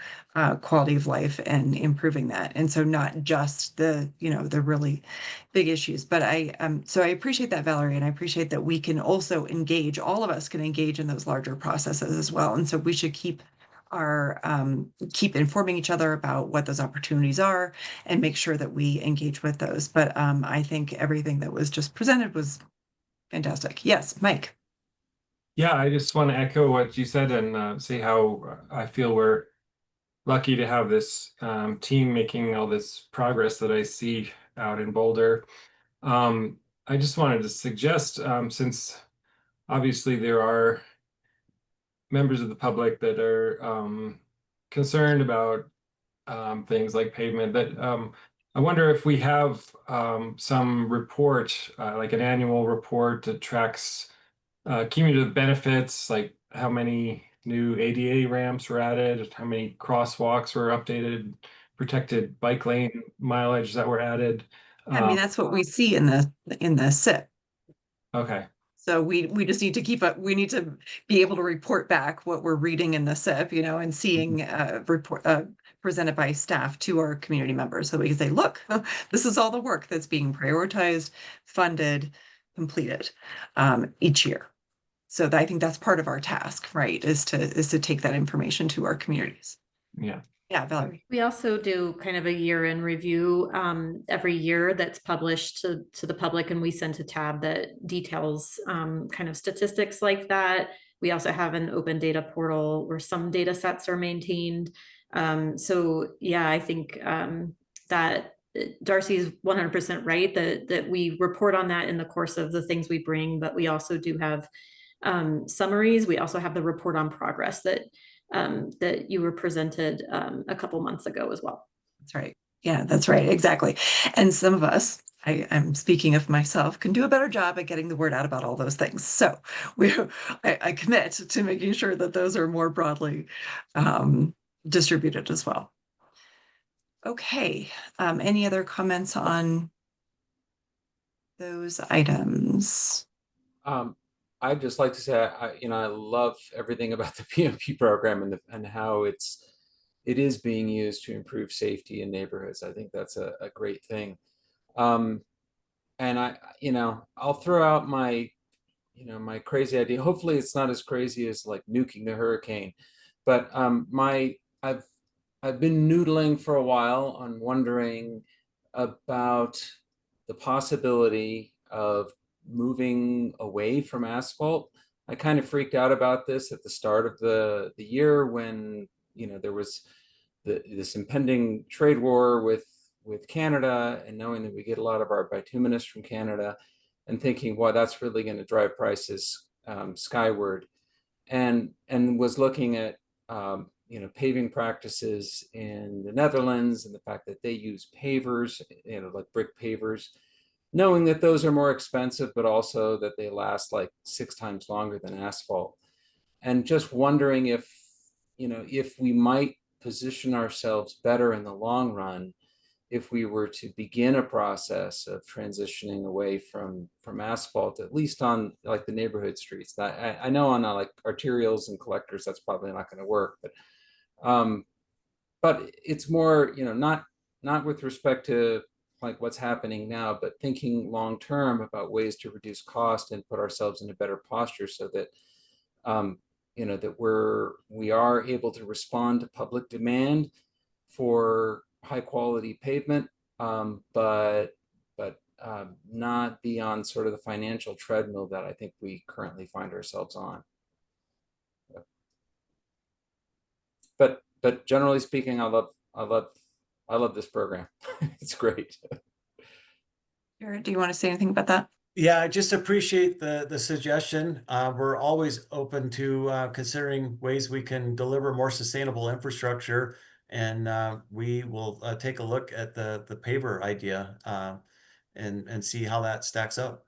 quality of life and improving that. And so not just the really big issues, but so I appreciate that, Valerie, and I appreciate that we can also engage, all of us can engage in those larger processes as well. And so we should keep informing each other about what those opportunities are and make sure that we engage with those. But I think everything that was just presented was fantastic. Yes, Mike. Yeah, I just want to echo what you said and say how I feel we're lucky to have this team making all this progress that I see out in Boulder. I just wanted to suggest, since obviously there are members of the public that are concerned about things like pavement, that I wonder if we have some report, like an annual report that tracks cumulative benefits, like how many new ADA ramps were added, how many crosswalks were updated, protected bike lane mileage that were added. I mean, that's what we see in the SIP. Okay. So we just need to keep up, we need to be able to report back what we're reading in the SIP, you know, and seeing report presented by staff to our community members. So we can say, look, this is all the work that's being prioritized, funded, completed each year. So I think that's part of our task, right, is to take that information to our communities. Yeah. Yeah, Valerie. We also do kind of a year-end review every year that's published to the public, and we send a tab that details kind of statistics like that. We also have an open data portal where some data sets are maintained. So yeah, I think that Darcy is 100% right that we report on that in the course of the things we bring, but we also do have summaries. We also have the report on progress that you were presented a couple months ago as well. That's right. Yeah, that's right. Exactly. And some of us, I'm speaking of myself, can do a better job at getting the word out about all those things. So I commit to making sure that those are more broadly distributed as well. Okay. Any other comments on those items? I'd just like to say, I love everything about the PMP program and how it is being used to improve safety in neighborhoods. I think that's a great thing. And I'll throw out my crazy idea. Hopefully it's not as crazy as like nuking the hurricane, but I've been noodling for a while on wondering about the possibility of moving away from asphalt. I kind of freaked out about this at the start of the year when there was this impending trade war with Canada, and knowing that we get a lot of our bituminous from Canada, and thinking, well, that's really going to drive prices skyward, and was looking at paving practices in the Netherlands and the fact that they use pavers, like brick pavers, knowing that those are more expensive, but also that they last like 6 times longer than asphalt. And just wondering if we might position ourselves better in the long run if we were to begin a process of transitioning away from asphalt, at least on like the neighborhood streets. I know on like arterials and collectors, that's probably not going to work, but it's more, not with respect to like what's happening now, but thinking long term about ways to reduce cost and put ourselves in a better posture so that that we are able to respond to public demand for high quality pavement, but not be on sort of the financial treadmill that I think we currently find ourselves on. But generally speaking, I love this program. It's great. Jared, do you want to say anything about that? Yeah, I just appreciate the suggestion. We're always open to considering ways we can deliver more sustainable infrastructure, and we will take a look at the paver idea and see how that stacks up.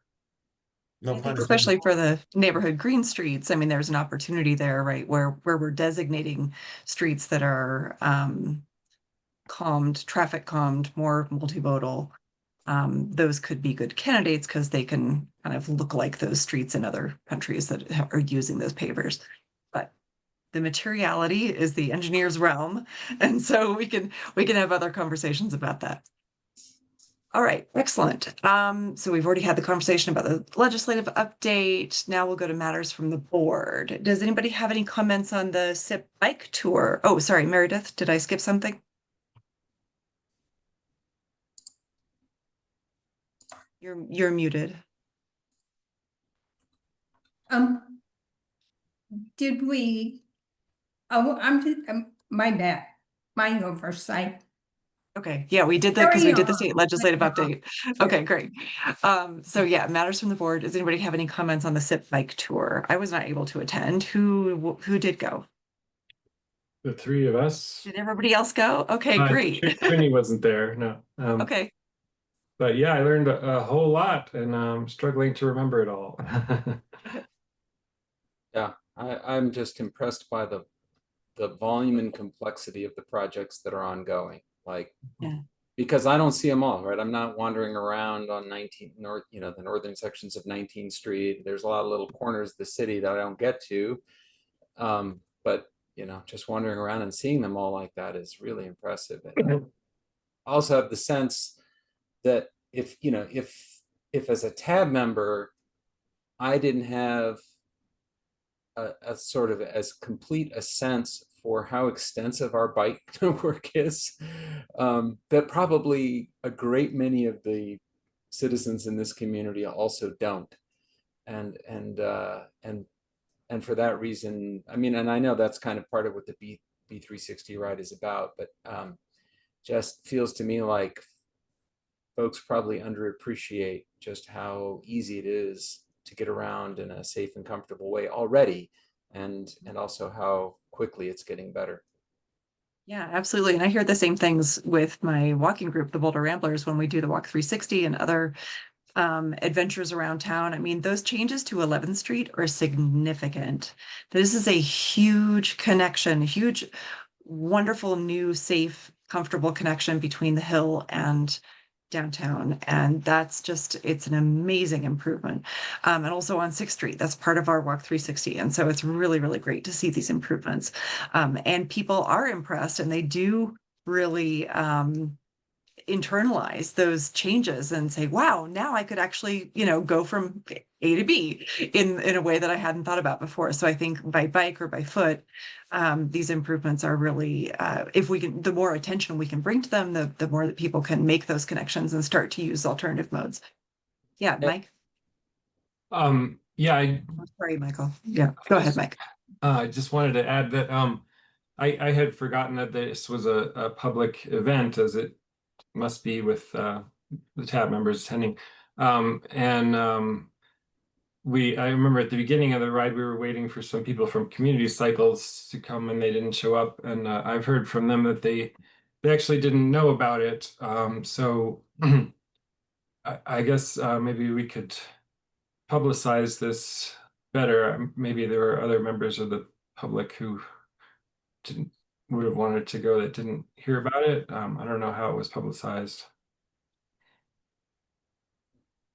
No pun intended. Especially for the neighborhood green streets. I mean, there's an opportunity there, right, where we're designating streets that are traffic calmed, more multimodal. Those could be good candidates because they can kind of look like those streets in other countries that are using those pavers. But the materiality is the engineer's realm, and so we can have other conversations about that. All right, excellent. So we've already had the conversation about the legislative update. Now we'll go to matters from the board. Does anybody have any comments on the SIP bike tour? Oh, sorry, Meredith, did I skip something? You're muted. Did we? Oh, my bad. My oversight. Okay, yeah, we did that because we did the state legislative update. Okay, great. So yeah, matters from the board. Does anybody have any comments on the SIP bike tour? I was not able to attend. Who did go? The 3 of us. Did everybody else go? Okay, great. Trini wasn't there, no. Okay. But yeah, I learned a whole lot, and I'm struggling to remember it all. Yeah, I'm just impressed by the volume and complexity of the projects that are ongoing. Like, Yeah. because I don't see them all, right? I'm not wandering around on 19 North, you know, the northern sections of 19th Street. There's a lot of little corners of the city that I don't get to. But you know, just wandering around and seeing them all like that is really impressive. And I also have the sense that if, you know, if as a tab member, I didn't have a sort of as complete a sense for how extensive our bike network is, that probably a great many of the citizens in this community also don't. And for that reason, I mean, and I know that's kind of part of what the B360 ride is about, but just feels to me like folks probably underappreciate just how easy it is to get around in a safe and comfortable way already, and also how quickly it's getting better. Yeah, absolutely. And I hear the same things with my walking group, the Boulder Ramblers, when we do the Walk 360 and other adventures around town. I mean, those changes to 11th Street are significant. This is a huge connection, huge, wonderful, new, safe, comfortable connection between the hill and downtown. And that's just, it's an amazing improvement. And also on 6th Street, that's part of our Walk 360. And so it's really, really great to see these improvements. And people are impressed, and they do really internalize those changes and say, wow, now I could actually, you know, go from A to B in a way that I hadn't thought about before. So I think by bike or by foot, these improvements are really, if we can, the more attention we can bring to them, the more that people can make those connections and start to use alternative modes. Yeah, Mike. Yeah, I'm sorry, Michael. Yeah, go ahead, Mike. I just wanted to add that I had forgotten that this was a public event, as it must be with the tab members attending. I remember at the beginning of the ride, we were waiting for some people from Community Cycles to come, and they didn't show up. And I've heard from them that they actually didn't know about it. So I guess maybe we could publicize this better. Maybe there were other members of the public who would have wanted to go that didn't hear about it. I don't know how it was publicized.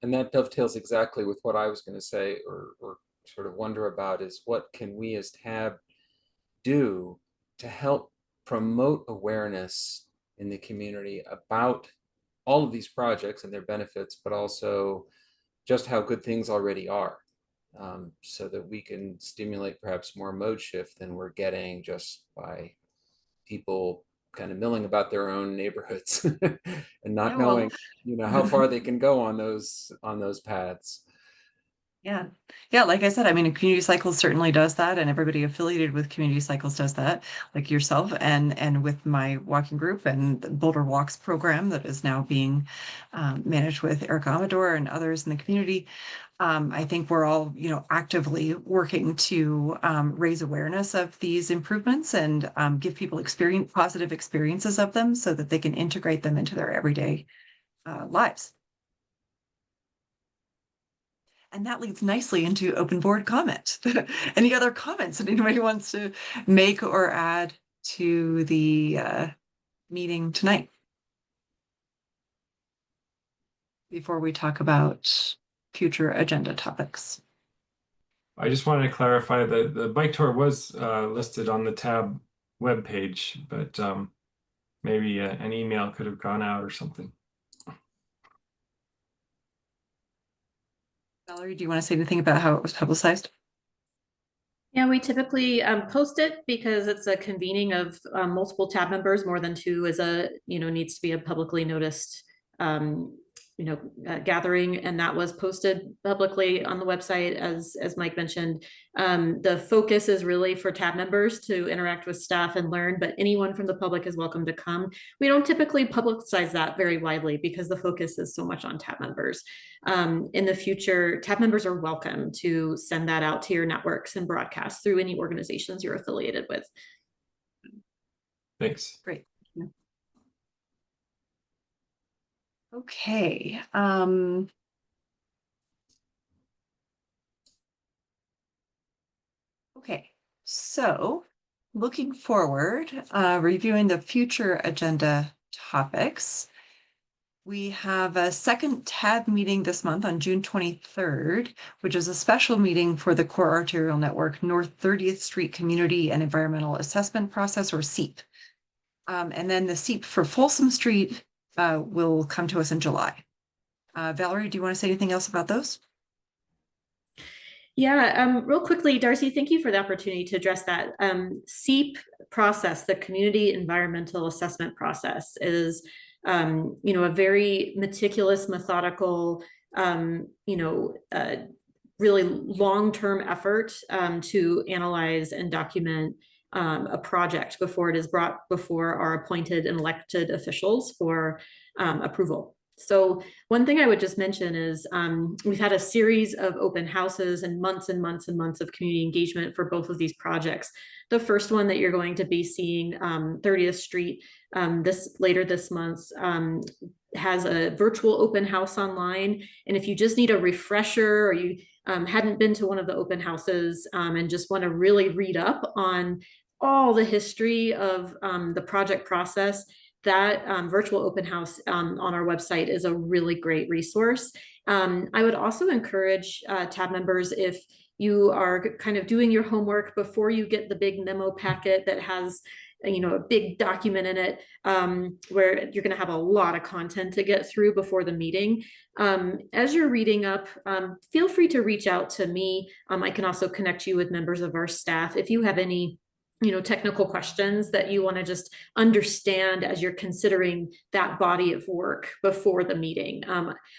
And that dovetails exactly with what I was going to say, or sort of wonder about, is what can we as TAB do to help promote awareness in the community about all of these projects and their benefits, but also just how good things already are, so that we can stimulate perhaps more mode shift than we're getting just by people kind of milling about their own neighborhoods and not knowing, you know, how far they can go on those paths. Yeah. Yeah. Like I said, I mean, Community Cycles certainly does that, and everybody affiliated with Community Cycles does that, like yourself, and with my walking group and the Boulder Walks program that is now being managed with Eric Amador and others in the community. I think we're all, you know, actively working to raise awareness of these improvements and give people positive experiences of them so that they can integrate them into their everyday lives. And that leads nicely into open board comment. Any other comments that anybody wants to make or add to the meeting tonight? Before we talk about future agenda topics. I just wanted to clarify that the bike tour was listed on the TAB webpage, but maybe an email could have gone out or something. Valerie, do you want to say anything about how it was publicized? Yeah, we typically post it because it's a convening of multiple tab members. More than two is needs to be a publicly noticed gathering, and that was posted publicly on the website, as Mike mentioned. The focus is really for tab members to interact with staff and learn, but anyone from the public is welcome to come. We don't typically publicize that very widely because the focus is so much on tab members. In the future, tab members are welcome to send that out to your networks and broadcast through any organizations you're affiliated with. Thanks. Great. Okay. Okay. So looking forward, reviewing the future agenda topics. We have a second TAB meeting this month on June 23rd, which is a special meeting for the Core Arterial Network North 30th Street Community and Environmental Assessment Process, or SEEP. And then the SEEP for Folsom Street will come to us in July. Valerie, do you want to say anything else about those? Yeah, real quickly, Darcy, thank you for the opportunity to address that. SEEP process, the Community Environmental Assessment Process, is a very meticulous, methodical, really long-term effort to analyze and document a project before it is brought before our appointed and elected officials for approval. So one thing I would just mention is we've had a series of open houses and months and months and months of community engagement for both of these projects. The first one that you're going to be seeing, 30th Street, later this month, has a virtual open house online. And if you just need a refresher, or you hadn't been to one of the open houses and just want to really read up on all the history of the project process, that virtual open house on our website is a really great resource. I would also encourage TAB members, if you are kind of doing your homework before you get the big memo packet that has a big document in it, where you're going to have a lot of content to get through before the meeting. As you're reading up, feel free to reach out to me. I can also connect you with members of our staff if you have any technical questions that you want to just understand as you're considering that body of work before the meeting.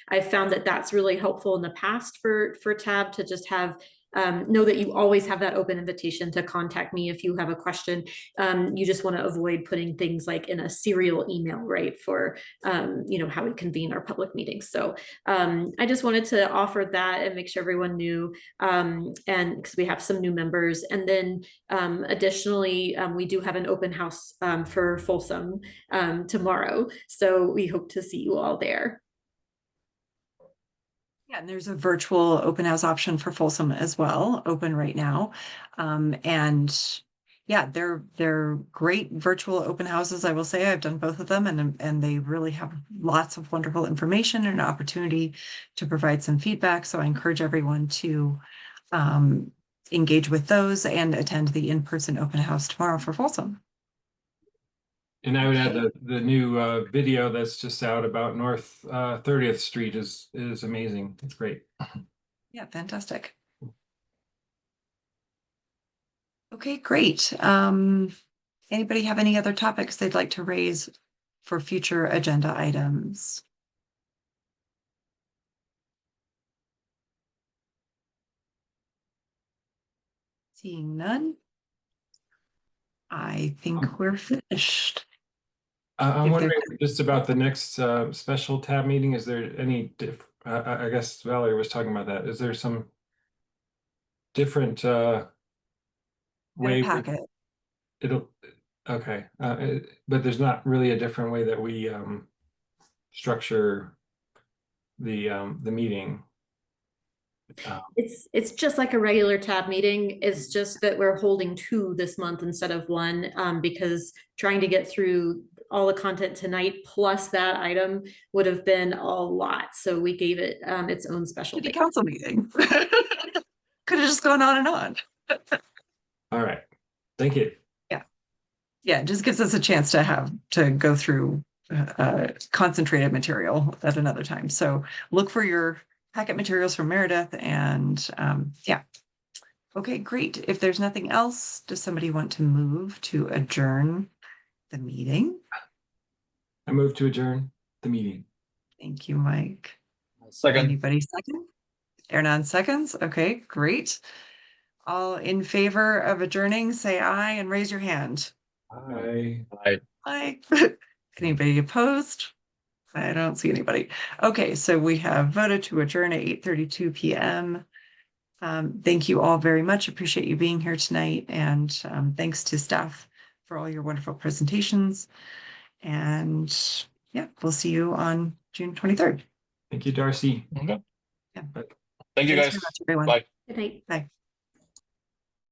I found that that's really helpful in the past for TAB to just have know that you always have that open invitation to contact me if you have a question. You just want to avoid putting things like in a serial email, right, for how we convene our public meetings. So I just wanted to offer that and make sure everyone knew, and because we have some new members. And then additionally, we do have an open house for Folsom tomorrow, so we hope to see you all there. Yeah, and there's a virtual open house option for Folsom as well, open right now. And yeah, they're great virtual open houses. I will say I've done both of them, and they really have lots of wonderful information and an opportunity to provide some feedback. So I encourage everyone to engage with those and attend the in-person open house tomorrow for Folsom. And I would add the new video that's just out about North 30th Street is amazing. It's great. Yeah, fantastic. Okay, great. Anybody have any other topics they'd like to raise for future agenda items? Seeing none, I think we're finished. I'm wondering just about the next special TAB meeting. Is there any I guess Valerie was talking about that. Is there some different way packet? Okay, but there's not really a different way that we structure the meeting. It's just like a regular TAB meeting. It's just that we're holding 2 this month instead of 1, because trying to get through all the content tonight plus that item would have been a lot. So we gave it its own special day. Council meeting. Could have just gone on and on. All right. Thank you. Yeah, it just gives us a chance to go through concentrated material at another time. So look for your packet materials from Meredith, and yeah. Okay, great. If there's nothing else, does somebody want to move to adjourn the meeting? I move to adjourn the meeting. Thank you, Mike. Second. Anybody second? Ernan seconds. Okay, great. All in favor of adjourning, say aye and raise your hand. Aye. Aye. Anybody opposed? I don't see anybody. Okay, so we have voted to adjourn at 8:32 p.m. Thank you all very much. Appreciate you being here tonight, and thanks to staff for all your wonderful presentations. And yeah, we'll see you on June 23rd. Thank you, Darcy. Okay. Yeah. Thank you, Thanks guys. very much, everyone. Bye. Good night. Bye.